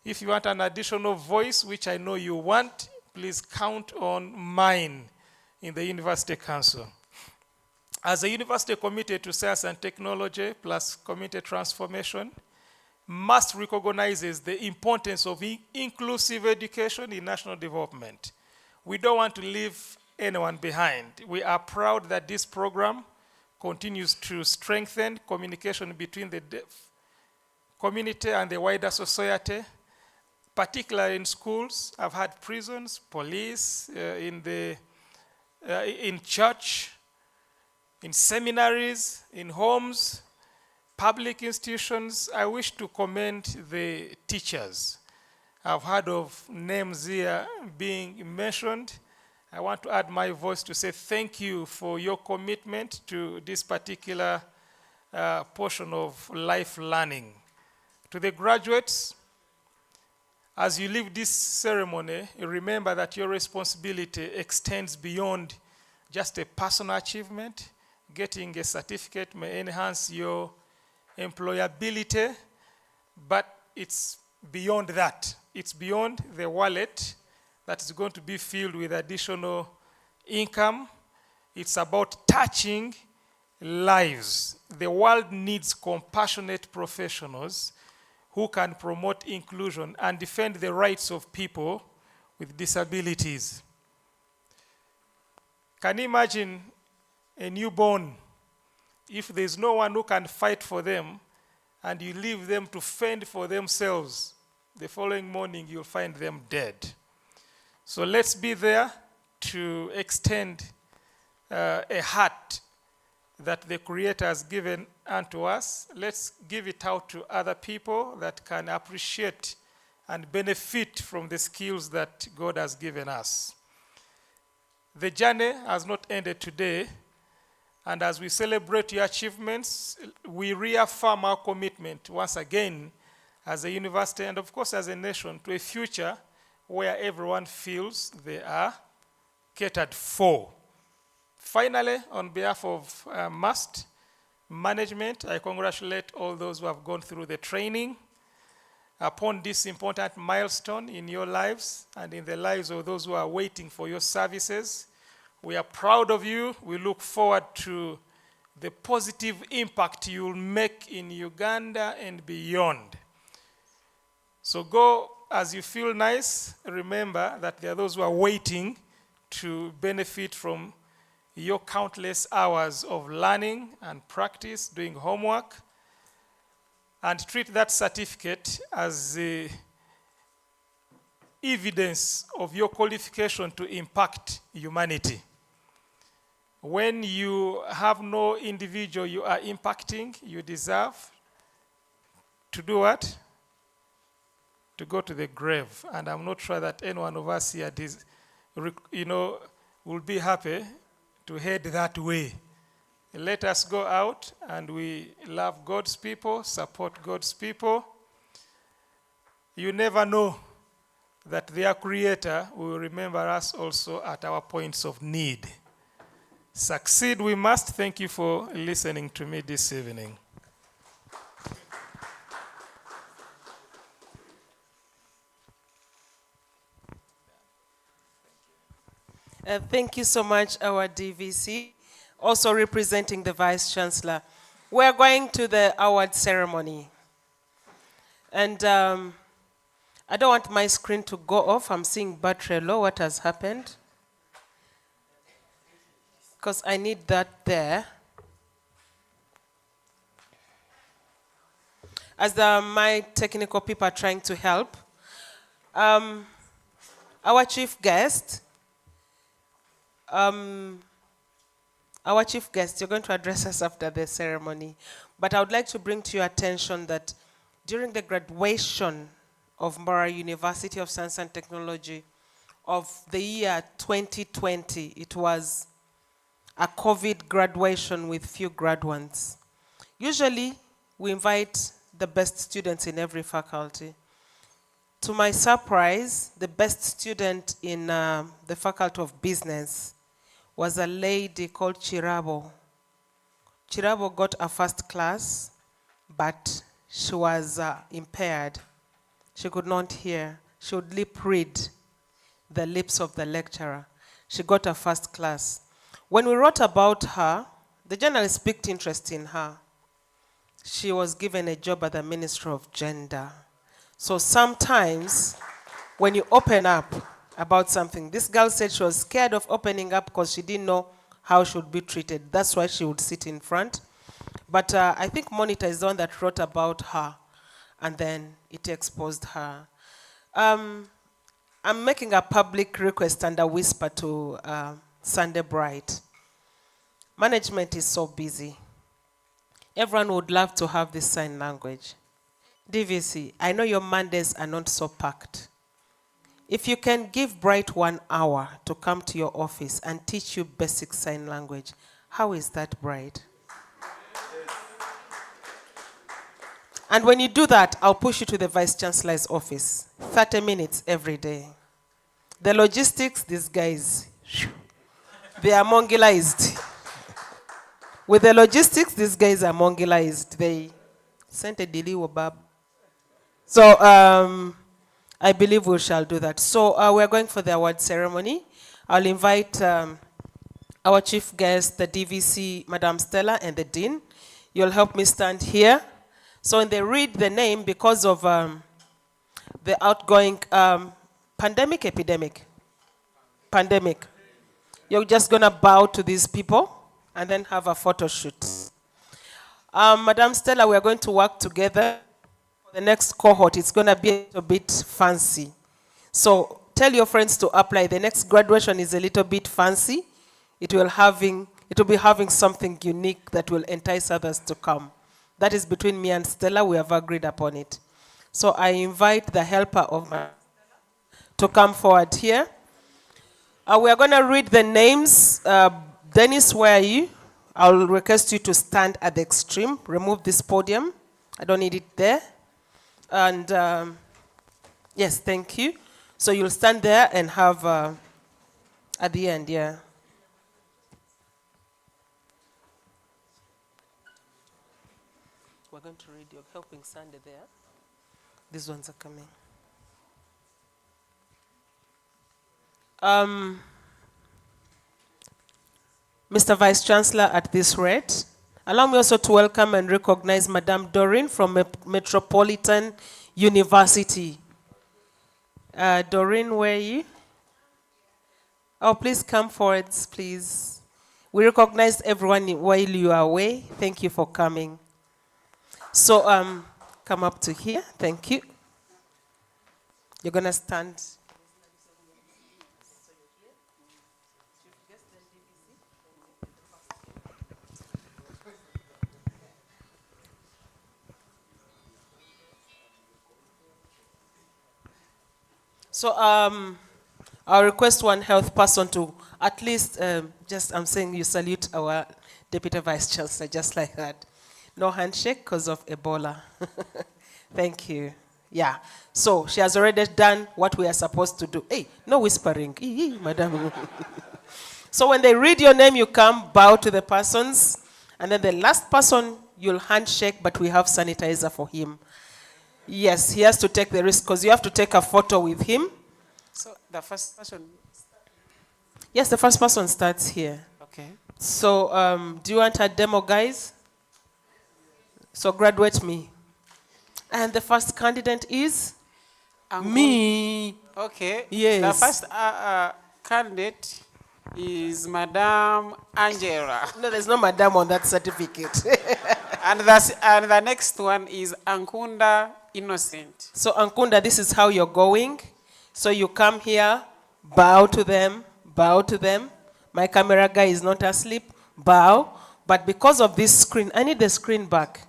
If you want an additional voice, which I know you want, please count on mine in the University Council. As a university committed to science and technology plus community transformation, must recognizes the importance of inclusive education in national development. We don't want to leave anyone behind. We are proud that this program continues to strengthen communication between the deaf community and the wider society, particularly in schools. I've had prisons, police, in church, in seminaries, in homes, public institutions. I wish to commend the teachers. I've heard of names here being mentioned. I want to add my voice to say thank you for your commitment to this particular portion of life learning. To the graduates, as you leave this ceremony, you remember that your responsibility extends beyond just a personal achievement. Getting a certificate may enhance your employability, but it's beyond that. It's beyond the wallet that is going to be filled with additional income. It's about touching lives. The world needs compassionate professionals who can promote inclusion and defend the rights of people with disabilities. Can you imagine a newborn, if there's no one who can fight for them and you leave them to fend for themselves, the following morning you'll find them dead. So let's be there to extend a heart that the Creator has given unto us. Let's give it out to other people that can appreciate and benefit from the skills that God has given us. The journey has not ended today, and as we celebrate your achievements, we reaffirm our commitment once again as a university, and of course as a nation, to a future where everyone feels they are catered for. Finally, on behalf of MUST management, I congratulate all those who have gone through the training upon this important milestone in your lives and in the lives of those who are waiting for your services. We are proud of you. We look forward to the positive impact you will make in Uganda and beyond. So go as you feel nice. Remember that there are those who are waiting to benefit from your countless hours of learning and practice, doing homework, and treat that certificate as the evidence of your qualification to impact humanity. When you have no individual you are impacting, you deserve to do what? To go to the grave. And I'm not sure that any one of us here will be happy to head that way. Let us go out and we love God's people, support God's people. You never know that their Creator will remember us also at our points of need. Succeed we must. Thank you for listening to me this evening.
Thank you so much, our DVC. Also representing the Vice Chancellor. We're going to the award ceremony. And I don't want my screen to go off. I'm seeing battery low. What has happened? Because I need that there. As my technical people are trying to help, our chief guest, you're going to address us after the ceremony. But I would like to bring to your attention that during the graduation of Mbarara University of Science and Technology of the year 2020, it was a COVID graduation with few graduates. Usually, we invite the best students in every faculty. To my surprise, the best student in the Faculty of Business was a lady called Chirabo. Chirabo got a first class, but she was impaired. She could not hear. She would lip read the lips of the lecturer. She got a first class. When we wrote about her, the journalist picked interest in her. She was given a job at the Ministry of Gender. So sometimes, when you open up about something, this girl said she was scared of opening up because she didn't know how she would be treated. That's why she would sit in front. But I think Monitor is the one that wrote about her, and then it exposed her. I'm making a public request and a whisper to Sunday Bright. Management is so busy. Everyone would love to have this sign language. DVC, I know your Mondays are not so packed. If you can give Bright 1 hour to come to your office and teach you basic sign language, how is that, Bright? And when you do that, I'll push you to the Vice Chancellor's office. 30 minutes every day. The logistics, these guys, they are mongolized. With the logistics, these guys are mongolized. They sent a dili bab. So I believe we shall do that. So we're going for the award ceremony. I'll invite our chief guest, the DVC, Madam Stella, and the Dean. You'll help me stand here. So when they read the name, because of the outgoing pandemic, you're just going to bow to these people and then have a photo shoot. Madam Stella, we are going to work together. For the next cohort, it's going to be a little bit fancy. So tell your friends to apply. The next graduation is a little bit fancy. It will be having something unique that will entice others to come. That is between me and Stella. We have agreed upon it. So I invite the helper of my to come forward here. We are going to read the names. Dennis, where are you? I'll request you to stand at the extreme. Remove this podium. I don't need it there. And yes, thank you. So you'll stand there and have at the end, yeah. We're going to read your helping Sunday there. These ones are coming. Mr. Vice Chancellor, at this rate, allow me also to welcome and recognize Madame Doreen from Metropolitan University. Doreen, where are you? Oh, please come forward, please. We recognize everyone while you are away. Thank you for coming. So, come up to here. Thank you. You're going to stand. So, I'll request one health person to at least I'm saying you salute our Deputy Vice Chancellor just like that. No handshake because of Ebola. Thank you. Yeah. So she has already done what we are supposed to do. Hey, no whispering. Madam. So when they read your name, you come, bow to the persons, and then the last person, you'll handshake, but we have sanitizer for him. Yes, he has to take the risk because you have to take a photo with him.
So the first person.
Yes, the first person starts here.
Okay.
So do you want a demo, guys? So graduate me. And the first candidate is? Me.
Okay.
Yes.
The first candidate is Madame Angela.
No, there's no Madame on that certificate.
and the next one is Ankunda Innocent.
So Ankunda, this is how you're going. So you come here, bow to them, bow to them. My camera guy is not asleep, bow. But because of this screen, I need the screen back.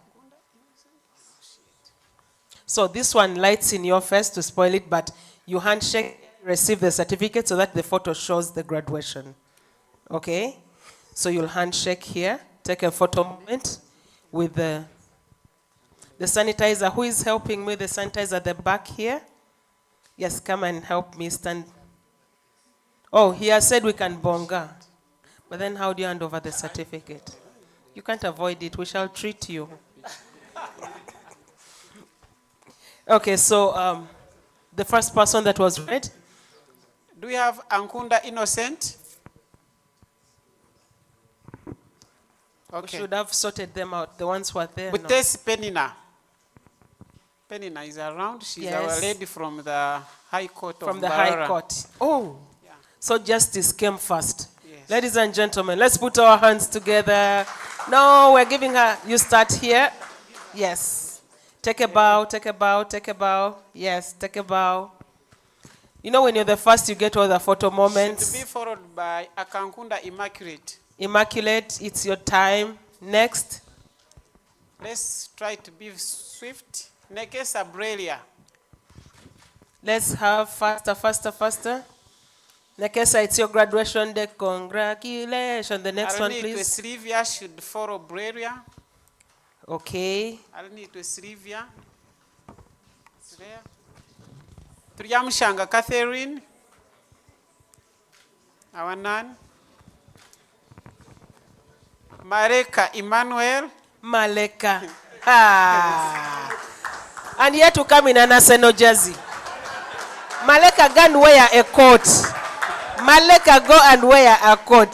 So this one lights in your face to spoil it, but you handshake, receive the certificate so that the photo shows the graduation. Okay? So you'll handshake here, take a photo moment with the sanitizer. Who is helping me? The sanitizer at the back here? Yes, come and help me stand. Oh, he has said we can bonga. But then how do you hand over the certificate? You can't avoid it. We shall treat you. Okay, so the first person that was read.
Do we have Ankunda Innocent?
Okay. We should have sorted them out, the ones who are there.
Butes Penina. Penina is around. She's our lady from the High Court
from the High Court. Oh, yeah. So justice came first. Yes. Ladies and gentlemen, let's put our hands together. No, we're giving her, you start here. Yes. Take a bow, take a bow, take a bow. Yes, take a bow. You know when you're the first, you get all the photo moments.
Should be followed by Akankunda Immaculate.
Immaculate, it's your time. Next.
Let's try to be swift. Nekesa Brelia.
Let's have faster, faster, faster. Nekesa, it's your graduation day. Congratulations. The next one, please.
Silvia should follow Brelia.
Okay.
I'll need to Silvia. Tuyamushanga Catherine. Our nun. Maleka Emmanuel.
Maleka. Ah. And yet to come in an Arsenal jersey. Maleka, go and wear a coat. Maleka, go and wear a coat.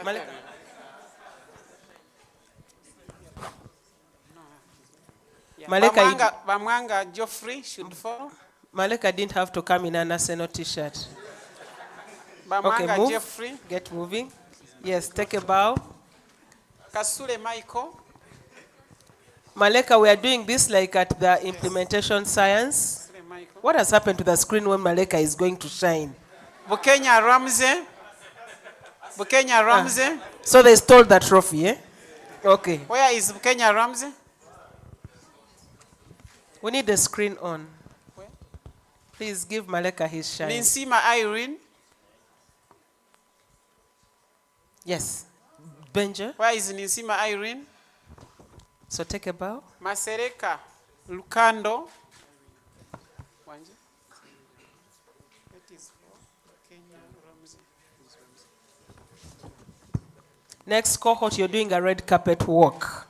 Maleka.
Maleka, Bamwanga Geoffrey should follow.
Maleka didn't have to come in an Arsenal t-shirt.
Bamwanga
Okay, move.
Geoffrey.
Get moving. Yes, take a bow.
Kasule Michael.
Maleka, we are doing this like at the implementation science. What has happened to the screen when Maleka is going to shine?
Bukenya Ramsey. Bukenya Ramsey.
So they stole the trophy, eh? Okay.
Where is Bukenya Ramsey?
We need the screen on. Where? Please give Maleka his shine.
Ninsima Irene.
Yes. Benja.
Where is Nisima Irene?
So take a bow.
Masereka Lukando. Wanje. That is for Kenya Ramsey.
Next cohort, you're doing a red carpet walk.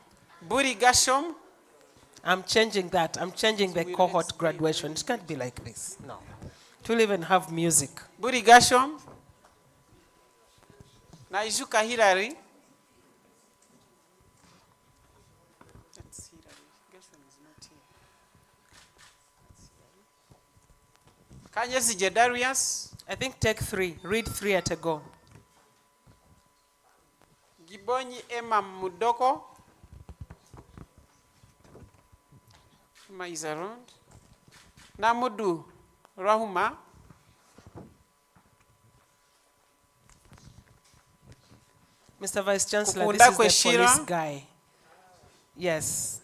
Buri Gashom.
I'm changing that. I'm changing the cohort graduation. It can't be like this. No. It will even have music.
Buri Gashom. Naijuka Hilary. That's Hilary. Gashom is not here. Kanyesi Jedarius.
I think take 3. Read 3 at a go.
Gibonyi Emma Mudoko. Emma is around. Namudu Rahuma.
Mr. Vice Chancellor,
Kukunda
this is the police
Kweshira.
guy. Yes.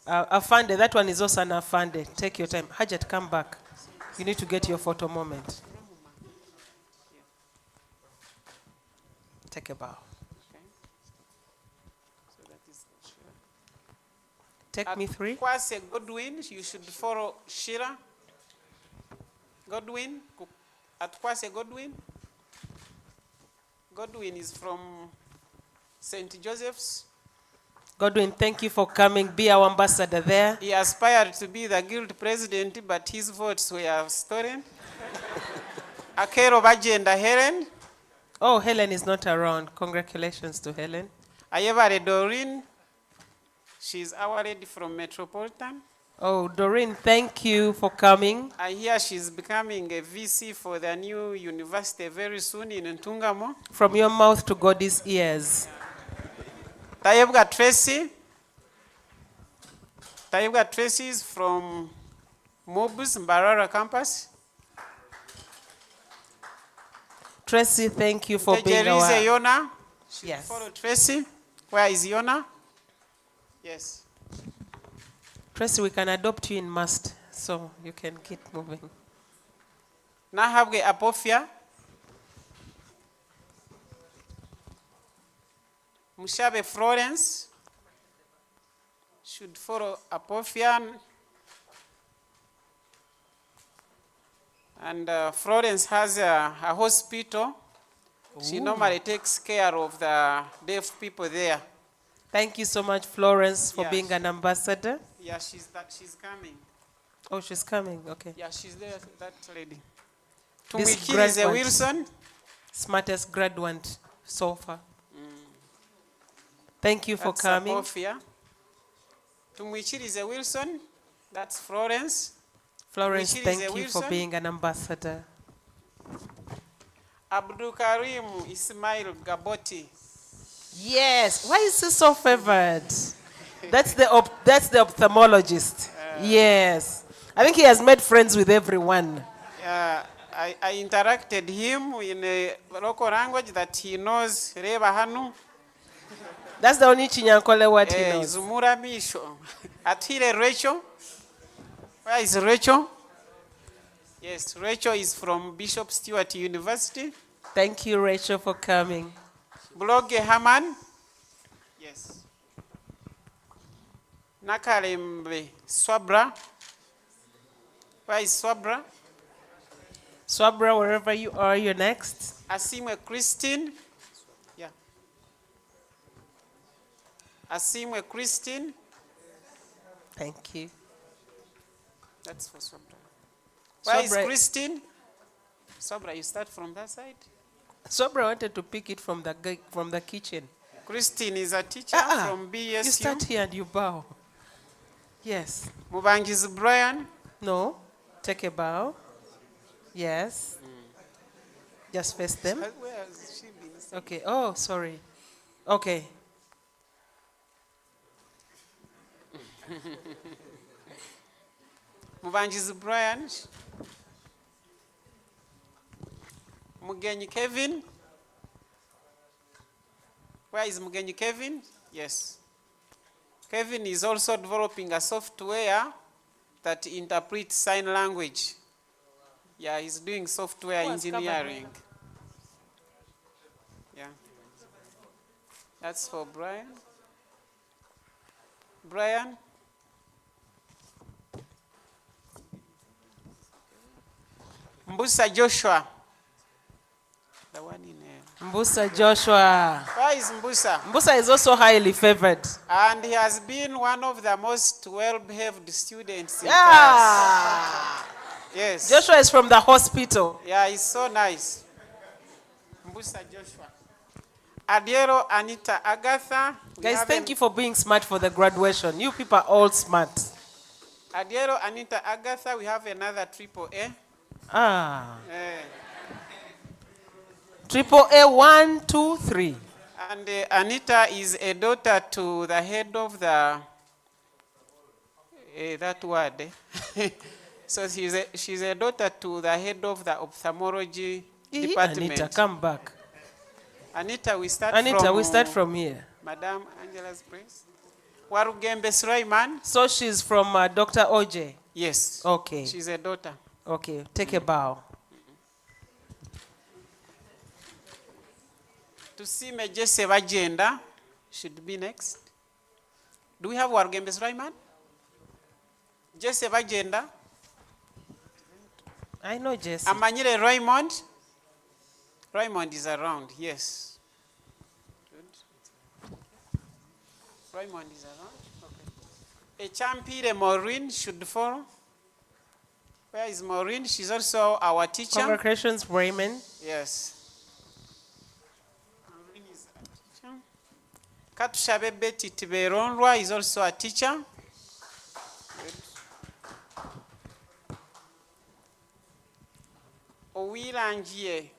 Afande, that one is also an Afande. Take your time. Hajat, come back. You need to get your photo moment. Take a bow. Take me 3.
Kwase Godwin, you should follow Shira. Godwin, at Kwase Godwin. Godwin is from St. Joseph's.
Godwin, thank you for coming. Be our ambassador there.
He aspired to be the guild president, but his votes were stolen. Akero Bajenda Helen.
Oh, Helen is not around. Congratulations to Helen.
Ayevare Doreen. She's our lady from Metropolitan.
Oh, Doreen, thank you for coming.
I hear she's becoming a VC for the new university very soon in Ntungamo.
From your mouth to God's ears.
Tayebga Tracy. Tayebga Tracy is from Mobus, Mbarara campus.
Tracy, thank you for being
Tejerize
our...
Yona.
Yes.
Follow Tracy. Where is Yona? Yes.
Tracy, we can adopt you in must, so you can keep moving.
Nahabwe Apofia. Mushabe Florence should follow Apofia. And Florence has a hospital. She
Ooh.
normally takes care of the deaf people there.
Thank you so much, Florence, for
Yeah,
being an ambassador.
Yeah, she's coming.
Oh, she's coming. Okay.
Yeah, she's there, that lady.
This
Tumwikirize
graduate,
Wilson.
smartest graduate so far. Thank you for
That's
coming.
Apofia. Tumwikirize Wilson. That's Florence.
Florence,
Tumwikirize
thank you
Wilson.
for being an ambassador.
Abdul Karim Ismail Gaboti.
Yes. Why is he so favored? That's the ophthalmologist. Yes. I think he has made friends with everyone.
I interacted him in a local language that he knows. Reba Hanu.
That's the only Chinyankole word he knows.
Zumura Misho. Atile Rachel. Where is Rachel? Yes, Rachel is from Bishop Stewart University.
Thank you, Rachel, for coming.
Bloge Haman. Yes. Nakalembe Swabra. Where is Swabra?
Swabra, wherever you are, you're next.
Asimwe Christine. Yeah. Asimwe Christine.
Thank you.
That's for Swabra. Where is
Swabra-
Christine? Swabra, you start from that side.
Swabra wanted to pick it from the kitchen.
Christine is a teacher from BSU.
You start here and you bow. Yes.
Mubangizi Brian.
No. Take a bow. Yes. Just face them.
Where has she been?
Okay. Oh, sorry. Okay.
Mubangizi Brian. Mugenyi Kevin. Where is Mugenyi Kevin? Yes. Kevin is also developing a software that interprets sign language. Yeah, he's doing software
Who has covered
engineering. Yeah. That's for Brian. Brian. Mbusa Joshua. The one in
Mbusa Joshua.
Where is Mbusa?
Mbusa is also highly favored.
And he has been one of the most well-behaved students in
Yeah.
class. Yes.
Joshua is from the hospital.
Yeah, he's so nice. Mbusa Joshua. Adiero Anita Agatha.
Guys, thank you for being smart for the graduation. You people are all smart.
Adiero Anita Agatha, we have another triple A.
Ah.
Eh.
Triple A 1, 2, 3.
And Anita is a daughter to the head of the, that word. So she's a daughter to the head of the ophthalmology department.
Anita, come back.
Anita, we start
from here.
Madam Angela's place. Warugembe Sulaiman.
So she's from Dr. OJ?
Yes.
Okay.
She's a daughter.
Okay, take a bow.
To see Jesse Bagenda should be next. Do we have Warugembe Sulaiman? Jesse Bagenda.
I know Jesse.
Amanyire Raymond. Raymond is around, yes. Good. Raymond is around. Okay. Echampire Maureen should follow. Where is Maureen? She's also our teacher.
Congratulations, Raymond.
Yes. Maureen is a teacher. Katushabe Betty Tiberonwa is also a teacher. Good. Owirangie.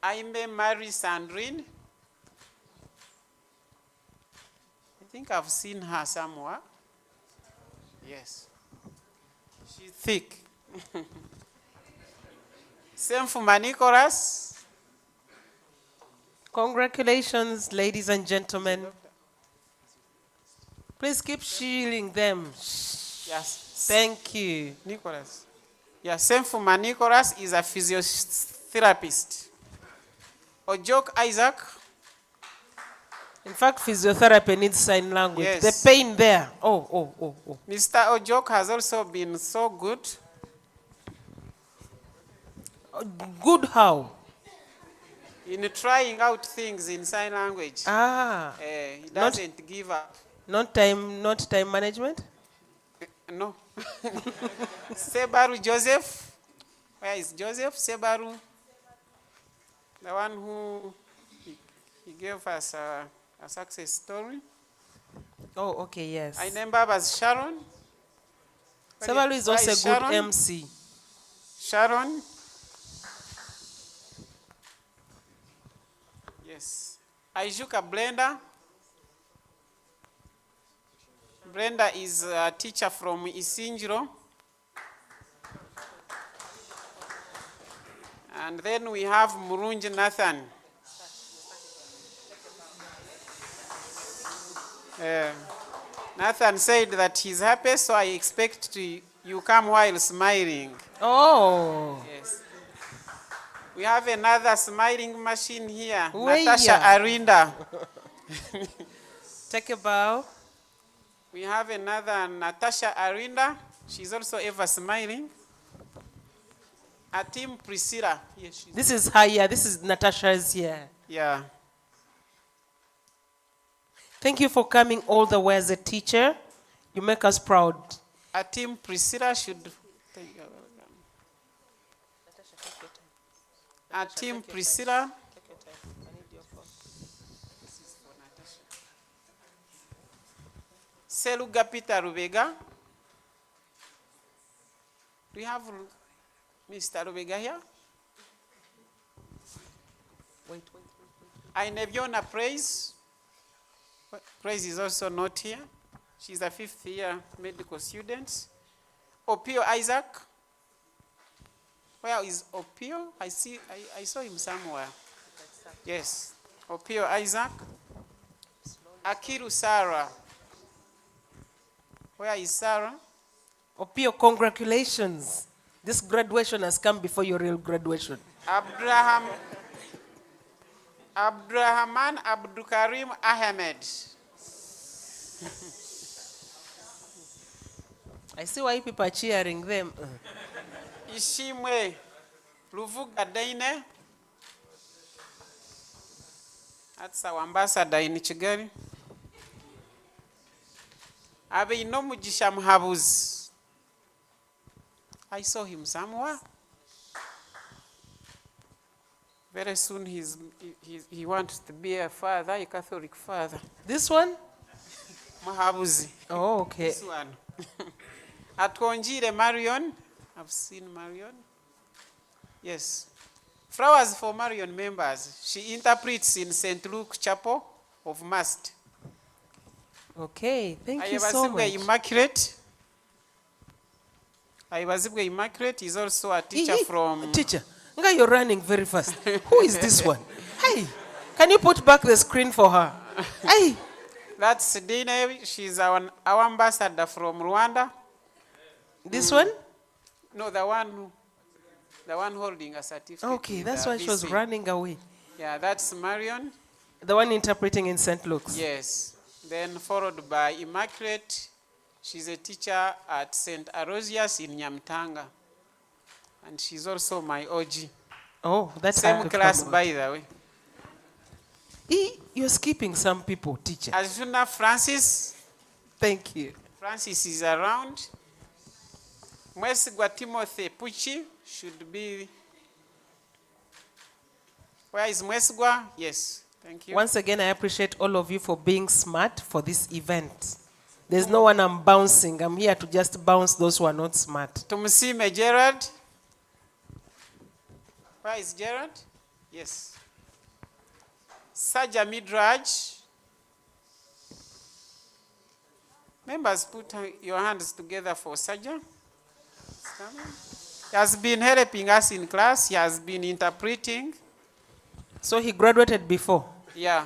Aime Marie Sandrine. I think I've seen her somewhere. Yes. She's thick. Semfuma Nicholas.
Congratulations, ladies and gentlemen. Please keep shielding them.
Yes.
Thank you.
Nicholas. Yeah, Semfuma Nicholas is a physiotherapist. Ojok Isaac.
In fact, physiotherapy needs sign language.
Yes.
The pain there. Oh.
Mr. Ojok has also been so good.
Good how?
In trying out things in sign language.
Ah.
He doesn't give up.
Not time management?
No. Sebaru Joseph. Where is Joseph? Sebaru. The one who he gave us a success story.
Oh, okay, yes.
I remember as Sharon.
Sebaru is also a good MC.
Sharon. Yes. Aijuka Brenda. Brenda is a teacher from Isinjiro. And then we have Murunji Nathan. Nathan said that he's happy, so I expect you come while smiling.
Oh.
Yes. We have another smiling machine here.
Way
Natasha Arinda.
Take a bow.
We have another Natasha Arinda. She's also ever smiling. A team Priscilla. Yes,
this is her year. This is Natasha's year.
Yeah.
Thank you for coming all the way as a teacher. You make us proud.
A team Priscilla should. A team Priscilla. Seluga Peter Rubega. Do we have Mr. Rubega here? Wait. Ineviona Praise. Praise is also not here. She's a 5th year medical student. Opio Isaac. Where is Opio? I saw him somewhere. Yes. Opio Isaac. Akiru Sarah. Where is Sarah?
Opio, congratulations. This graduation has come before your real graduation.
Abdurrahman Abdukarim Ahmed.
I see why people are cheering them.
Ishimwe Luvuga Daine. That's our ambassador in Kigali. Abe no Mugisha Muhabuzi. I saw him somewhere. Very soon he wants to be a father, a Catholic father.
This one?
Muhabuzi.
Oh, okay.
This one. At Konjire Marion. I've seen Marion. Yes. Flowers for Marion members. She interprets in St. Luke Chapel of Mast.
Okay, thank you so much.
Immaculate. Ayabazibwe Immaculate is also a teacher from...
Teacher, you're running very fast. Who is this one? Hey, can you put back the screen for her? Hey.
That's Dine. She's our ambassador from Rwanda.
This one?
No, the one holding a certificate.
Okay, that's why she was running away.
Yeah, that's Marion.
The one interpreting in St. Luke's.
Yes. Then followed by Immaculate. She's a teacher at St. Arosius in Nyamtanga. And she's also my OG.
Oh, that's
same class, by the way.
You're skipping some people, teacher.
Azuna Francis.
Thank you.
Francis is around. Mwesigwa Timothy Puchi should be. Where is Mwesigwa? Yes. Thank you.
Once again, I appreciate all of you for being smart for this event. There's no one I'm bouncing. I'm here to just bounce those who are not smart.
Tumusime Gerard. Where is Gerard? Yes. Saja Midraj. Members, put your hands together for Saja. He has been helping us in class. He has been interpreting.
So he graduated before?
Yeah,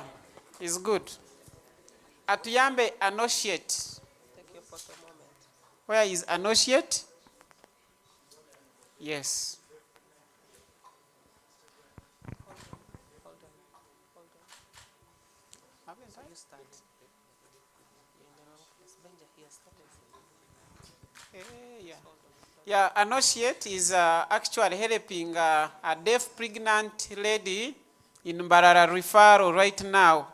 he's good. Atuyambe Associate.
Take your photo moment.
Where is Associate? Yes. Yeah, Associate is actually helping a deaf pregnant lady in Mbarara referral right now.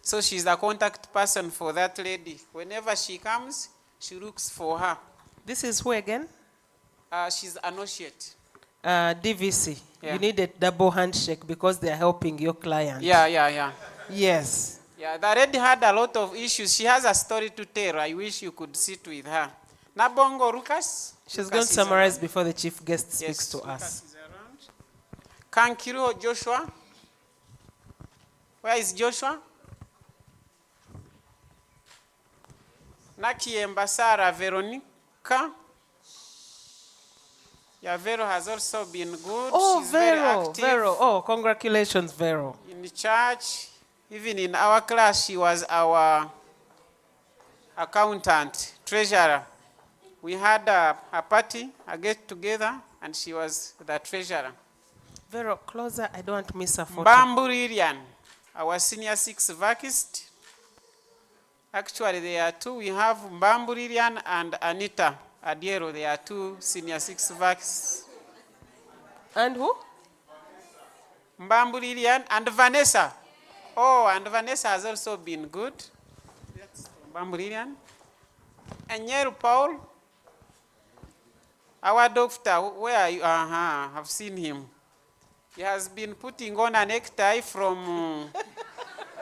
So she's the contact person for that lady. Whenever she comes, she looks for her.
This is who again?
She's Associate.
DVC.
Yeah.
You need a double handshake because they are helping your client.
Yeah.
Yes.
Yeah, the lady had a lot of issues. She has a story to tell. I wish you could sit with her. Nabongo Lucas.
She's going to summarize before the chief guest speaks to
Lucas
us.
is around. Kankiro Joshua. Where is Joshua? Nakiemba Sarah Veronica. Yeah, Vero has also been good.
Oh,
she's very
Vero.
active.
Vero. Oh, congratulations, Vero.
In the church, even in our class, she was our accountant, treasurer. We had a party, a get-together, and she was the treasurer.
Vero, closer. I don't want to miss a photo.
Mbambu Lilian, our senior 6 vacist. Actually, there are two. We have Mbambu Lilian and Anita Adiero. They are 2 senior 6 vacists.
And who?
Mbambu Lilian and Vanessa. Oh, and Vanessa has also been good. That's Mbambu Lilian. And Nyeru Paul. Our doctor, where are you? I've seen him. He has been putting on a necktie from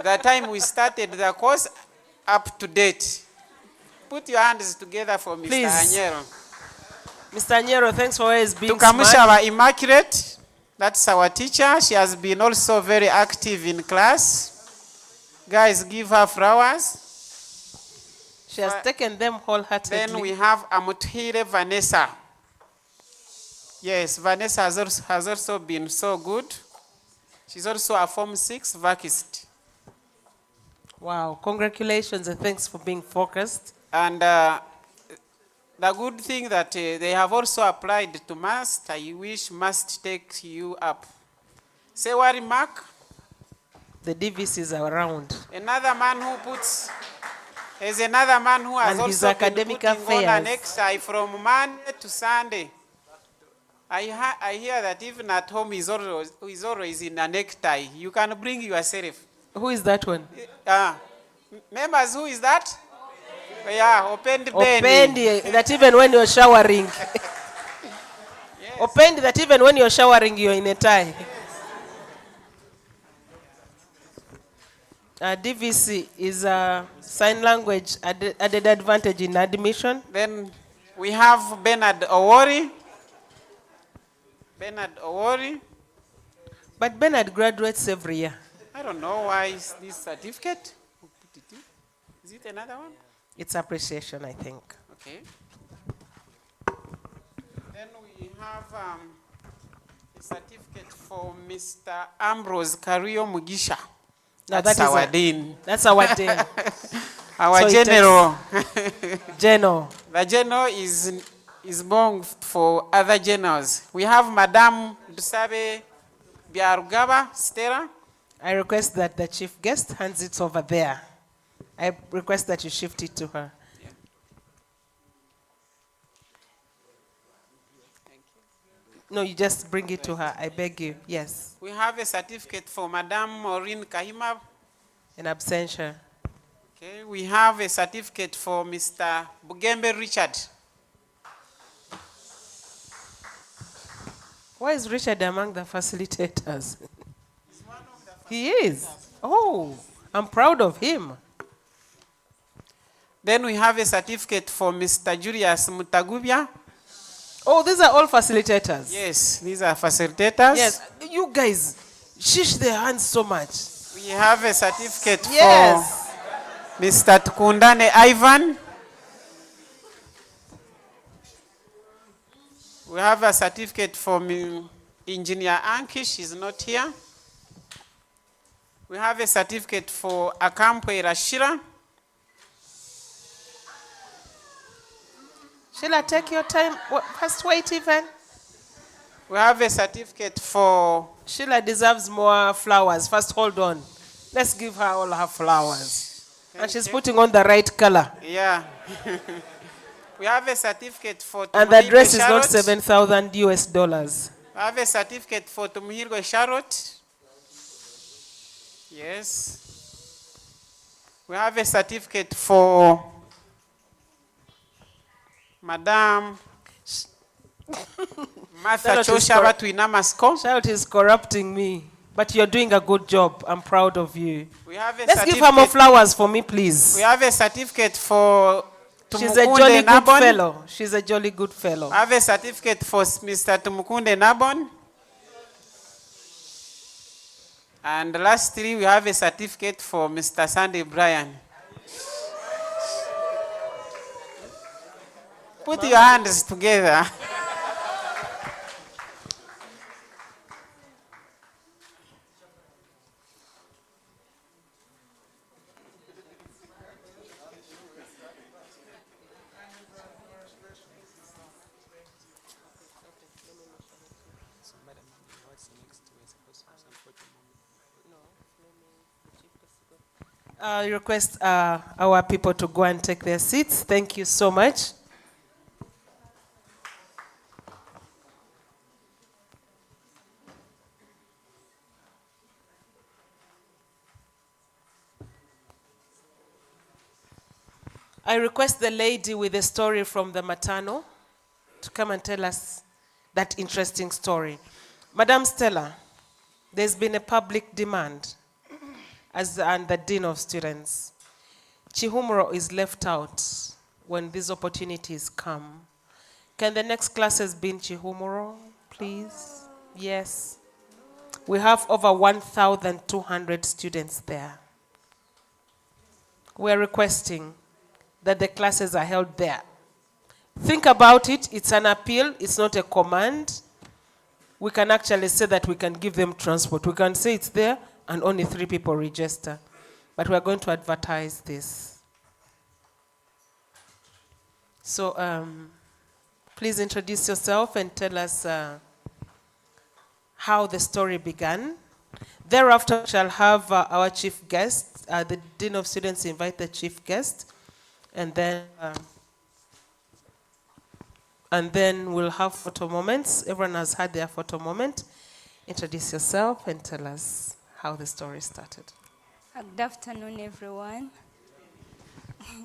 the time we started the course up to date. Put your hands together for Mr.
Please.
Anyero.
Mr. Anyero, thanks for always being
Tukamusha
smart.
our Immaculate. That's our teacher. She has been also very active in class. Guys, give her flowers.
She has taken them wholeheartedly.
Then we have Amuthire Vanessa. Yes, Vanessa has also been so good. She's also a Form 6 vacist.
Wow, congratulations and thanks for being focused.
And the good thing that they have also applied to MAST, I wish MAST takes you up. Say what, Mark?
The DVCs are around.
Another man who puts, there's another man who has
And his
also been
academic
putting on an
affairs.
exercise from Monday to Sunday. I hear that even at home he's always in a necktie. You can bring yourself.
Who is that one?
Members, who is that? Yeah, Opendi
Opendi, that even when you're showering. Opendi, that even when you're showering, you're in a tie. DVC is a sign language added advantage in admission.
Then we have Bernard Owori.
But Bernard graduates every year.
I don't know why is this certificate. Is it another one?
It's appreciation, I think.
Okay. Then we have a certificate for Mr. Ambrose Kario Mugisha.
Now
That's our dean.
That's our dean.
Our
So
general.
General.
The general is born for other generals. We have Madame Dusabe Byarugaba Stella.
I request that the chief guest hands it over there. I request that you shift it to her.
Yeah. Thank you.
No, you just bring it to her. I beg you. Yes.
We have a certificate for Madame Maureen Kahima.
In absentia.
Okay. We have a certificate for Mr. Bugembe Richard.
Why is Richard among the facilitators? He is. Oh, I'm proud of him.
Then we have a certificate for Mr. Julius Mutagubia.
Oh, these are all facilitators.
Yes, these are facilitators.
Yes, you guys, shish their hands so much.
We have a certificate
Yes.
for Mr. Tukundane Ivan. We have a certificate for Engineer Anki. She's not here. We have a certificate for Akampwe Rashira.
Sheila, take your time. First wait even.
We have a certificate for...
Sheila deserves more flowers. First hold on. Let's give her all her flowers. And she's putting on the right color.
Yeah. We have a certificate for...
And the dress is not
Charlotte.
$7,000 US.
We have a certificate for Tumuhirgo Charlotte. Yes. We have a certificate for Madame Martha Choshaba Tuinamasko.
Charlotte is corrupting me. But you're doing a good job. I'm proud of you.
We have a
Let's give her more flowers for me, please.
We have a certificate for
She's a
Tumukunde
jolly good
Nabon.
fellow. She's a jolly good fellow.
I have a certificate for Mr. Tumukunde Nabon. And lastly, we have a certificate for Mr. Sandy Bryan. Put your hands together.
I request our people to go and take their seats. Thank you so much. I request the lady with the story from the Maternal to come and tell us that interesting story. Madam Stella, there's been a public demand and the Dean of Students. Chihumuro is left out when these opportunities come. Can the next classes be in Chihumuro, please? Yes. We have over 1,200 students there. We're requesting that the classes are held there. Think about it. It's an appeal. It's not a command. We can actually say that we can give them transport. We can say it's there and only 3 people register. But we're going to advertise this. So please introduce yourself and tell us how the story began Thereafter, we shall have our chief guest. The Dean of Students invite the chief guest, and then we'll have photo moments. Everyone has had their photo moment. Introduce yourself and tell us how the story started.
Good afternoon, everyone.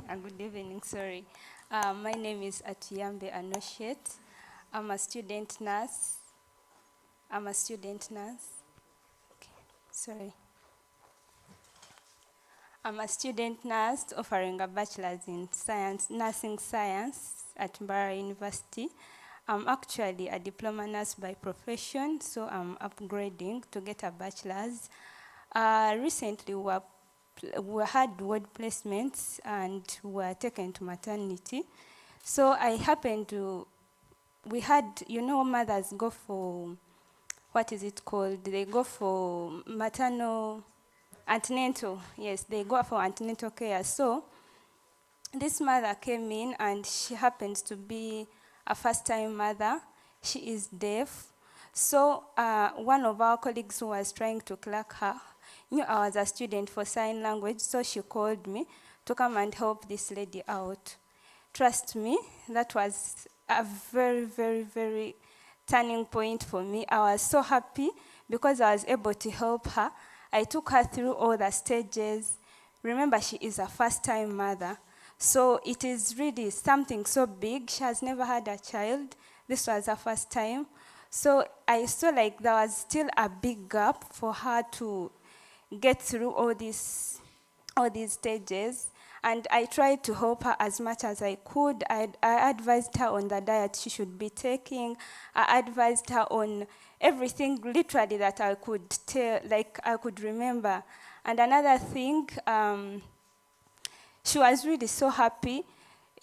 Good evening, sorry. My name is Atuyambe Anoshet. I'm a student nurse. Okay, sorry. I'm a student nurse offering a bachelor's in nursing science at Mbarara University. I'm actually a diploma nurse by profession, so I'm upgrading to get a bachelor's. Recently, we had ward placements and were taken to maternity. So I happened to, we had, mothers go for, what is it called? They go for maternal, antenatal. Yes, they go for antenatal care. So this mother came in and she happens to be a first-time mother. She is deaf. So one of our colleagues who was trying to clerk her knew I was a student for sign language, so she called me to come and help this lady out. Trust me, that was a very, very, very turning point for me. I was so happy because I was able to help her. I took her through all the stages. Remember, she is a first-time mother. So it is really something so big. She has never had a child. This was her first time. So I saw like there was still a big gap for her to get through all these stages. And I tried to help her as much as I could. I advised her on the diet she should be taking. I advised her on everything literally that I could tell, like I could remember. And another thing, she was really so happy.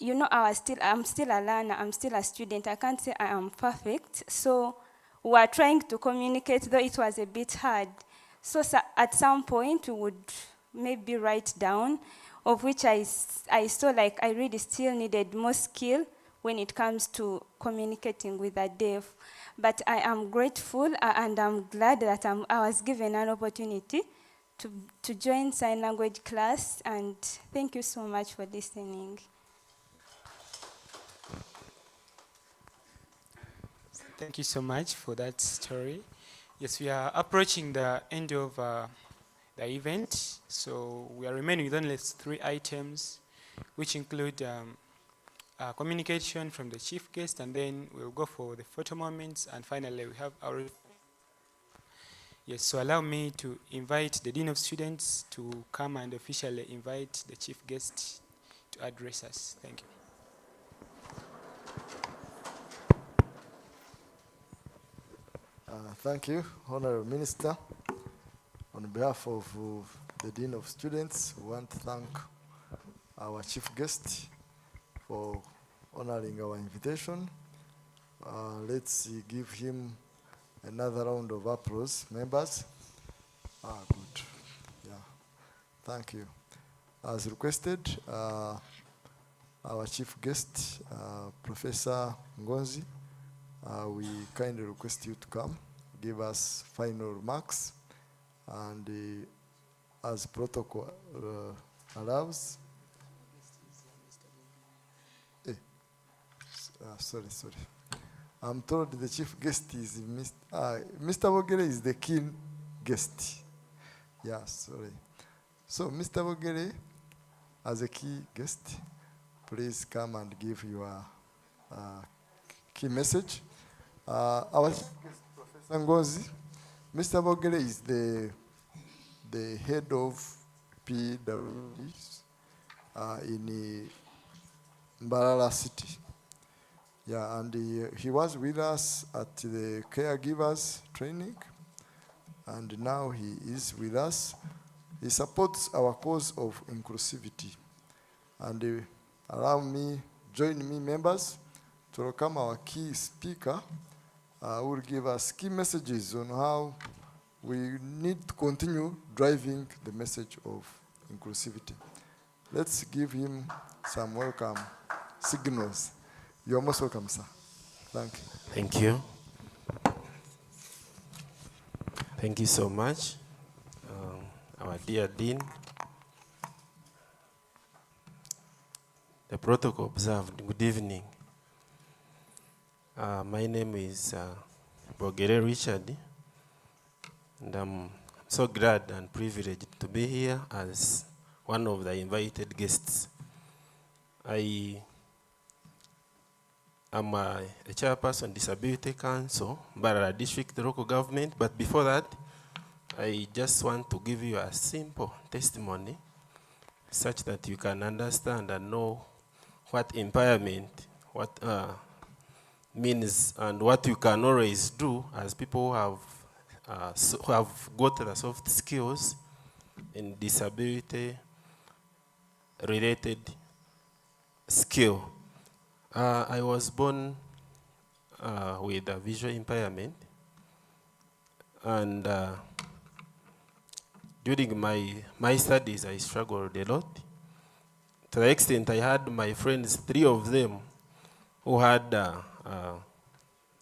I'm still a learner, I'm still a student. I can't say I am perfect. So we were trying to communicate, though it was a bit hard. So at some point, we would maybe write down, of which I saw like I really still needed more skill when it comes to communicating with the deaf. But I am grateful and I'm glad that I was given an opportunity to join sign language class, and thank you so much for listening.
Thank you so much for that story. Yes, we are approaching the end of the event, so we are remaining with only 3 items, which include communication from the chief guest, and then we'll go for the photo moments, and finally we have our... Yes, so allow me to invite the Dean of Students to come and officially invite the chief guest to address us. Thank you.
Thank you, Honorable Minister. On behalf of the Dean of Students, we want to thank our chief guest for honoring our invitation. Let's give him another round of applause, members. Good. Yeah, thank you. As requested, our chief guest, Professor Ngonzi, we kindly request you to come, give us final remarks, and as protocol allows. Sorry. I'm told the chief guest is Mr. Bogere is the keen guest. Yeah, sorry. So, Mr. Bogere, as a key guest, please come and give your key message. Our chief guest, Professor Ngozi, Mr. Bogere is the head of PWDs in Mbarara City. Yeah, and he was with us at the caregivers training, and now he is with us. He supports our cause of inclusivity. And join me members, to welcome our key speaker, who will give us key messages on how we need to continue driving the message of inclusivity. Let's give him some welcome signals. You're most welcome, sir. Thank you.
Thank you. Thank you so much, our dear Dean. The protocol observed. Good evening. My name is Bogere Richard, and I'm so glad and privileged to be here as one of the invited guests. I am a chairperson Disability Council, Mbarara District Local Government, but before that, I just want to give you a simple testimony such that you can understand and know what impairment, means and what you can always do as people who have got the soft skills in disability related skill. I was born with a visual impairment, and during my studies I struggled a lot, to the extent I had my friends, 3 of them, who had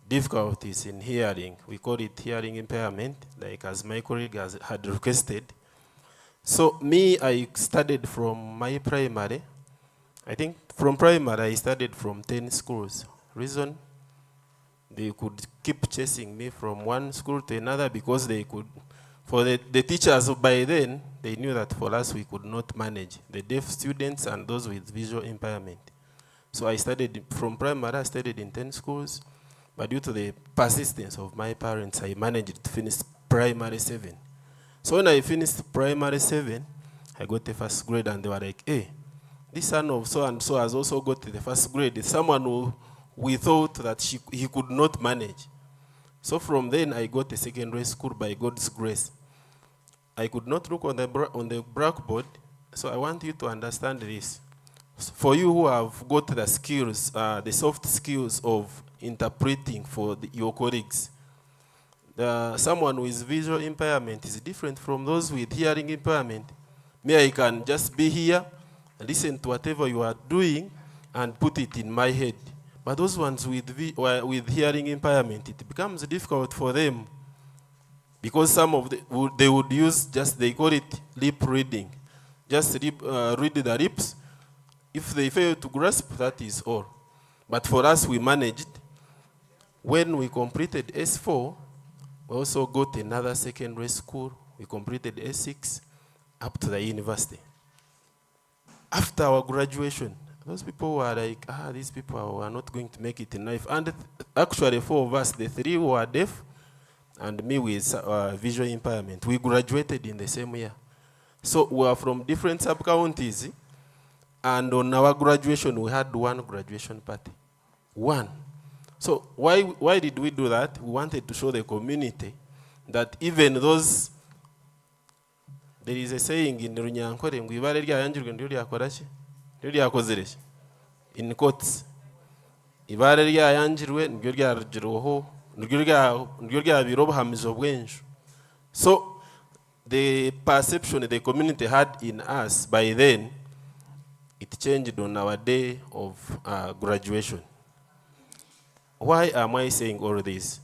difficulties in hearing. We call it hearing impairment, like as my colleague had requested. So me, I studied from my primary. I think from primary I studied from 10 schools. Reason, they could keep chasing me from one school to another because they could, for the teachers by then, they knew that for us we could not manage the deaf students and those with visual impairment. So I studied from primary, I studied in 10 schools, but due to the persistence of my parents, I managed to finish primary 7. So when I finished primary 7, I got the first grade, and they were like, hey, this son of so-and-so has also got the first grade. It's someone who we thought that he could not manage. So from then, I got a secondary school by God's grace. I could not look on the blackboard, so I want you to understand this. For you who have got the skills, the soft skills of interpreting for your colleagues, someone with visual impairment is different from those with hearing impairment. Me, I can just be here, listen to whatever you are doing, and put it in my head. But those ones with hearing impairment, it becomes difficult for them, because some of they would use they call it lip reading. Just read the lips. If they fail to grasp, that is all. But for us, we managed. When we completed S4, we also got another secondary school. We completed S6 up to the university. After our graduation, those people were like, these people are not going to make it in life. And actually, 4 of us, the 3 who were deaf, and me with visual impairment, we graduated in the same year. So we are from different sub-counties, and on our graduation, we had one graduation party. One. So why did we do that? We wanted to show the community that even those, there is a saying in Runyankore, in quotes, so the perception the community had in us by then, it changed on our day of graduation. Why am I saying all this?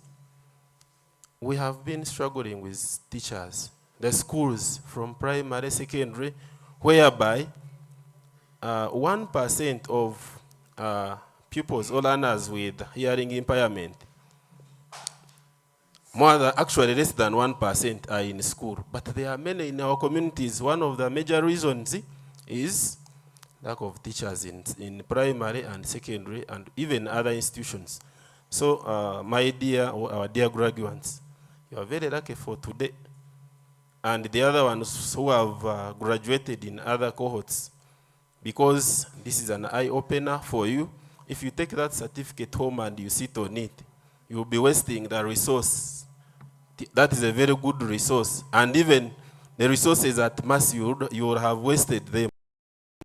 We have been struggling with teachers, the schools from primary, secondary, whereby 1% of pupils or learners with hearing impairment, actually less than 1% are in school. But there are many in our communities. One of the major reasons is lack of teachers in primary and secondary and even other institutions. So our dear graduates, you are very lucky for today. And the other ones who have graduated in other cohorts, because this is an eye-opener for you. If you take that certificate home and you sit on it, you will be wasting the resource. That is a very good resource. And even the resources at mass, you will have wasted them.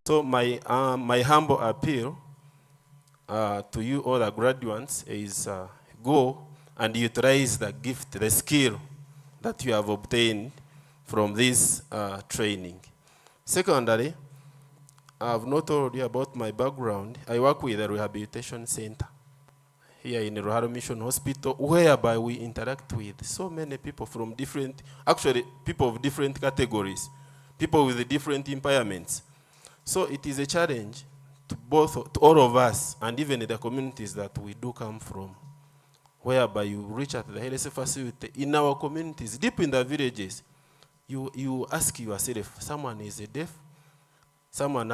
So my humble appeal to you all the graduates is go and utilize the gift, the skill that you have obtained from this training. Secondly, I have not told you about my background. I work with a rehabilitation center here in Roharo Mission Hospital, whereby we interact with so many people from different, actually people of different categories, people with different impairments. So it is a challenge to all of us, and even the communities that we do come from, whereby you reach at the health facility in our communities, deep in the villages, you ask yourself, someone is deaf, someone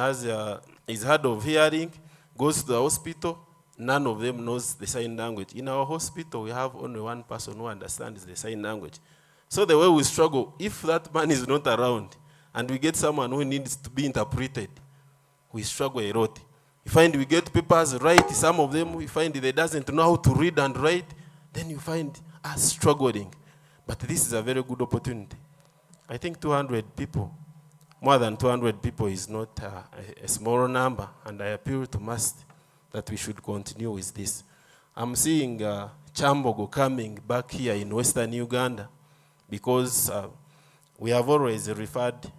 is hard of hearing, goes to the hospital, none of them knows the sign language. In our hospital, we have only one person who understands the sign language. So the way we struggle, if that man is not around, and we get someone who needs to be interpreted, we struggle a lot. You find we get papers right, some of them we find they doesn't know how to read and write, then you find us struggling. But this is a very good opportunity. I think 200 people, more than 200 people is not a small number, and I appeal to MAST that we should continue with this. I'm seeing Chambogo coming back here in Western Uganda because we have always referred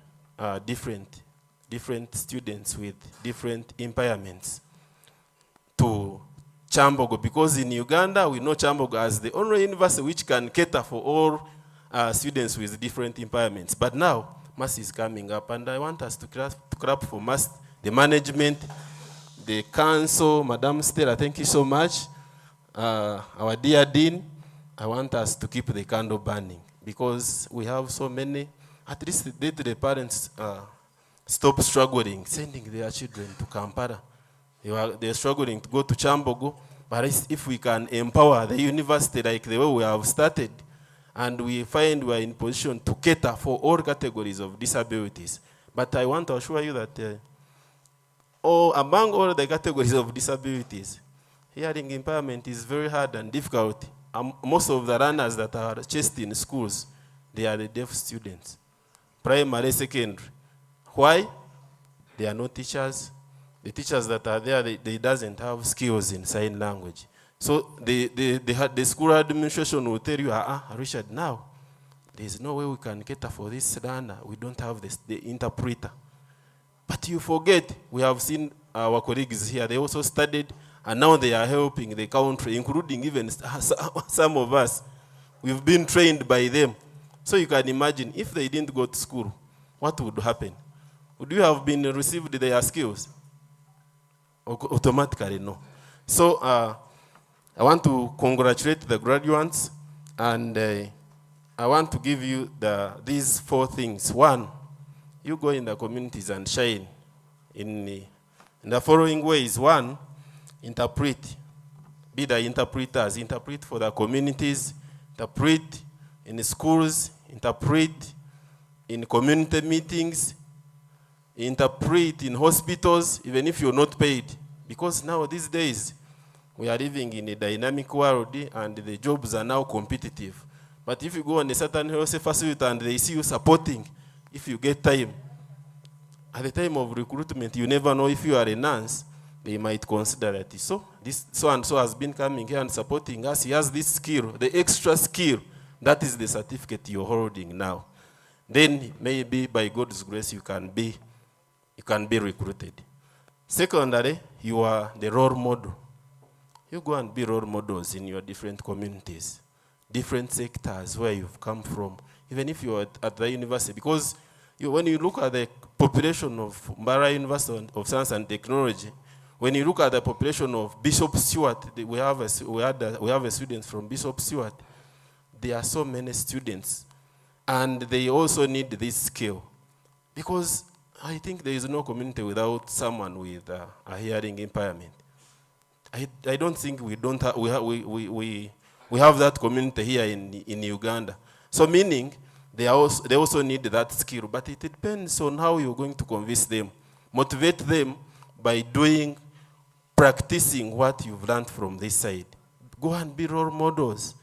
different students with different impairments to Chambogo, because in Uganda we know Chambogo as the only university which can cater for all students with different impairments. But now MAST is coming up, and I want us to clap for MAST, the management, the council, Madam Stella, thank you so much. Our dear Dean, I want us to keep the candle burning, because we have so many, at least the parents stop struggling, sending their children to Kampala. They're struggling to go to Chambogo, but if we can empower the university like the way we have started, and we find we are in position to cater for all categories of disabilities. But I want to assure you that among all the categories of disabilities, hearing impairment is very hard and difficult. Most of the runners that are chased in schools, they are the deaf students, primary, secondary. Why? They are not teachers. The teachers that are there, they doesn't have skills in sign language. So the school administration will tell you, Richard, now, there's no way we can cater for this runner. We don't have the interpreter. But you forget, we have seen our colleagues here, they also studied, and now they are helping the country, including even some of us. We've been trained by them. So you can imagine, if they didn't go to school, what would happen? Would you have been received their skills? Automatically, no. So I want to congratulate the graduates, and I want to give you these 4 things. 1, you go in the communities and shine in the following ways. 1, interpret. Be the interpreters. Interpret for the communities. Interpret in the schools. Interpret in community meetings. Interpret in hospitals, even if you're not paid. Because now, these days, we are living in a dynamic world, and the jobs are now competitive. But if you go on a certain health facility and they see you supporting, if you get time, at the time of recruitment, you never know if you are a nurse, they might consider that. So this so-and-so has been coming here and supporting us. He has this skill, the extra skill. That is the certificate you're holding now. Then maybe by God's grace you can be recruited. Secondly, you are the role model. You go and be role models in your different communities, different sectors where you've come from, even if you're at the university. Because when you look at the population of Mbarara University of Science and Technology, when you look at the population of Bishop Stewart, we have a student from Bishop Stewart. There are so many students, and they also need this skill, because I think there is no community without someone with a hearing impairment. I don't think we have that community here in Uganda. So meaning they also need that skill, but it depends on how you're going to convince them, motivate them by practicing what you've learned from this side. Go and be role models.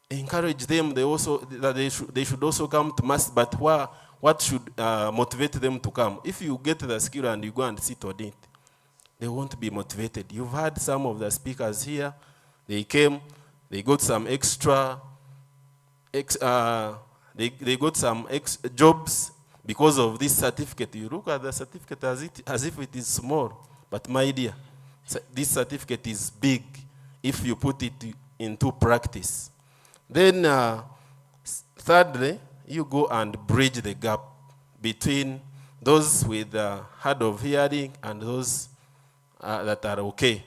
Encourage them. They should also come to MAST, but what should motivate them to come? If you get the skill and you go and sit on it, they won't be motivated. You've had some of the speakers here. They came, they got some extra, they got some jobs because of this certificate. You look at the certificate as if it is small, but my dear, this certificate is big. if you put it into practice. Then thirdly, you go and bridge the gap between those with hard of hearing and those that are okay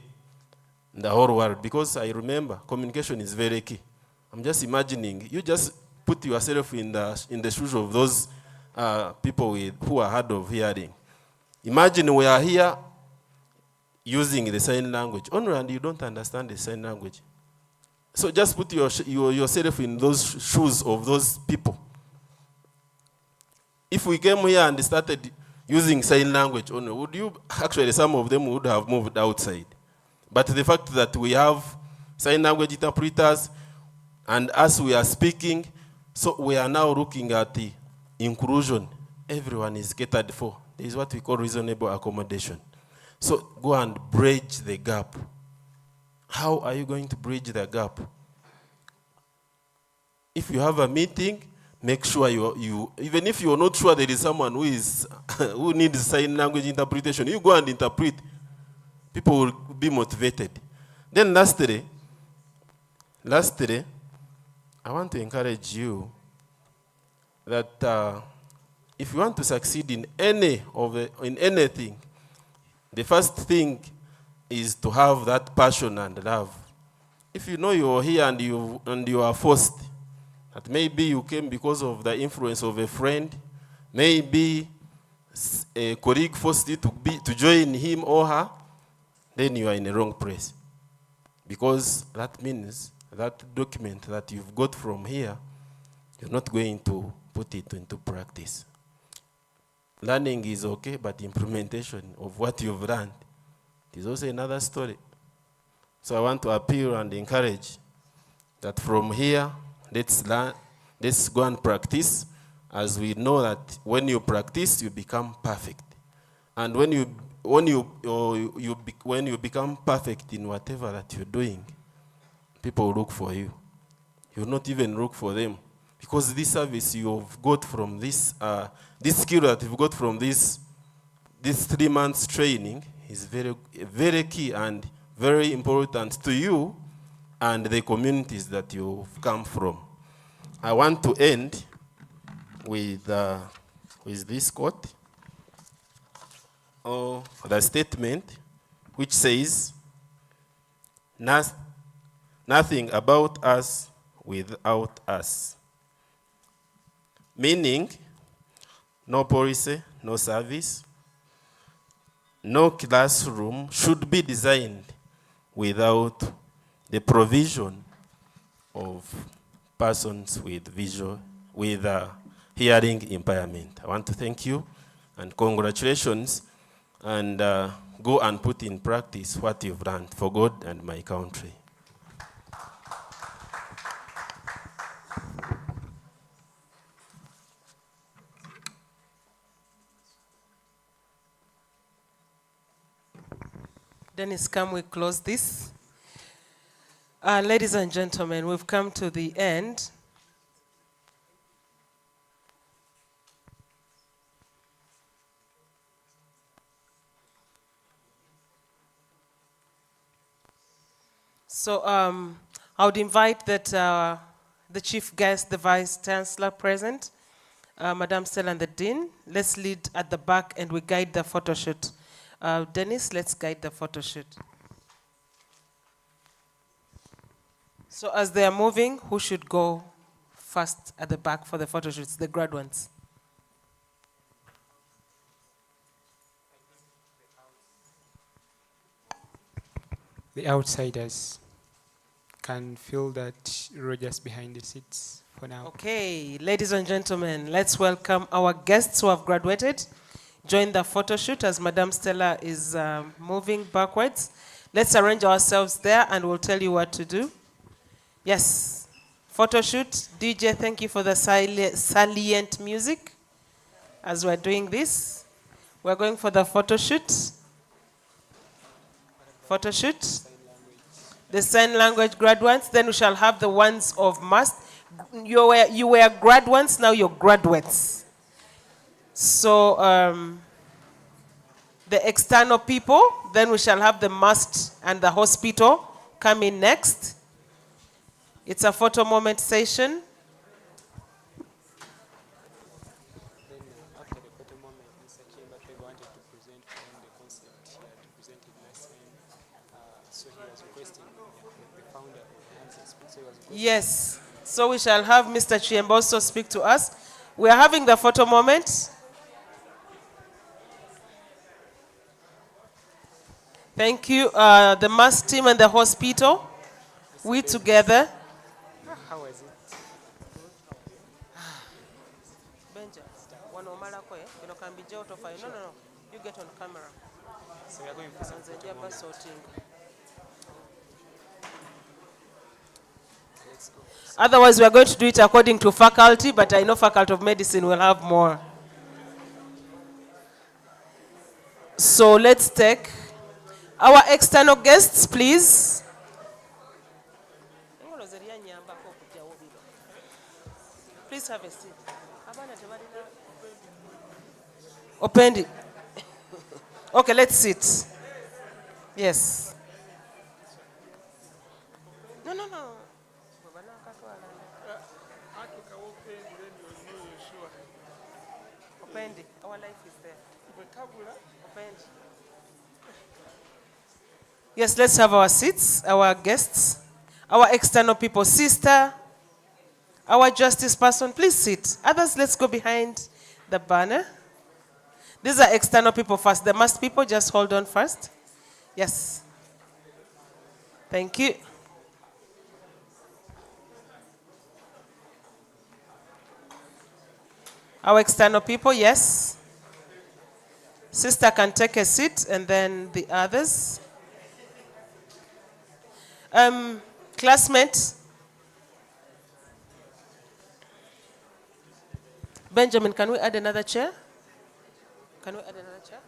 in the whole world. Because I remember communication is very key. I'm just imagining, you just put yourself in the shoes of those people who are hard of hearing. Imagine we are here using the sign language, only and you don't understand the sign language. So just put yourself in those shoes of those people. If we came here and started using sign language only, would you, actually some of them would have moved outside. But the fact that we have sign language interpreters and as we are speaking, so we are now looking at the inclusion. Everyone is catered for. There is what we call reasonable accommodation. So go and bridge the gap. How are you going to bridge the gap? If you have a meeting, make sure you even if you are not sure there is someone who needs sign language interpretation, you go and interpret. People will be motivated. Then lastly, I want to encourage you that if you want to succeed in anything, the first thing is to have that passion and love. If you know you're here and you are forced, that maybe you came because of the influence of a friend, maybe a colleague forced you to join him or her, then you are in the wrong place. Because that means that document that you've got from here, you're not going to put it into practice. Learning is okay, but implementation of what you've learned is also another story. So I want to appeal and encourage that from here, let's go and practice, as we know that when you practice, you become perfect. And when you become perfect in whatever that you're doing, people will look for you. You'll not even look for them. Because this service you've got from this skill that you've got from this 3 months training is very, very key and very important to you and the communities that you've come from. I want to end with this quote, or the statement, which says, nothing about us without us. Meaning, no policy, no service, no classroom should be designed without the provision of persons with hearing impairment. I want to thank you and congratulations, and go and put in practice what you've learned for God and my country.
Dennis, come we close this. Ladies and gentlemen, we've come to the end. So I would invite that the chief guest, the Vice Chancellor present, Madam Stella and the Dean, let's lead at the back and we guide the photo shoot. Dennis, let's guide the photo shoot. So as they are moving, who should go first at the back for the photo shoots? The graduates.
The outsiders can fill that row just behind the seats for now.
Okay, ladies and gentlemen, let's welcome our guests who have graduated. Join the photo shoot as Madam Stella is moving backwards. Let's arrange ourselves there and we'll tell you what to do. Yes, photo shoot. DJ, thank you for the salient music as we're doing this. We're going for the photo shoot. Photo shoot. The sign language graduates, then we shall have the ones of must. You were graduates, now you're graduates. So the external people, then we shall have the must and the hospital come in next. It's a photo moment session. Yes, so we shall have Mr. Chiemba also speak to us. We are having the photo moment. Thank you, the mass team and the hospital. We together.
How was it?
Benja, no. You get on camera.
So we are going for some photo moment. Let's go.
Otherwise, we are going to do it according to faculty, but I know Faculty of Medicine will have more. So let's take our external guests, please. Please have a seat. Open it. Okay, let's sit. Yes. No. Open it. Our life is there. Open it. Yes, let's have our seats, our guests, our external people. Sister, our justice person, please sit. Others, let's go behind the banner. These are external people first. The mass people, just hold on first. Yes. Thank you. Our external people, yes. Sister can take a seat, and then the others. Classmates. Benjamin, can we add another chair? Can we add another chair?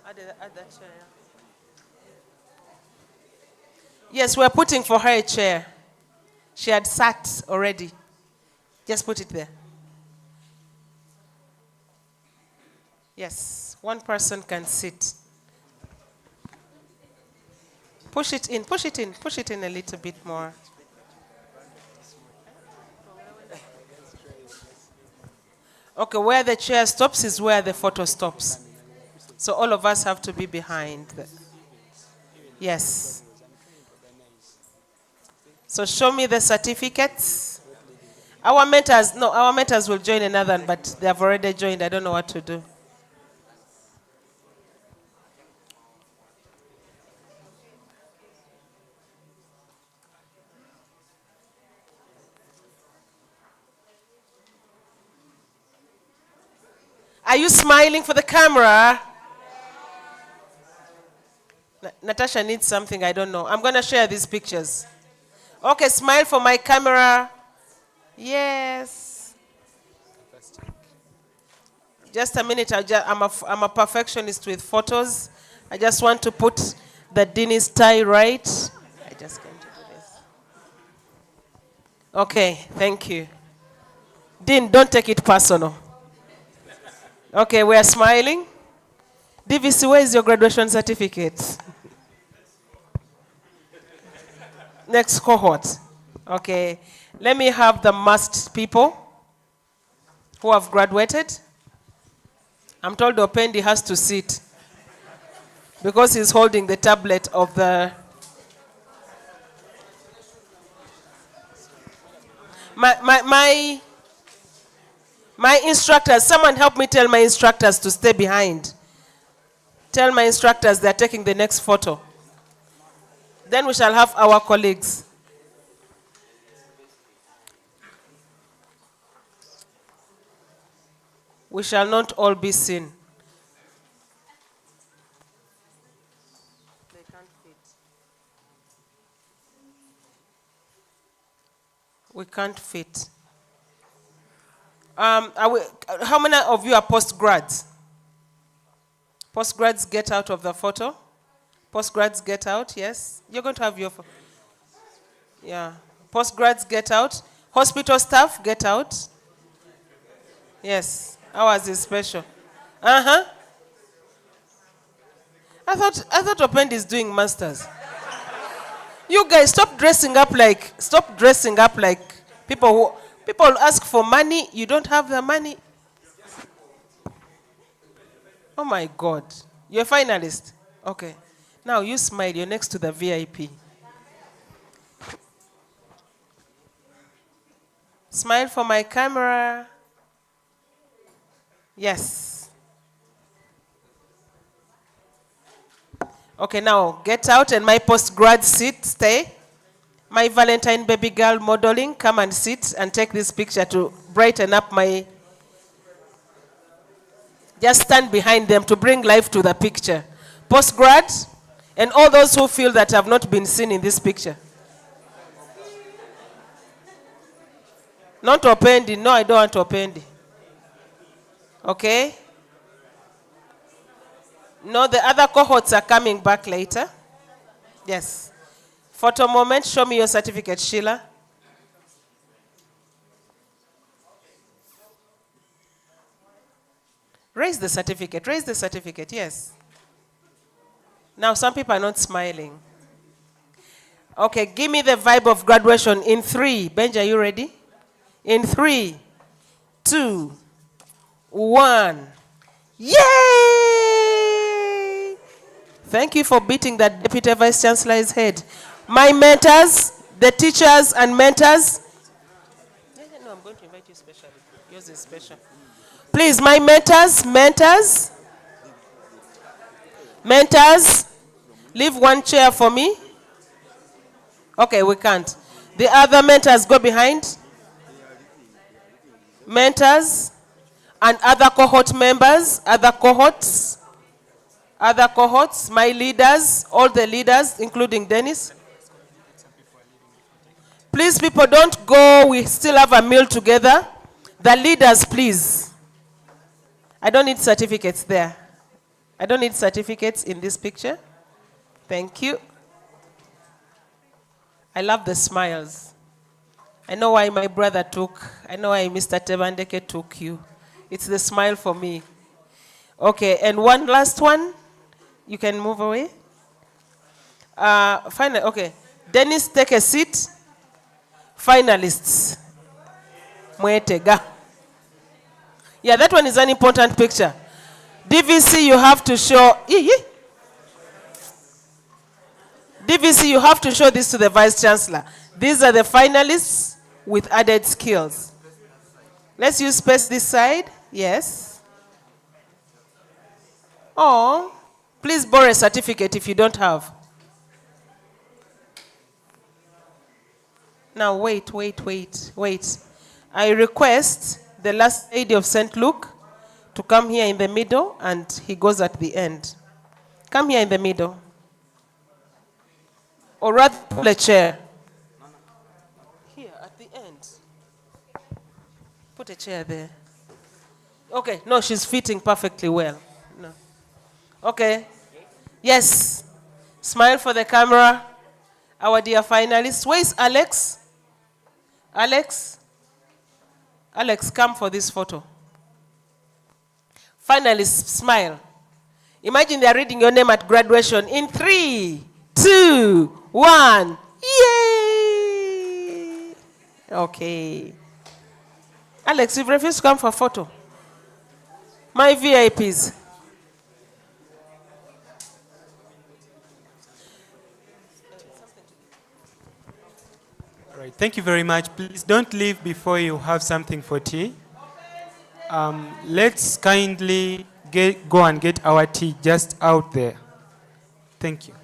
Add that chair. Yes, we're putting for her a chair. She had sat already. Just put it there. Yes, one person can sit. Push it in a little bit more. Okay, where the chair stops is where the photo stops. So all of us have to be behind. Yes. So show me the certificates. Our mentors will join another, but they have already joined. I don't know what to do. Are you smiling for the camera? Natasha needs something, I don't know. I'm going to share these pictures. Okay, smile for my camera. Yes. Just a minute. I'm a perfectionist with photos. I just want to put the Dennis tie right. I just can't do this. Okay, thank you. Dean, don't take it personal. Okay, we are smiling. DVC, where is your graduation certificate? Next cohort. Okay, let me have the masked people who have graduated. I'm told Opendi has to sit because he's holding the tablet of the... My instructors, someone help me tell my instructors to stay behind. Tell my instructors they're taking the next photo. Then we shall have our colleagues. We shall not all be seen. They can't fit. We can't fit. How many of you are postgrads? Postgrads, get out of the photo. Postgrads, get out, yes. You're going to have your... Yeah. Postgrads, get out. Hospital staff, get out. Yes. Ours is special. I thought Opendi is doing masters. You guys, stop dressing up like people ask for money, you don't have the money. Oh my God. You're a finalist. Okay. Now you smile, you're next to the VIP. Smile for my camera. Yes. Okay, now get out and my post-grad seat, stay. My Valentine baby girl modeling, come and sit and take this picture to brighten up my... Just stand behind them to bring life to the picture. Post-grad, and all those who feel that have not been seen in this picture. Not Opendi, no, I don't want Opendi. Okay? No, the other cohorts are coming back later. Yes. Photo moment, show me your certificate, Sheila. Raise the certificate, yes. Now, some people are not smiling. Okay, give me the vibe of graduation in 3. Benja, are you ready? In 3, 2, 1. Yay! Thank you for beating that Deputy Vice Chancellor's head. My mentors, the teachers and mentors. No, I'm going to invite you specially. Yours is special. Please, my mentors, leave one chair for me. Okay, we can't. The other mentors go behind. Mentors and other cohort members, other cohorts, my leaders, all the leaders, including Dennis. Please, people, don't go. We still have a meal together. The leaders, please. I don't need certificates there. I don't need certificates in this picture. Thank you. I love the smiles. I know why my brother I know why Mr. Tebandeke took you. It's the smile for me. Okay, and one last one. You can move away. Finally, okay. Dennis, take a seat. Finalists. Mwetega. Yeah, that one is an important picture. DVC, you have to show. DVC, you have to show this to the Vice Chancellor. These are the finalists with added skills. Let's use space this side. Yes. Oh, please borrow a certificate if you don't have. Now, wait. I request the last lady of St. Luke to come here in the middle, and he goes at the end. Come here in the middle. Or rather, pull a chair. Here, at the end. Put a chair there. Okay, no, she's fitting perfectly well. No. Okay. Yes. Smile for the camera. Our dear finalists. Where is Alex? Alex, come for this photo. Finalists, smile. Imagine they are reading your name at graduation in 3, 2, 1. Yay! Okay. Alex, you've refused to come for a photo. My VIPs.
All right, thank you very much. Please don't leave before you have something for tea. Let's kindly go and get our tea just out there. Thank you.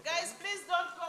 Guys, please don't go.